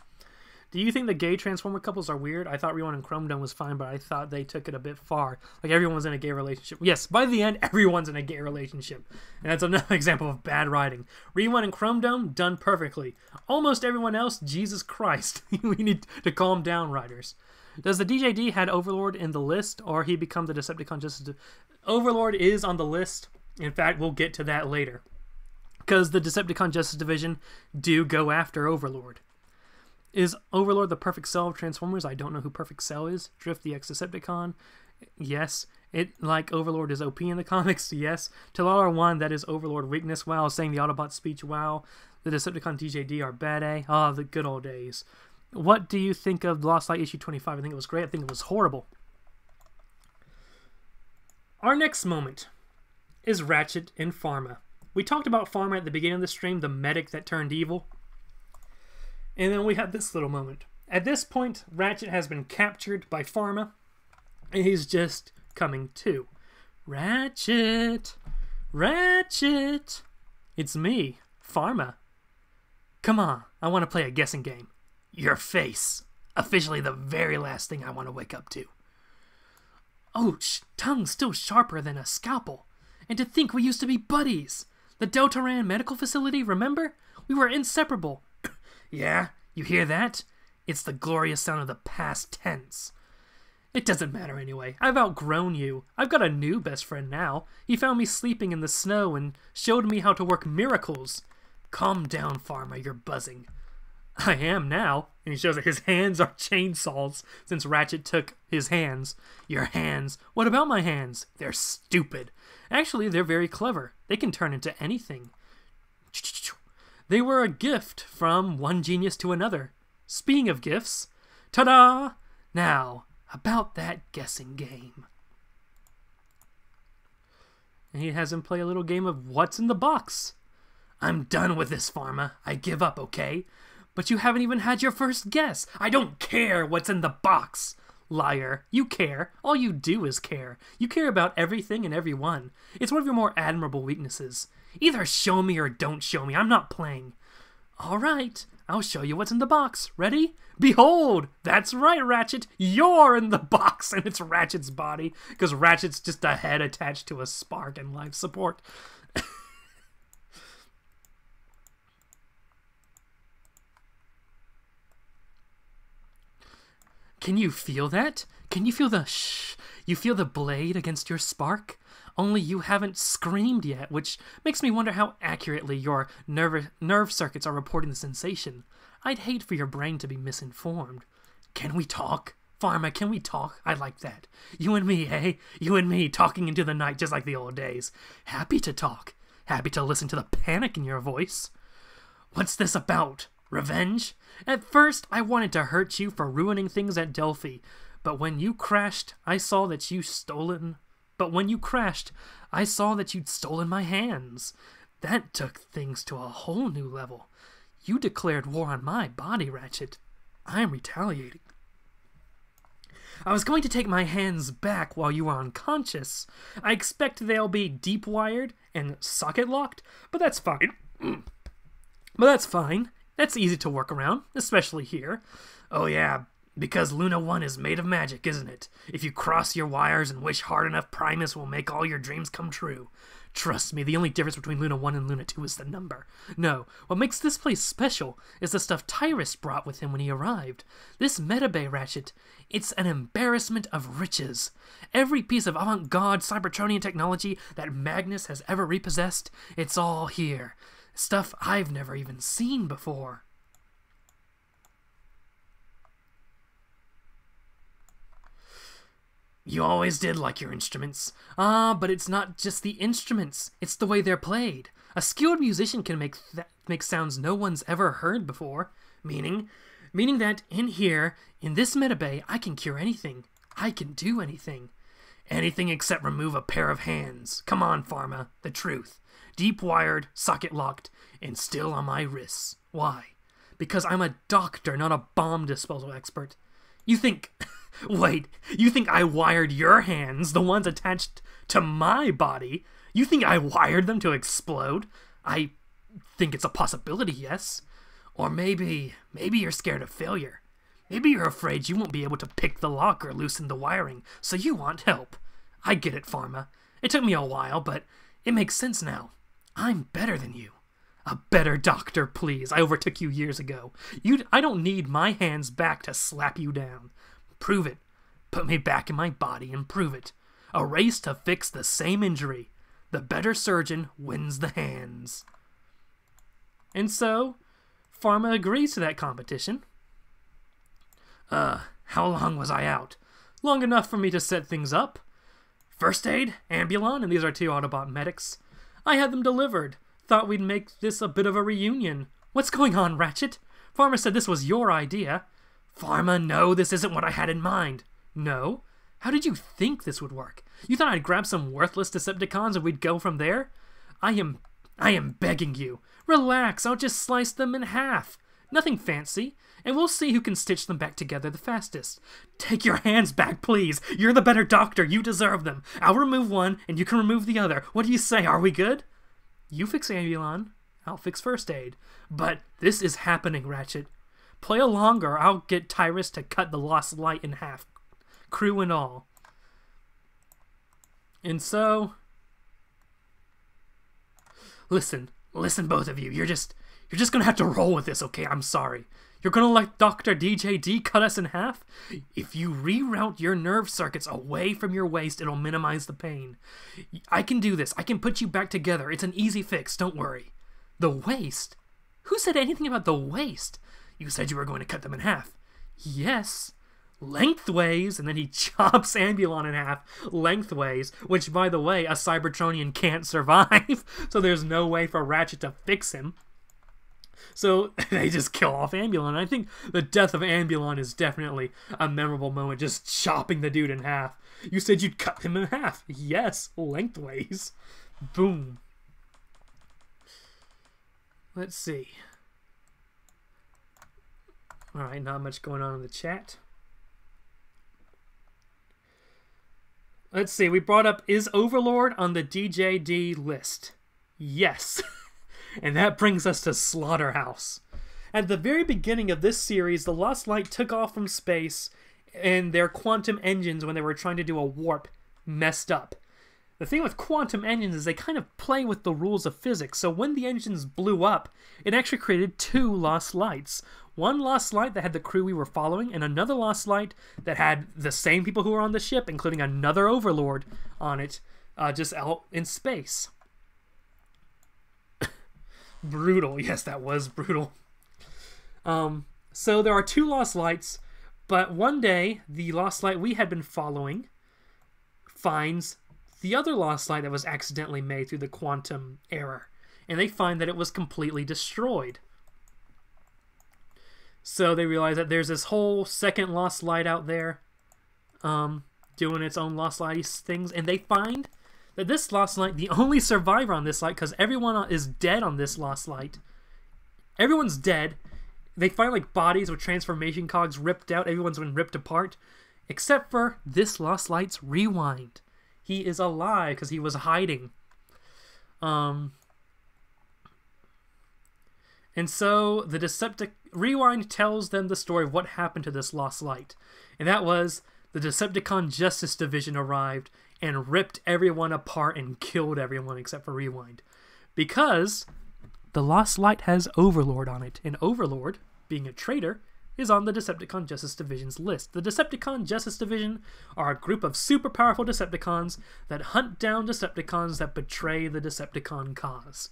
Do you think the gay Transformer couples are weird? I thought Rewan and Chrome Dome was fine, but I thought they took it a bit far. Like, everyone's in a gay relationship. Yes, by the end, everyone's in a gay relationship. And that's another example of bad writing. Rewan and Chrome Dome, done perfectly. Almost everyone else, Jesus Christ. We need to calm down, writers. Does the DJD had Overlord in the list, or he become the Decepticon Justice? Overlord is on the list. In fact, we'll get to that later. Because the Decepticon Justice Division do go after Overlord. Is Overlord the perfect cell of Transformers? I don't know who Perfect Cell is. Drift the Ex-Decepticon? Yes. Like Overlord is OP in the comics? Yes. Talala 1, that is Overlord weakness. Wow. Saying the Autobot speech? Wow. The Decepticon DJD are bad A. Ah, the good old days. What do you think of Lost Light issue 25? I think it was great. I think it was horrible. Our next moment is Ratchet and Pharma. We talked about Pharma at the beginning of the stream, the medic that turned evil. And then we have this little moment. At this point, Ratchet has been captured by Pharma, and he's just coming to. Ratchet! Ratchet! It's me, Pharma. Come on, I want to play a guessing game. Your face. Officially the very last thing I want to wake up to. Oh, tongue still sharper than a scalpel. And to think we used to be buddies. The Deltaran medical facility, remember? We were inseparable. Yeah, you hear that? It's the glorious sound of the past tense. It doesn't matter anyway. I've outgrown you. I've got a new best friend now. He found me sleeping in the snow and showed me how to work miracles. Calm down, Pharma, you're buzzing. I am now. And he shows that his hands are chainsaws since Ratchet took his hands. Your hands? What about my hands? They're stupid. Actually, they're very clever. They can turn into anything. They were a gift from one genius to another. Speaking of gifts, ta-da! Now, about that guessing game. And he has him play a little game of what's in the box. I'm done with this, Pharma. I give up, okay? But you haven't even had your first guess. I don't care what's in the box. Liar. You care. All you do is care. You care about everything and everyone. It's one of your more admirable weaknesses. Either show me or don't show me. I'm not playing. All right. I'll show you what's in the box. Ready? Behold! That's right, Ratchet. You're in the box, and it's Ratchet's body, because Ratchet's just a head attached to a spark and life support. Can you feel that? Can you feel the shh? You feel the blade against your spark? Only you haven't screamed yet, which makes me wonder how accurately your nerve circuits are reporting the sensation. I'd hate for your brain to be misinformed. Can we talk? Pharma, can we talk? I like that. You and me, eh? You and me, talking into the night just like the old days. Happy to talk. Happy to listen to the panic in your voice. What's this about? Revenge? At first, I wanted to hurt you for ruining things at Delphi, but when you crashed, I saw that you'd stolen my hands. That took things to a whole new level. You declared war on my body, Ratchet. I am retaliating. I was going to take my hands back while you were unconscious. I expect they'll be deep-wired and socket-locked, but that's fine. That's easy to work around, especially here. Oh yeah, because Luna 1 is made of magic, isn't it? If you cross your wires and wish hard enough, Primus will make all your dreams come true. Trust me, the only difference between Luna 1 and Luna 2 is the number. No, what makes this place special is the stuff Tyrus brought with him when he arrived. This Metabay, Ratchet, it's an embarrassment of riches. Every piece of avant-garde Cybertronian technology that Magnus has ever repossessed, it's all here. Stuff I've never even seen before. You always did like your instruments. Ah, but it's not just the instruments. It's the way they're played. A skilled musician can make sounds no one's ever heard before. Meaning that in here, in this metabay, I can cure anything. I can do anything. Anything except remove a pair of hands. Come on, Pharma. The truth. Deep wired, socket locked, and still on my wrists. Why? Because I'm a doctor, not a bomb disposal expert. You think... Wait, you think I wired your hands, the ones attached to my body? You think I wired them to explode? I think it's a possibility, yes. Or maybe you're scared of failure. Maybe you're afraid you won't be able to pick the lock or loosen the wiring, so you want help. I get it, Pharma. It took me a while, but it makes sense now. I'm better than you. A better doctor, please. I overtook you years ago. I don't need my hands back to slap you down. Prove it. Put me back in my body and prove it. A race to fix the same injury. The better surgeon wins the hands. And so, Pharma agrees to that competition. How long was I out? Long enough for me to set things up. First aid, Ambulon, and these are 2 Autobot medics. I had them delivered. Thought we'd make this a bit of a reunion. What's going on, Ratchet? Pharma said this was your idea. Pharma, no, this isn't what I had in mind. No? How did you think this would work? You thought I'd grab some worthless Decepticons and we'd go from there? I am begging you. Relax, I'll just slice them in half. Nothing fancy, and we'll see who can stitch them back together the fastest. Take your hands back, please. You're the better doctor. You deserve them. I'll remove one, and you can remove the other. What do you say? Are we good? You fix Ambulon. I'll fix first aid. But this is happening, Ratchet. Play along, or I'll get Tyrus to cut the Lost Light in half. Crew and all. And so... Listen, both of you. You're just gonna have to roll with this, okay? I'm sorry. You're gonna let Dr. DJD cut us in half? If you reroute your nerve circuits away from your waist, it'll minimize the pain. I can do this. I can put you back together. It's an easy fix, don't worry. The waist? Who said anything about the waist? You said you were going to cut them in half. Yes. Lengthways, and then he chops Ambulon in half lengthways, which, by the way, a Cybertronian can't survive, so there's no way for Ratchet to fix him. So they just kill off Ambulon. I think the death of Ambulon is definitely a memorable moment, just chopping the dude in half. You said you'd cut him in half. Yes, lengthways. Boom. Let's see. Alright, not much going on in the chat. Let's see, we brought up, is Overlord on the DJD list? Yes. And that brings us to Slaughterhouse. At the very beginning of this series, the Lost Light took off from space, and their quantum engines, when they were trying to do a warp, messed up. The thing with quantum engines is they kind of play with the rules of physics, so when the engines blew up, it actually created 2 Lost Lights. One Lost Light that had the crew we were following, and another Lost Light that had the same people who were on the ship, including another Overlord on it, just out in space. Brutal. Yes, that was brutal. So there are 2 Lost Lights, but one day, the Lost Light we had been following finds the other Lost Light that was accidentally made through the quantum error, and they find that it was completely destroyed. So they realize that there's this whole second Lost Light out there doing its own Lost Light things, and they find that this Lost Light, the only survivor on this light, because everyone is dead on this Lost Light. Everyone's dead. They find like bodies with transformation cogs ripped out. Everyone's been ripped apart. Except for this Lost Light's Rewind. He is alive because he was hiding. And so the Rewind tells them the story of what happened to this Lost Light. And that was the Decepticon Justice Division arrived and ripped everyone apart and killed everyone except for Rewind. Because the Lost Light has Overlord on it. And Overlord, being a traitor, is on the Decepticon Justice Division's list. The Decepticon Justice Division are a group of super powerful Decepticons that hunt down Decepticons that betray the Decepticon cause.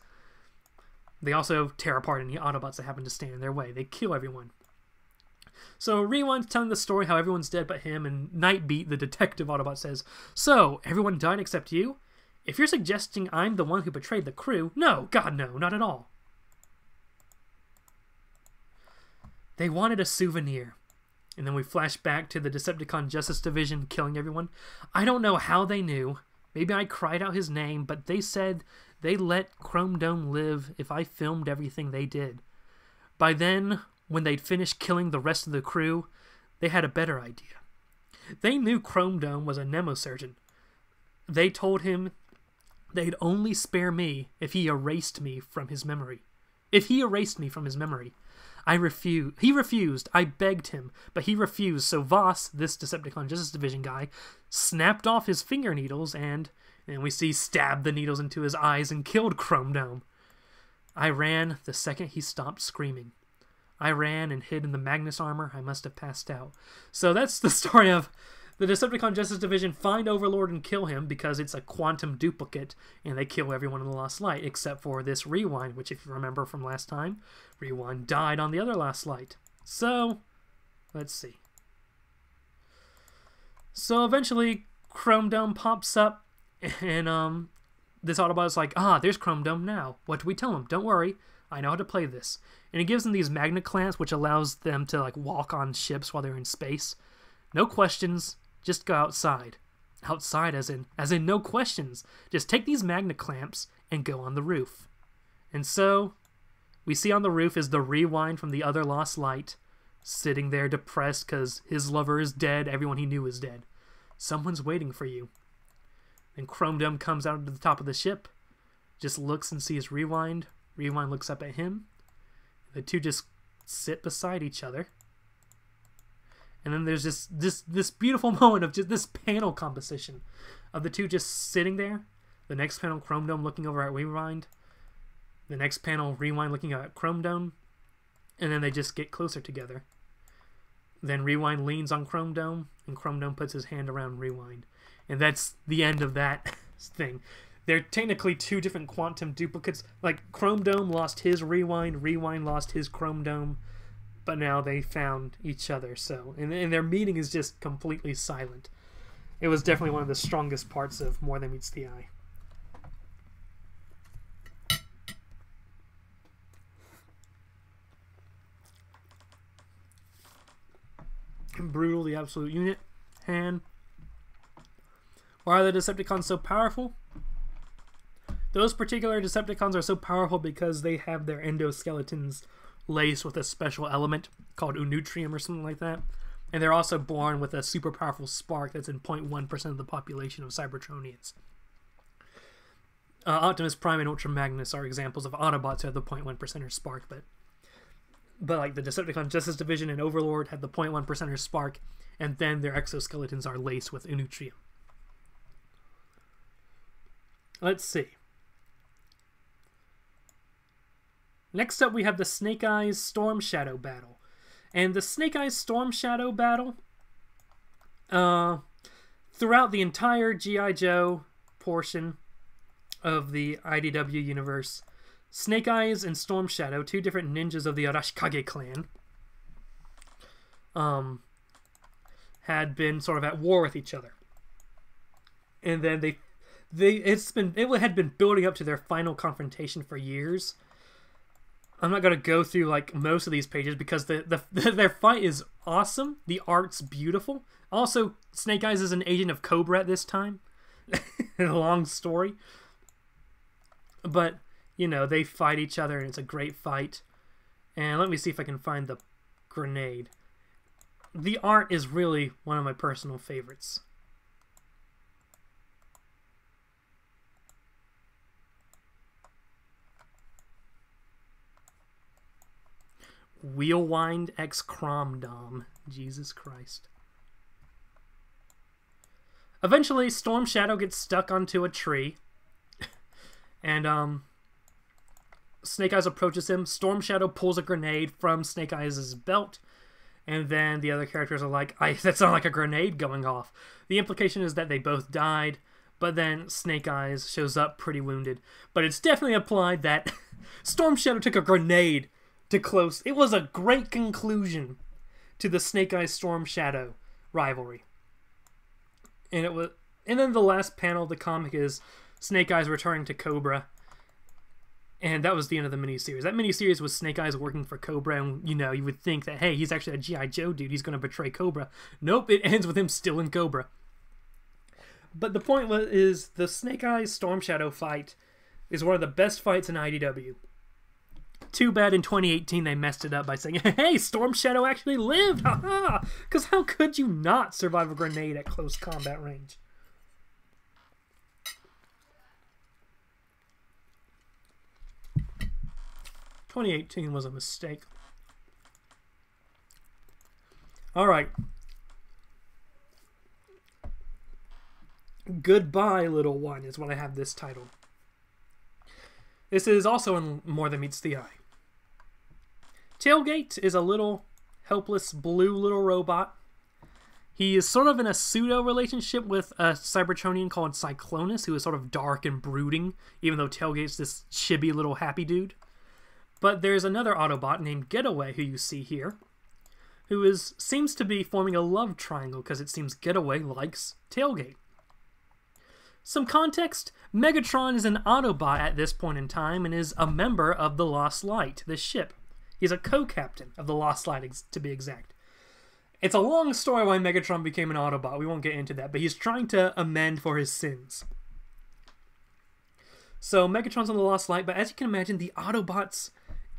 They also tear apart any Autobots that happen to stand in their way. They kill everyone. So Rewind's telling the story how everyone's dead but him, and Nightbeat, the detective Autobot, says, "So, everyone died except you? If you're suggesting I'm the one who betrayed the crew, no, God no, not at all." They wanted a souvenir. And then we flash back to the Decepticon Justice Division killing everyone. I don't know how they knew. Maybe I cried out his name, but they said they let Chrome Dome live if I filmed everything they did. By then, when they'd finished killing the rest of the crew, they had a better idea. They knew Chrome Dome was a nemosurgeon. They told him they'd only spare me if he erased me from his memory. He refused. I begged him, but he refused. So Voss, this Decepticon Justice Division guy, snapped off his finger needles and we see stabbed the needles into his eyes and killed Chrome Dome. I ran the second he stopped screaming. I ran and hid in the Magnus armor. I must have passed out. So that's the story of the Decepticon Justice Division find Overlord and kill him because it's a quantum duplicate, and they kill everyone in the Lost Light, except for this Rewind, which, if you remember from last time, Rewind died on the other Lost Light. So, let's see. So eventually, Chrome Dome pops up, and this Autobot is like, there's Chrome Dome now. What do we tell him? Don't worry, I know how to play this. And he gives them these magnet clamps, which allows them to like walk on ships while they're in space. No questions. Just go outside. Outside as in no questions. Just take these magnet clamps and go on the roof. And so, we see on the roof is the Rewind from the other Lost Light, sitting there depressed because his lover is dead, everyone he knew is dead. Someone's waiting for you. And Chrome Dome comes out to the top of the ship, just looks and sees Rewind. Rewind looks up at him. The two just sit beside each other. And then there's this beautiful moment of just this panel composition of the two just sitting there. The next panel, Chrome Dome looking over at Rewind. The next panel, Rewind looking at Chrome Dome. And then they just get closer together. Then Rewind leans on Chrome Dome, and Chrome Dome puts his hand around Rewind. And that's the end of that thing. They're technically two different quantum duplicates. Like, Chrome Dome lost his Rewind, Rewind lost his Chrome Dome. But now they found each other, so... And their meeting is just completely silent. It was definitely one of the strongest parts of More Than Meets the Eye. Brutal, the absolute unit. Han. Why are the Decepticons so powerful? Those particular Decepticons are so powerful because they have their endoskeletons laced with a special element called Unutrium or something like that. And they're also born with a super powerful spark that's in 0.1% of the population of Cybertronians. Optimus Prime and Ultra Magnus are examples of Autobots who have the 0.1% spark, but like the Decepticon Justice Division and Overlord have the 0.1% spark, and then their exoskeletons are laced with Unutrium. Let's see. Next up, we have the Snake Eyes Storm Shadow battle. And the Snake Eyes Storm Shadow battle, throughout the entire G.I. Joe portion of the IDW Universe, Snake Eyes and Storm Shadow, two different ninjas of the Arashikage clan, had been sort of at war with each other. And then it had been building up to their final confrontation for years. I'm not going to go through like most of these pages because their fight is awesome. The art's beautiful. Also, Snake Eyes is an agent of Cobra at this time. A long story. But, you know, they fight each other and it's a great fight. And let me see if I can find the grenade. The art is really one of my personal favorites. Wheelwind X Cromdom. Jesus Christ. Eventually, Storm Shadow gets stuck onto a tree. And, Snake Eyes approaches him. Storm Shadow pulls a grenade from Snake Eyes' belt. And then the other characters are like, that sounded like a grenade going off. The implication is that they both died. But then Snake Eyes shows up pretty wounded. But it's definitely implied that Storm Shadow took a grenade to close. It was a great conclusion to the Snake Eyes Storm Shadow rivalry. And then the last panel of the comic is Snake Eyes returning to Cobra. And that was the end of the miniseries. That miniseries was Snake Eyes working for Cobra, and you would think that, hey, he's actually a G.I. Joe dude, he's going to betray Cobra. Nope, it ends with him still in Cobra. But the point is the Snake Eyes Storm Shadow fight is one of the best fights in IDW. Too bad in 2018 they messed it up by saying, hey, Storm Shadow actually lived! Haha! Because how could you not survive a grenade at close combat range? 2018 was a mistake. Alright. Goodbye, Little One is what I have this title. This is also in More Than Meets the Eye. Tailgate is a little helpless blue little robot. He is sort of in a pseudo-relationship with a Cybertronian called Cyclonus, who is sort of dark and brooding, even though Tailgate's this chibi little happy dude. But there's another Autobot named Getaway, who you see here, who seems to be forming a love triangle because it seems Getaway likes Tailgate. Some context, Megatron is an Autobot at this point in time and is a member of the Lost Light, the ship. He's a co-captain of the Lost Light, to be exact. It's a long story why Megatron became an Autobot, we won't get into that, but he's trying to amend for his sins. So Megatron's on the Lost Light, but as you can imagine, the Autobots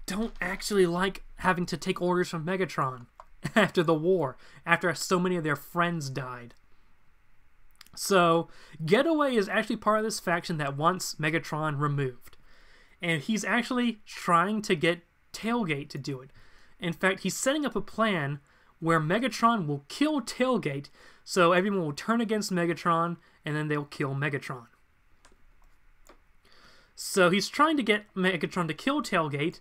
don't actually like having to take orders from Megatron after the war, after so many of their friends died. So Getaway is actually part of this faction that wants Megatron removed. And he's actually trying to get Tailgate to do it. In fact, he's setting up a plan where Megatron will kill Tailgate, so everyone will turn against Megatron, and then they'll kill Megatron. So he's trying to get Megatron to kill Tailgate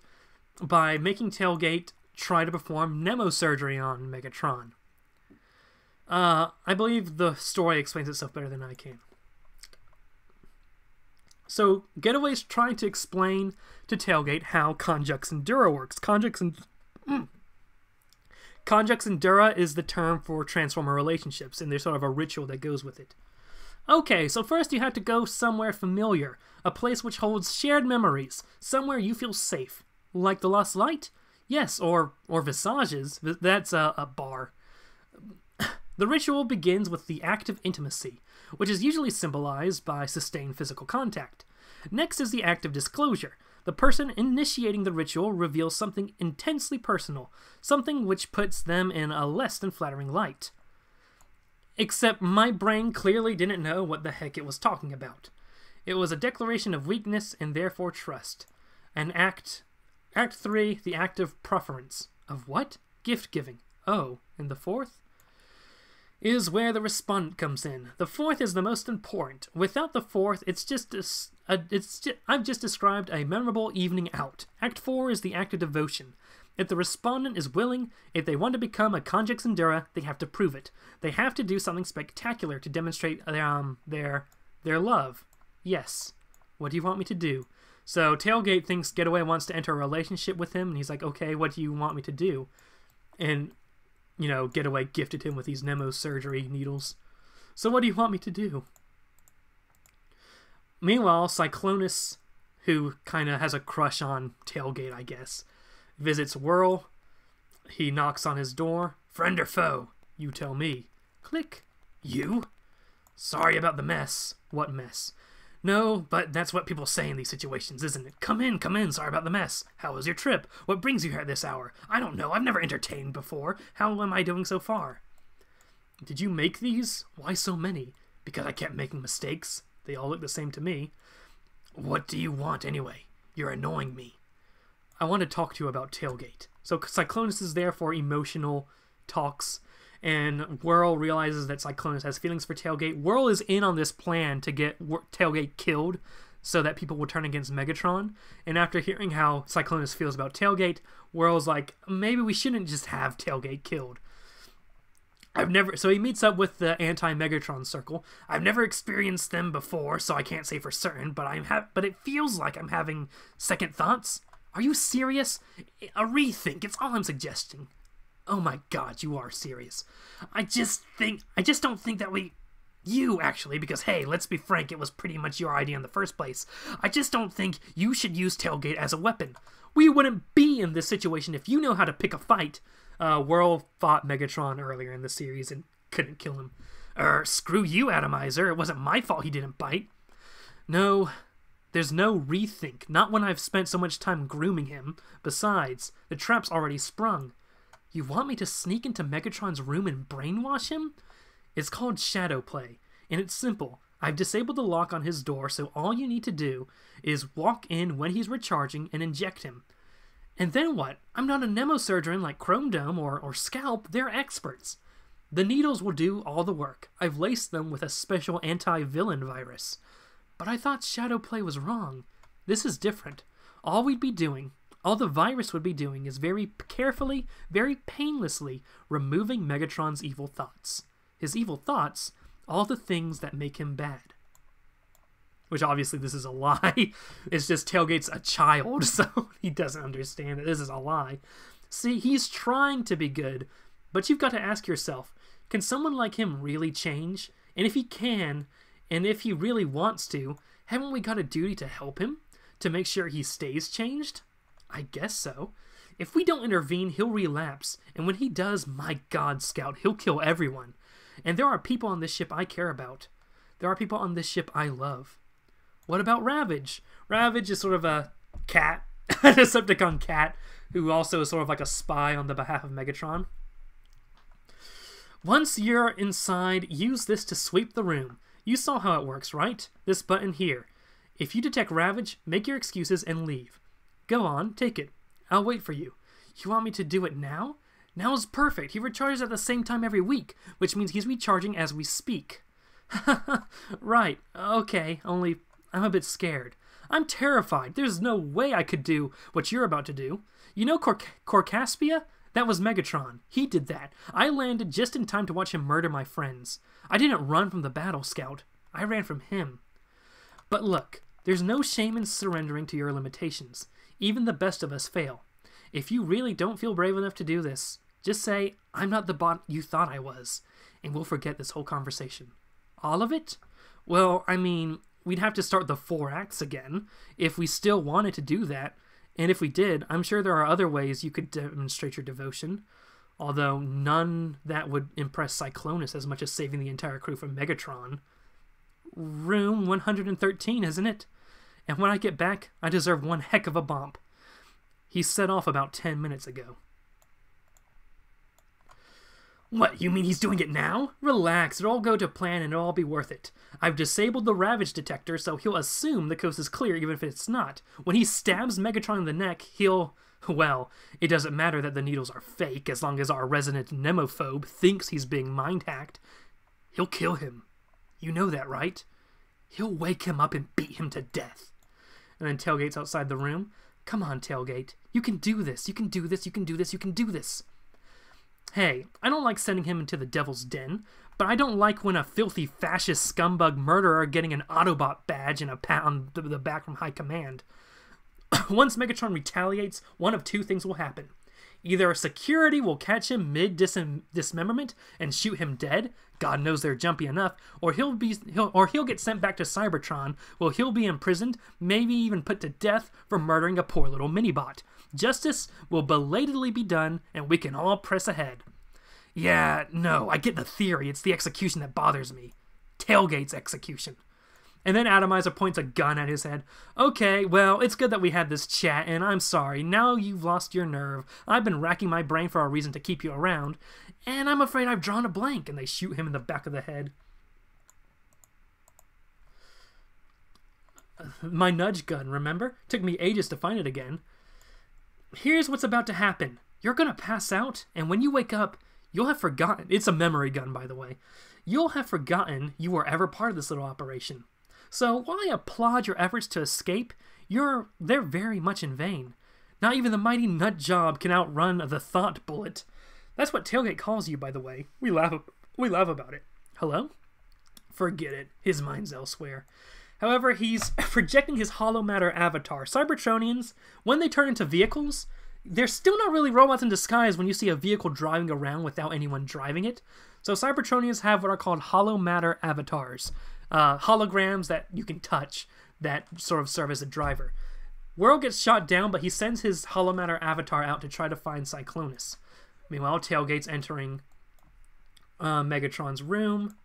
by making Tailgate try to perform nemosurgery on Megatron. I believe the story explains itself better than I can. So Getaway's trying to explain to Tailgate how Conjux Endura works. Conjux Endura is the term for Transformer relationships, and there's sort of a ritual that goes with it. Okay, so first you have to go somewhere familiar, a place which holds shared memories, somewhere you feel safe. Like the Lost Light? Yes, or Visages. That's a bar. The ritual begins with the act of intimacy, which is usually symbolized by sustained physical contact. Next is the act of disclosure. The person initiating the ritual reveals something intensely personal, something which puts them in a less than flattering light. Except my brain clearly didn't know what the heck it was talking about. It was a declaration of weakness and therefore trust. An Act 3, the act of preference. Of what? Gift giving. Oh, and the fourth? Is where the respondent comes in. The fourth is the most important. Without the fourth, I've just described a memorable evening out. Act 4 is the act of devotion. If the respondent is willing, if they want to become a Conjux Endura, they have to prove it. They have to do something spectacular to demonstrate their love. Yes. What do you want me to do? So Tailgate thinks Getaway wants to enter a relationship with him, and he's like, okay, what do you want me to do? And, Getaway gifted him with these nemosurgery needles. So what do you want me to do? Meanwhile, Cyclonus, who kind of has a crush on Tailgate, I guess, visits Whirl. He knocks on his door. Friend or foe? You tell me. Click. You? Sorry about the mess. What mess? No, but that's what people say in these situations, isn't it? Come in, sorry about the mess. How was your trip? What brings you here at this hour? I don't know, I've never entertained before. How am I doing so far? Did you make these? Why so many? Because I kept making mistakes. They all look the same to me. What do you want anyway? You're annoying me. I want to talk to you about Tailgate. So Cyclonus is there for emotional talks, and Whirl realizes that Cyclonus has feelings for Tailgate. Whirl is in on this plan to get Tailgate killed so that people will turn against Megatron. And after hearing how Cyclonus feels about Tailgate, Whirl's like, maybe we shouldn't just have Tailgate killed. So he meets up with the anti-Megatron circle. I've never experienced them before, so I can't say for certain, but it feels like I'm having second thoughts. Are you serious? A rethink, it's all I'm suggesting. Oh my god, you are serious. I just don't think that you, actually, because, hey, let's be frank, it was pretty much your idea in the first place. I just don't think you should use Tailgate as a weapon. We wouldn't be in this situation if you know how to pick a fight. Whirl fought Megatron earlier in the series and couldn't kill him. Screw you, Atomizer. It wasn't my fault he didn't bite. No, there's no rethink. Not when I've spent so much time grooming him. Besides, the trap's already sprung. You want me to sneak into Megatron's room and brainwash him? It's called shadow play, and it's simple. I've disabled the lock on his door, so all you need to do is walk in when he's recharging and inject him. And then what? I'm not a nemosurgeon like Chrome Dome or Scalp. They're experts. The needles will do all the work. I've laced them with a special anti-villain virus. But I thought shadow play was wrong. This is different. All the virus would be doing is very carefully, very painlessly removing Megatron's evil thoughts. His evil thoughts, all the things that make him bad. Which obviously this is a lie. It's just Tailgate's a child, so he doesn't understand it. This is a lie. See, he's trying to be good, but you've got to ask yourself, can someone like him really change? And if he can, and if he really wants to, haven't we got a duty to help him? To make sure he stays changed? I guess so. If we don't intervene, he'll relapse, and when he does, my god, Scout, he'll kill everyone. And there are people on this ship I care about. There are people on this ship I love. What about Ravage? Ravage is sort of a cat, a Decepticon cat, who also is sort of like a spy on the behalf of Megatron. Once you're inside, use this to sweep the room. You saw how it works, right? This button here. If you detect Ravage, make your excuses and leave. Go on, take it. I'll wait for you. You want me to do it now? Now is perfect. He recharges at the same time every week, which means he's recharging as we speak. Right, okay, only I'm a bit scared. I'm terrified. There's no way I could do what you're about to do. You know Corcaspia? That was Megatron. He did that. I landed just in time to watch him murder my friends. I didn't run from the battle, Scout. I ran from him. But look, there's no shame in surrendering to your limitations. Even the best of us fail. If you really don't feel brave enough to do this, just say, I'm not the bot you thought I was, and we'll forget this whole conversation. All of it? Well, I mean, we'd have to start the 4 acts again, if we still wanted to do that, and if we did, I'm sure there are other ways you could demonstrate your devotion, although none that would impress Cyclonus as much as saving the entire crew from Megatron. Room 113, isn't it? And when I get back, I deserve one heck of a bump. He set off about 10 minutes ago. What, you mean he's doing it now? Relax, it'll all go to plan and it'll all be worth it. I've disabled the Ravage detector, so he'll assume the coast is clear even if it's not. When he stabs Megatron in the neck, he'll... Well, it doesn't matter that the needles are fake as long as our resident nemophobe thinks he's being mind-hacked. He'll kill him. You know that, right? He'll wake him up and beat him to death. And then Tailgate's outside the room. Come on, Tailgate. You can do this. You can do this. You can do this. You can do this. Hey, I don't like sending him into the devil's den, but I don't like when a filthy fascist scumbag murderer getting an Autobot badge and a pat on the back from High Command. Once Megatron retaliates, one of 2 things will happen. Either security will catch him mid-dismemberment and shoot him dead, God knows they're jumpy enough, or he'll get sent back to Cybertron, where he'll be imprisoned, maybe even put to death for murdering a poor little minibot. Justice will belatedly be done, and we can all press ahead. Yeah, no, I get the theory. It's the execution that bothers me. Tailgate's execution. And then Atomizer points a gun at his head. Okay, well, it's good that we had this chat, and I'm sorry. Now you've lost your nerve. I've been racking my brain for a reason to keep you around, and I'm afraid I've drawn a blank. And they shoot him in the back of the head. My nudge gun, remember? Took me ages to find it again. Here's what's about to happen. You're gonna pass out, and when you wake up, you'll have forgotten. It's a memory gun, by the way. You'll have forgotten you were ever part of this little operation. So while I applaud your efforts to escape, they're very much in vain. Not even the mighty nut job can outrun the thought bullet. That's what Tailgate calls you, by the way. We laugh about it. Hello? Forget it. His mind's elsewhere. However, he's projecting his hollow matter avatar. Cybertronians, when they turn into vehicles, they're still not really robots in disguise when you see a vehicle driving around without anyone driving it. So Cybertronians have what are called hollow matter avatars, holograms that you can touch that sort of serve as a driver. World gets shot down, but he sends his hollow matter avatar out to try to find Cyclonus. Meanwhile, Tailgate's entering Megatron's room.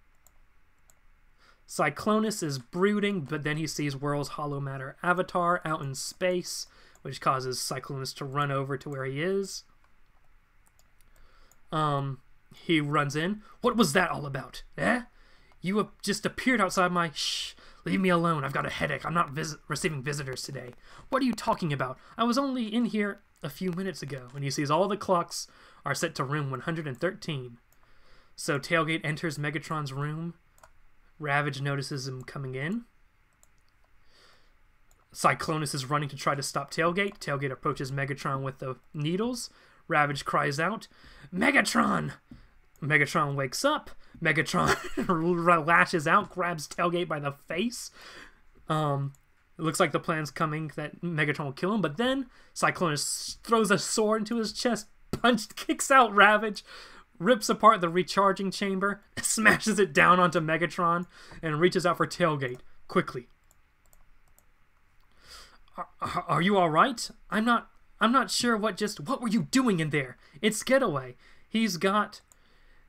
Cyclonus is brooding, but then he sees Whirl's hollow matter avatar out in space, which causes Cyclonus to run over to where he is. He runs in. What was that all about? Eh? You have just appeared outside my... Shh! Leave me alone. I've got a headache. I'm not receiving visitors today. What are you talking about? I was only in here a few minutes ago. And he sees all the clocks are set to room 113. So Tailgate enters Megatron's room. Ravage notices him coming in. Cyclonus is running to try to stop Tailgate. Tailgate approaches Megatron with the needles. Ravage cries out, Megatron! Megatron wakes up. Megatron lashes out, grabs Tailgate by the face. It looks like the plan's coming that Megatron will kill him, but then Cyclonus throws a sword into his chest, kicks out Ravage, rips apart the recharging chamber, smashes it down onto Megatron, and reaches out for Tailgate quickly. Are you all right? I'm not sure what were you doing in there? It's Getaway.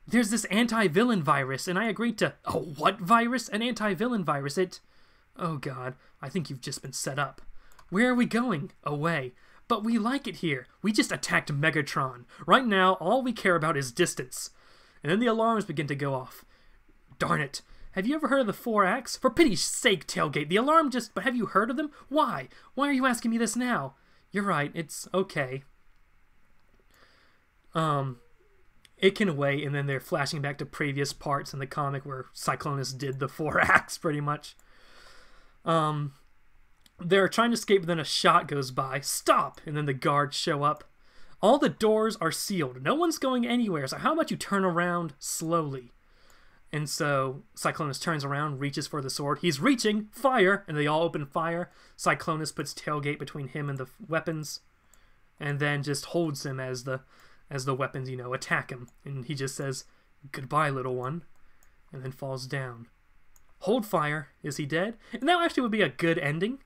There's this anti-villain virus, and I agreed to... A what virus? An anti-villain virus. Oh god, I think you've just been set up. Where are we going? Away. But we like it here. We just attacked Megatron. Right now, all we care about is distance. And then the alarms begin to go off. Darn it. Have you ever heard of the 4 acts? For pity's sake, Tailgate, the alarm just... But have you heard of them? Why? Why are you asking me this now? You're right, it's okay. It can wait, and then they're flashing back to previous parts in the comic where Cyclonus did the 4 acts, pretty much. They're trying to escape, but then a shot goes by. Stop! And then the guards show up. All the doors are sealed. No one's going anywhere, so how about you turn around slowly? And so Cyclonus turns around, reaches for the sword. He's reaching! Fire! And they all open fire. Cyclonus puts Tailgate between him and the weapons, and then just holds him as the weapons, attack him. And he just says, goodbye, little one, and then falls down. Hold fire. Is he dead? And that actually would be a good ending.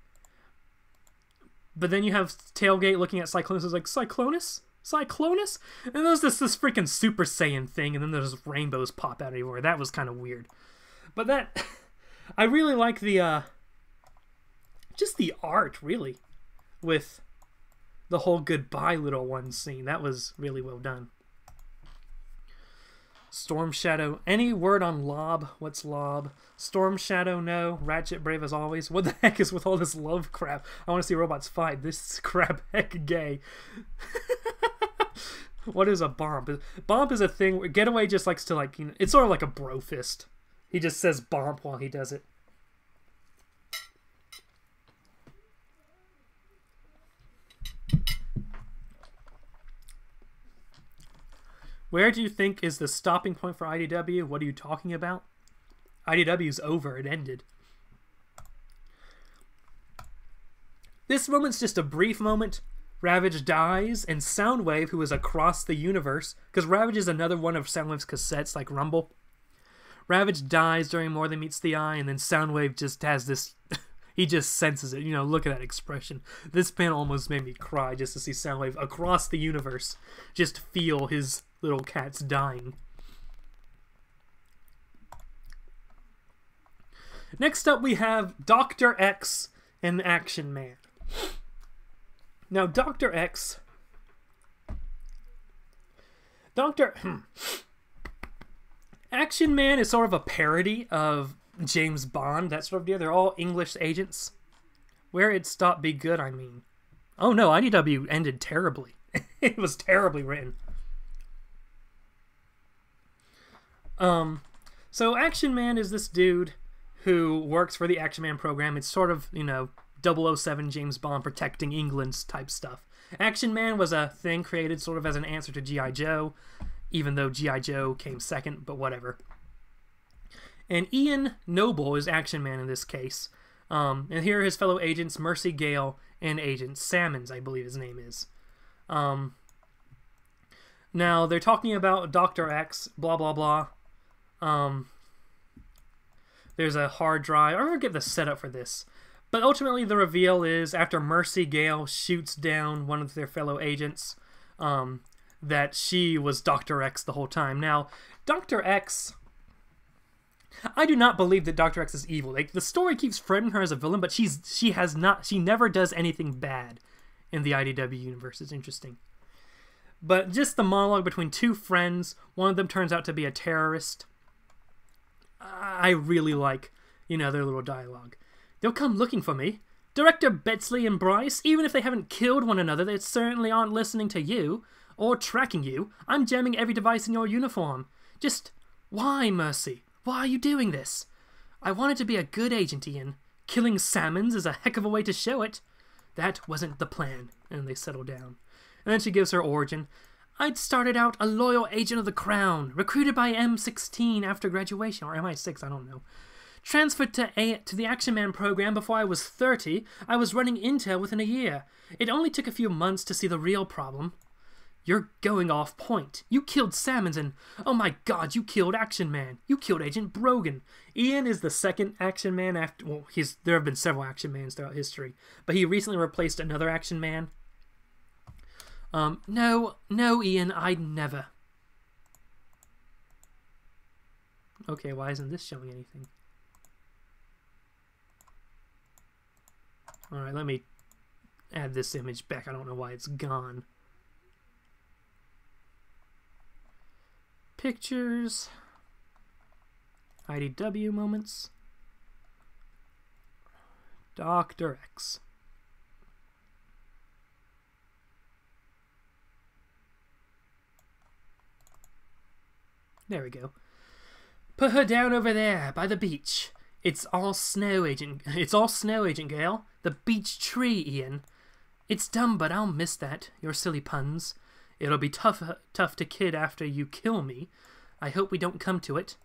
But then you have Tailgate looking at Cyclonus as like, Cyclonus? Cyclonus? And there's this freaking Super Saiyan thing, and then there's rainbows pop out everywhere. That was kind of weird. But that... I really like the, just the art, really, with the whole goodbye little one scene. That was really well done. Storm Shadow. Any word on Lob? What's Lob? Storm Shadow, no. Ratchet, brave as always. What the heck is with all this love crap? I want to see robots fight. This is crap heck gay. What is a bomb? Bomb is a thing where Getaway just likes to, it's sort of like a bro fist. He just says bomb while he does it. Where do you think is the stopping point for IDW? What are you talking about? IDW's over. It ended. This moment's just a brief moment. Ravage dies, and Soundwave, who is across the universe, because Ravage is another one of Soundwave's cassettes, like Rumble. Ravage dies during More Than Meets the Eye, and then Soundwave just has this... he just senses it. Look at that expression. This panel almost made me cry just to see Soundwave across the universe just feel his little cats dying. Next up we have Dr. X and Action Man. Now Dr. X... Action Man is sort of a parody of James Bond, that sort of deal. They're all English agents. Where it stopped be good, I mean. Oh no, IDW ended terribly. It was terribly written. So Action Man is this dude who works for the Action Man program. It's sort of, 007 James Bond protecting England's type stuff. Action Man was a thing created sort of as an answer to G.I. Joe, even though G.I. Joe came second, but whatever. And Ian Noble is Action Man in this case. And here are his fellow agents, Mercy Gale and Agent Sammons, I believe his name is. Now, they're talking about Dr. X, blah, blah, blah. There's a hard drive. I'm going to get the setup for this. But ultimately, the reveal is, after Mercy Gale shoots down one of their fellow agents, that she was Dr. X the whole time. Now, Dr. X... I do not believe that Dr. X is evil. Like, the story keeps framing her as a villain, but she never does anything bad in the IDW universe. It's interesting. But just the monologue between two friends, one of them turns out to be a terrorist. I really like, their little dialogue. They'll come looking for me. Director Betsley and Bryce, even if they haven't killed one another, they certainly aren't listening to you, or tracking you. I'm jamming every device in your uniform. Just, why, Mercy? Why are you doing this? I wanted to be a good agent, Ian. Killing salmons is a heck of a way to show it. That wasn't the plan. And they settle down. And then she gives her origin. I'd started out a loyal agent of the Crown, recruited by M16 after graduation, or MI6, I don't know. Transferred to the Action Man program before I was 30, I was running intel within a year. It only took a few months to see the real problem. You're going off point. You killed Salmons and, oh my god, you killed Action Man. You killed Agent Brogan. Ian is the second Action Man after, well, there have been several Action Mans throughout history, but he recently replaced another Action Man. No, Ian, I'd never. Okay, why isn't this showing anything? Alright, let me add this image back. I don't know why it's gone. Pictures. IDW moments. Dr. X. There we go. Put her down over there by the beach. It's all snow, Agent Gale. The beach tree, Ian. It's dumb, but I'll miss that. Your silly puns. It'll be tough to kid after you kill me. I hope we don't come to it.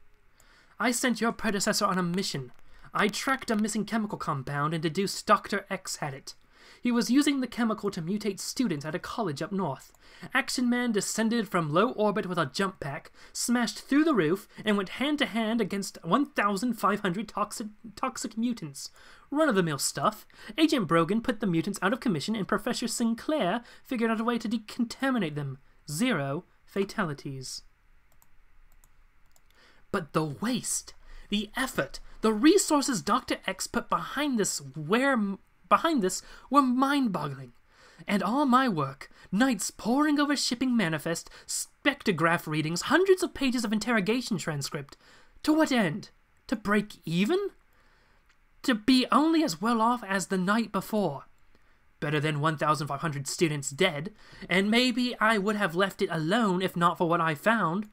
I sent your predecessor on a mission. I tracked a missing chemical compound and deduced Dr. X had it. He was using the chemical to mutate students at a college up north. Action Man descended from low orbit with a jump pack, smashed through the roof, and went hand-to-hand against 1,500 toxic mutants. Run-of-the-mill stuff. Agent Brogan put the mutants out of commission, and Professor Sinclair figured out a way to decontaminate them. 0 fatalities. But the waste, the effort, the resources Dr. X put behind this were mind-boggling. And all my work, nights poring over shipping manifest, spectrograph readings, hundreds of pages of interrogation transcript. To what end? To break even? To be only as well off as the night before. Better than 1,500 students dead, and maybe I would have left it alone if not for what I found.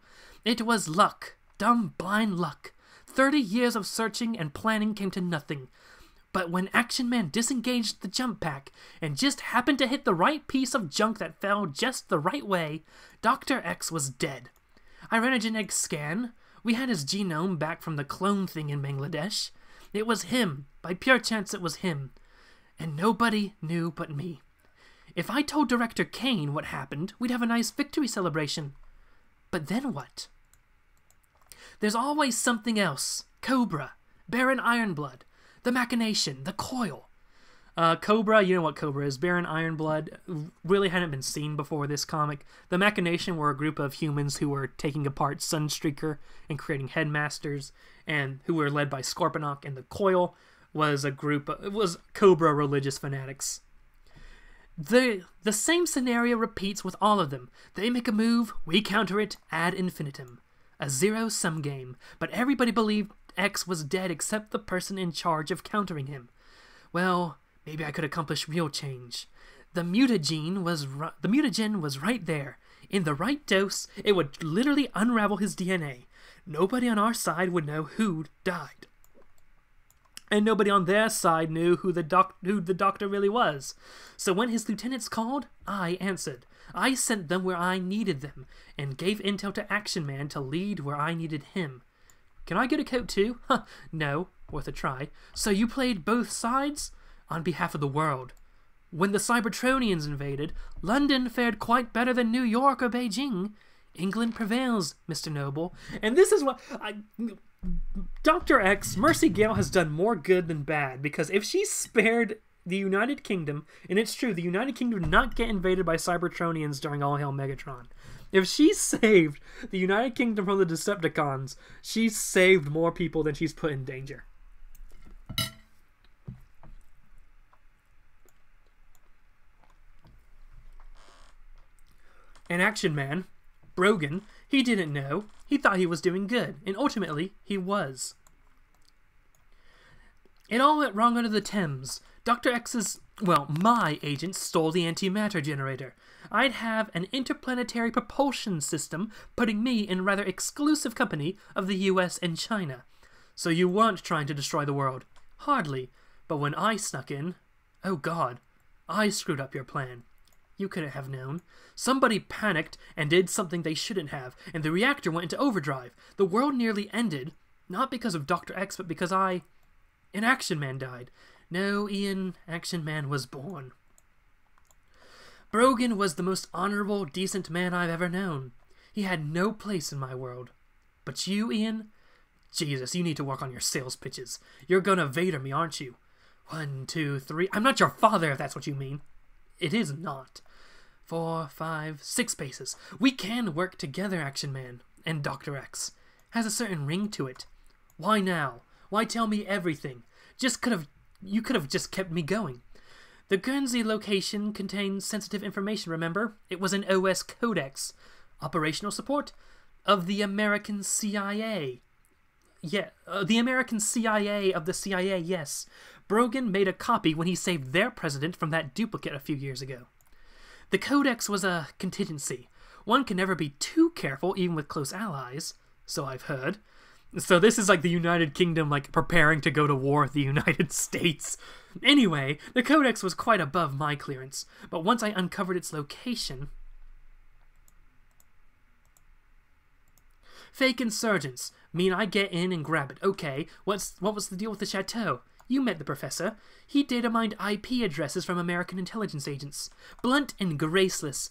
It was luck, dumb blind luck. 30 years of searching and planning came to nothing. But when Action Man disengaged the jump pack and just happened to hit the right piece of junk that fell just the right way, Dr. X was dead. I ran a genetic scan. We had his genome back from the clone thing in Bangladesh. It was him. By pure chance, it was him. And nobody knew but me. If I told Director Kane what happened, we'd have a nice victory celebration. But then what? There's always something else. Cobra, Baron Ironblood, the Machination, the Coil. Cobra, you know what Cobra is. Baron Ironblood really hadn't been seen before this comic. The Machination were a group of humans who were taking apart Sunstreaker and creating headmasters, and who were led by Scorponok, and the Coil was was Cobra religious fanatics. The same scenario repeats with all of them. They make a move, we counter it ad infinitum. A zero-sum game, but everybody believed X was dead except the person in charge of countering him. Well, maybe I could accomplish real change. The mutagen was right there. In the right dose, it would literally unravel his DNA. Nobody on our side would know who died. And nobody on their side knew who the doctor really was. So when his lieutenants called, I answered. I sent them where I needed them, and gave intel to Action Man to lead where I needed him. Can I get a coat too? Huh, no, worth a try. So you played both sides? On behalf of the world. When the Cybertronians invaded, London fared quite better than New York or Beijing. England prevails, Mr. Noble. And this is what... Dr. X, Mercy Gale has done more good than bad, because if she spared the United Kingdom, and it's true, the United Kingdom did not get invaded by Cybertronians during All Hail Megatron. If she saved the United Kingdom from the Decepticons, she's saved more people than she's put in danger. And Action Man, Brogan, he didn't know. He thought he was doing good, and ultimately, he was. It all went wrong under the Thames. Dr. X's, well, my agent stole the antimatter generator. I'd have an interplanetary propulsion system, putting me in rather exclusive company of the US and China. So you weren't trying to destroy the world. Hardly. But when I snuck in, oh God, I screwed up your plan. You couldn't have known. Somebody panicked and did something they shouldn't have, and the reactor went into overdrive. The world nearly ended, not because of Dr. X, but because an Action Man died. No, Ian, Action Man was born. Brogan was the most honorable, decent man I've ever known. He had no place in my world. But you, Ian? Jesus, you need to work on your sales pitches. You're gonna Vader me, aren't you? 1, 2, 3... I'm not your father, if that's what you mean. It is not. 4, 5, 6 paces. We can work together, Action Man. And Dr. X. Has a certain ring to it. Why now? Why tell me everything? You could have just kept me going. The Guernsey location contains sensitive information, remember? It was an OS codex. Operational support of the American CIA. Yeah, the American CIA of the CIA, yes. Brogan made a copy when he saved their president from that duplicate a few years ago. The codex was a contingency. One can never be too careful, even with close allies, so I've heard. So this is like the United Kingdom, like, preparing to go to war with the United States. Anyway, the codex was quite above my clearance, but once I uncovered its location... Fake insurgents mean I get in and grab it. Okay, what was the deal with the chateau? You met the professor. He data mined IP addresses from American intelligence agents. Blunt and graceless.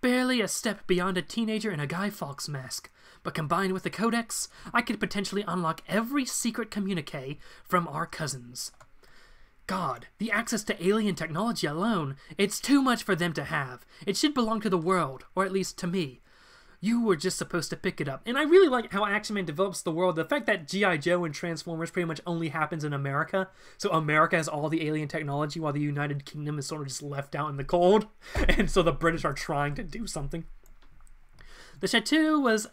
Barely a step beyond a teenager in a Guy Fawkes mask. But combined with the codex, I could potentially unlock every secret communique from our cousins. God, the access to alien technology alone, it's too much for them to have. It should belong to the world, or at least to me. You were just supposed to pick it up. And I really like how Action Man develops the world. The fact that G.I. Joe and Transformers pretty much only happens in America. So America has all the alien technology while the United Kingdom is sort of just left out in the cold. And so the British are trying to do something. The chateau was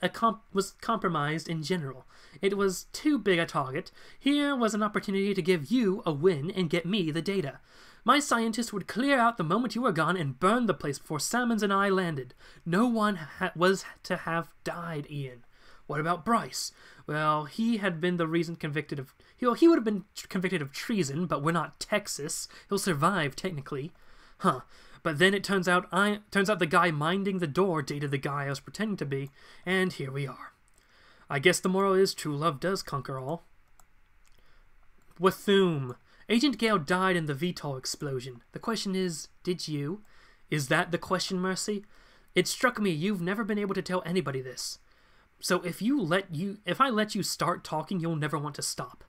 compromised in general. It was too big a target. Here was an opportunity to give you a win and get me the data. My scientists would clear out the moment you were gone and burn the place before Salmons and I landed. No one was to have died, Ian. What about Bryce? Well, he had been the reason convicted of... He would have been convicted of treason, but we're not Texas. He'll survive, technically. Huh. But then it turns out the guy minding the door dated the guy I was pretending to be, and here we are. I guess the moral is true love does conquer all. Wathoom. Agent Gale died in the VTOL explosion. The question is, did you? Is that the question, Mercy? It struck me you've never been able to tell anybody this. So if I let you start talking, you'll never want to stop.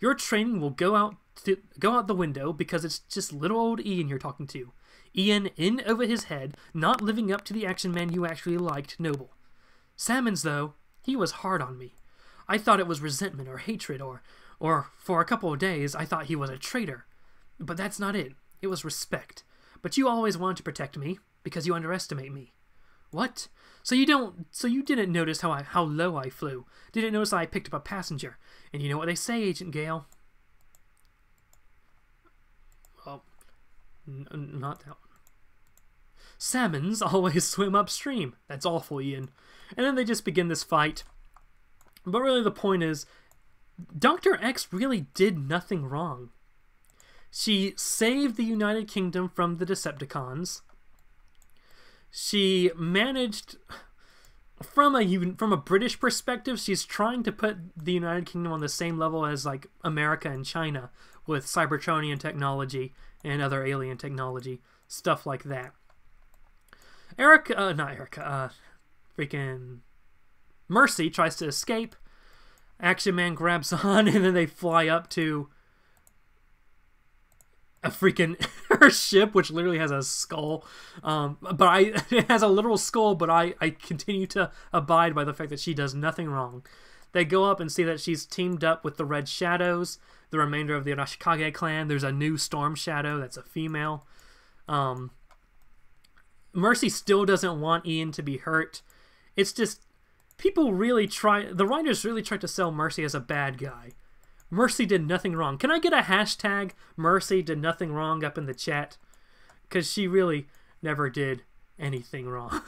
Your training will go out the window because it's just little old Ian you're talking to. Ian in over his head, not living up to the Action Man you actually liked, Noble. Salmons, though, he was hard on me. I thought it was resentment or hatred or for a couple of days I thought he was a traitor. But that's not it. It was respect. But you always wanted to protect me because you underestimate me. What? So you didn't notice how low I flew. Didn't notice I picked up a passenger. And you know what they say, Agent Gale? Well, not that one. Salmons always swim upstream. That's awful, Ian. And then they just begin this fight. But really the point is, Dr. X really did nothing wrong. She saved the United Kingdom from the Decepticons. She managed, from a British perspective, she's trying to put the United Kingdom on the same level as like America and China with Cybertronian technology and other alien technology. stuff like that. Freaking Mercy tries to escape. Action Man grabs on, and then they fly up to a freaking her ship, which literally has a skull. It has a literal skull, but I continue to abide by the fact that she does nothing wrong. They go up and see that she's teamed up with the Red Shadows, the remainder of the Arashikage clan. There's a new Storm Shadow that's a female. Mercy still doesn't want Ian to be hurt. It's just, the writers really tried to sell Mercy as a bad guy. Mercy did nothing wrong. Can I get a hashtag Mercy did nothing wrong up in the chat? Because she really never did anything wrong.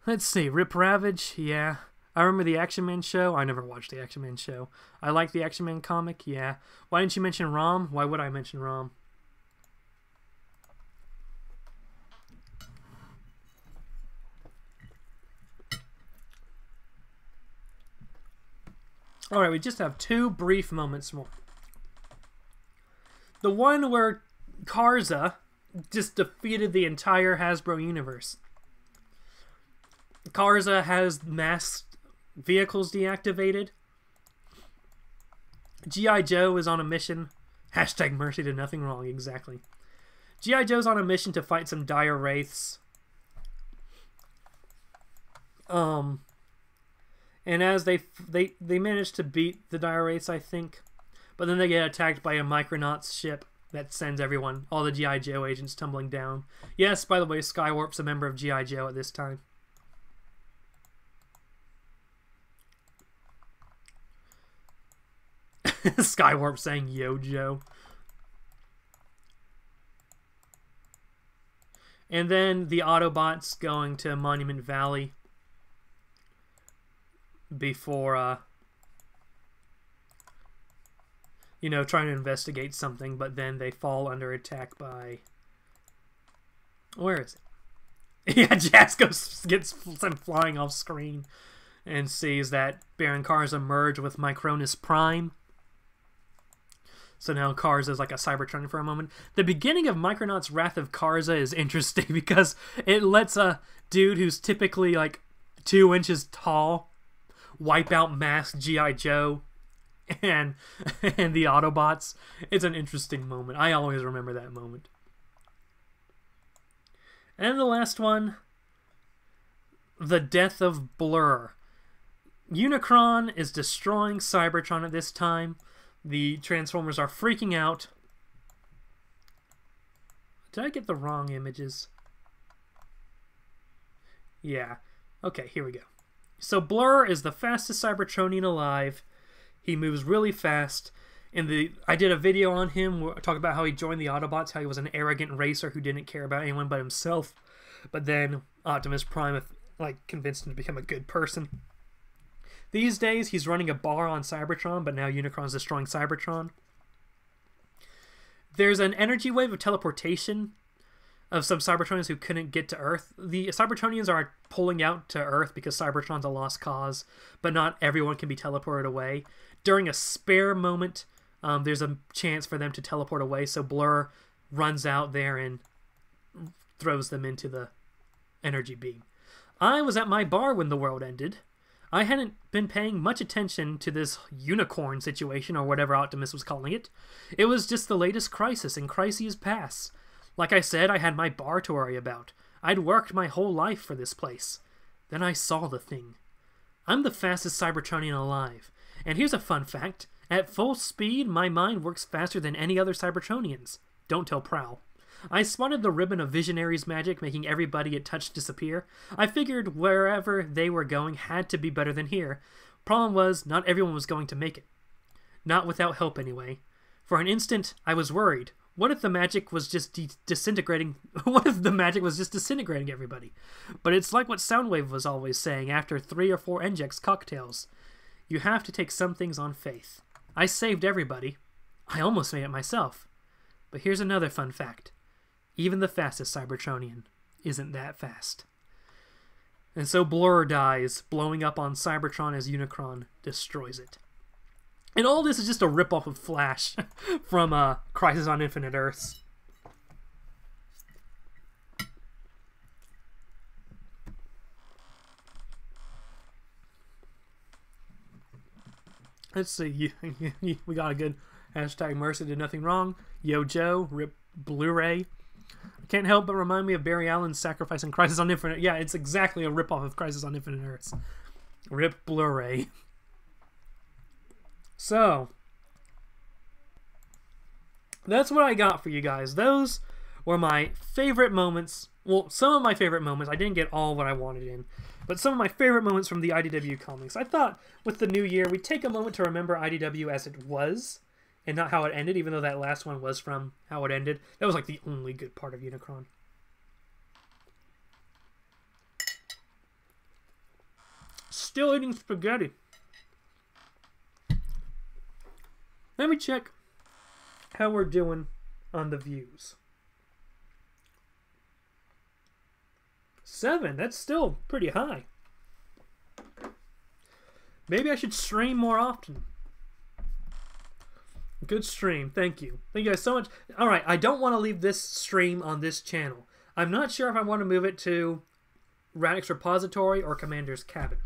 Let's see, Rip Ravage, yeah. I remember the Action Man show. I never watched the Action Man show. I like the Action Man comic, yeah. Why didn't you mention Rom? Why would I mention Rom? Alright, we just have 2 brief moments more. The one where Karza just defeated the entire Hasbro universe. Karza has masked vehicles deactivated. G.I. Joe is on a mission. Hashtag Mercy did nothing wrong, exactly. G.I. Joe's on a mission to fight some dire wraiths. And as they manage to beat the dire wraiths, I think. But then they get attacked by a Micronauts ship that sends everyone, all the G.I. Joe agents, tumbling down. Yes, by the way, Skywarp's a member of G.I. Joe at this time. Skywarp saying, "Yo, Joe." And then the Autobots going to Monument Valley before, trying to investigate something, but then they fall under attack by... Where is it? Yeah, Jazz gets sent flying off screen and sees that Baron Karza merged with Micronus Prime. So now Karza is like a Cybertron for a moment. The beginning of Micronauts' Wrath of Karza is interesting because it lets a dude who's typically like 2 inches tall wipe out masked G.I. Joe and the Autobots. It's an interesting moment. I always remember that moment. And the last one, the death of Blur. Unicron is destroying Cybertron at this time. The Transformers are freaking out. Did I get the wrong images? Yeah. Okay, here we go. So Blur is the fastest Cybertronian alive. He moves really fast. I did a video on him where I talked about how he joined the Autobots, how he was an arrogant racer who didn't care about anyone but himself. But then Optimus Prime convinced him to become a good person. These days, he's running a bar on Cybertron, but now Unicron's destroying Cybertron. There's an energy wave of teleportation of some Cybertronians who couldn't get to Earth. The Cybertronians are pulling out to Earth because Cybertron's a lost cause, but not everyone can be teleported away. During a spare moment, there's a chance for them to teleport away, so Blur runs out there and throws them into the energy beam. I was at my bar when the world ended. I hadn't been paying much attention to this unicorn situation, or whatever Optimus was calling it. It was just the latest crisis in crises past. Like I said, I had my bar to worry about. I'd worked my whole life for this place. Then I saw the thing. I'm the fastest Cybertronian alive. And here's a fun fact. At full speed, my mind works faster than any other Cybertronians. Don't tell Prowl. I spotted the ribbon of Visionary's magic, making everybody it touched disappear. I figured wherever they were going had to be better than here. Problem was, not everyone was going to make it. Not without help, anyway. For an instant, I was worried. What if the magic was just disintegrating? What if the magic was just disintegrating everybody? But it's like what Soundwave was always saying after 3 or 4 NGEX cocktails. You have to take some things on faith. I saved everybody. I almost made it myself. But here's another fun fact. Even the fastest Cybertronian isn't that fast. And so Blur dies, blowing up on Cybertron as Unicron destroys it. And all this is just a ripoff of Flash from Crisis on Infinite Earths. Let's see. We got a good hashtag Mercy did nothing wrong. Yo Joe, rip Blu-ray. Can't help but remind me of Barry Allen's Sacrifice in Crisis on Infinite. Yeah, it's exactly a ripoff of Crisis on Infinite Earths. Rip Blu-ray. So, that's what I got for you guys. Those were my favorite moments. Well, some of my favorite moments. I didn't get all what I wanted in. But some of my favorite moments from the IDW comics. I thought with the new year, we'd take a moment to remember IDW as it was. And not how it ended, even though that last one was from how it ended. That was like the only good part of Unicron. Still eating spaghetti. Let me check how we're doing on the views. 7, that's still pretty high. Maybe I should stream more often. Good stream, thank you. Thank you guys so much. Alright, I don't want to leave this stream on this channel. I'm not sure if I want to move it to Radix Repository or Commander's Cabin.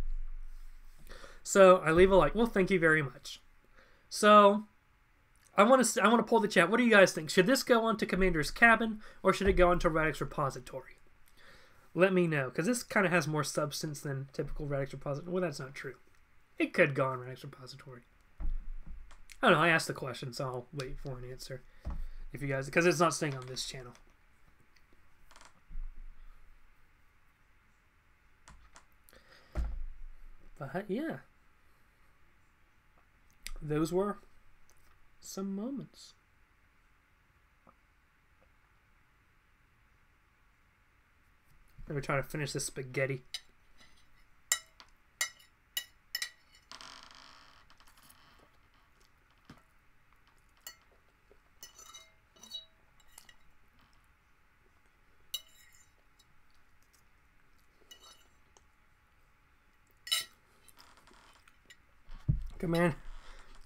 So, I leave a like. Well, thank you very much. So, I want to pull the chat. What do you guys think? Should this go on to Commander's Cabin or should it go on to Radix Repository? Let me know, because this kind of has more substance than typical Radix Repository. Well, that's not true. It could go on Radix Repository. I don't know, I asked the question, so I'll wait for an answer. If you guys, because it's not staying on this channel. But, yeah. Those were some moments. Let me try to finish this spaghetti.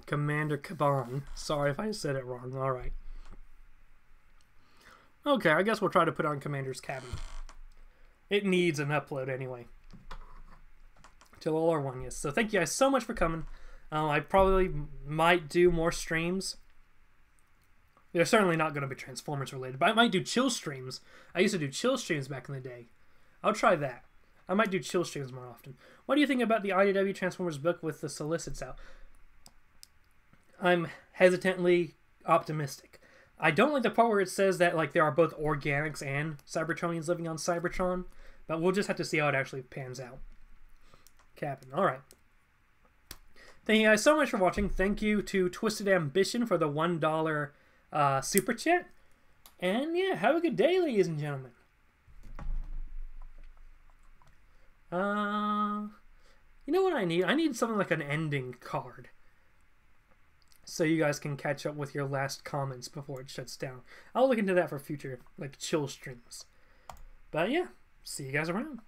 Commander Caban. Sorry if I said it wrong. Alright. Okay, I guess we'll try to put on Commander's Cabin. It needs an upload anyway. Till LR1, yes. So thank you guys so much for coming. I probably might do more streams. They're certainly not going to be Transformers related, but I might do chill streams. I used to do chill streams back in the day. I'll try that. I might do chill streams more often. What do you think about the IDW Transformers book with the solicits out? I'm hesitantly optimistic. I don't like the part where it says that like there are both organics and Cybertronians living on Cybertron, but we'll just have to see how it actually pans out. Captain, alright. Thank you guys so much for watching. Thank you to Twisted Ambition for the $1 super chat. And yeah, have a good day, ladies and gentlemen. You know what I need? I need something like an ending card. So you guys can catch up with your last comments before it shuts down. I'll look into that for future, like, chill streams. But yeah, see you guys around.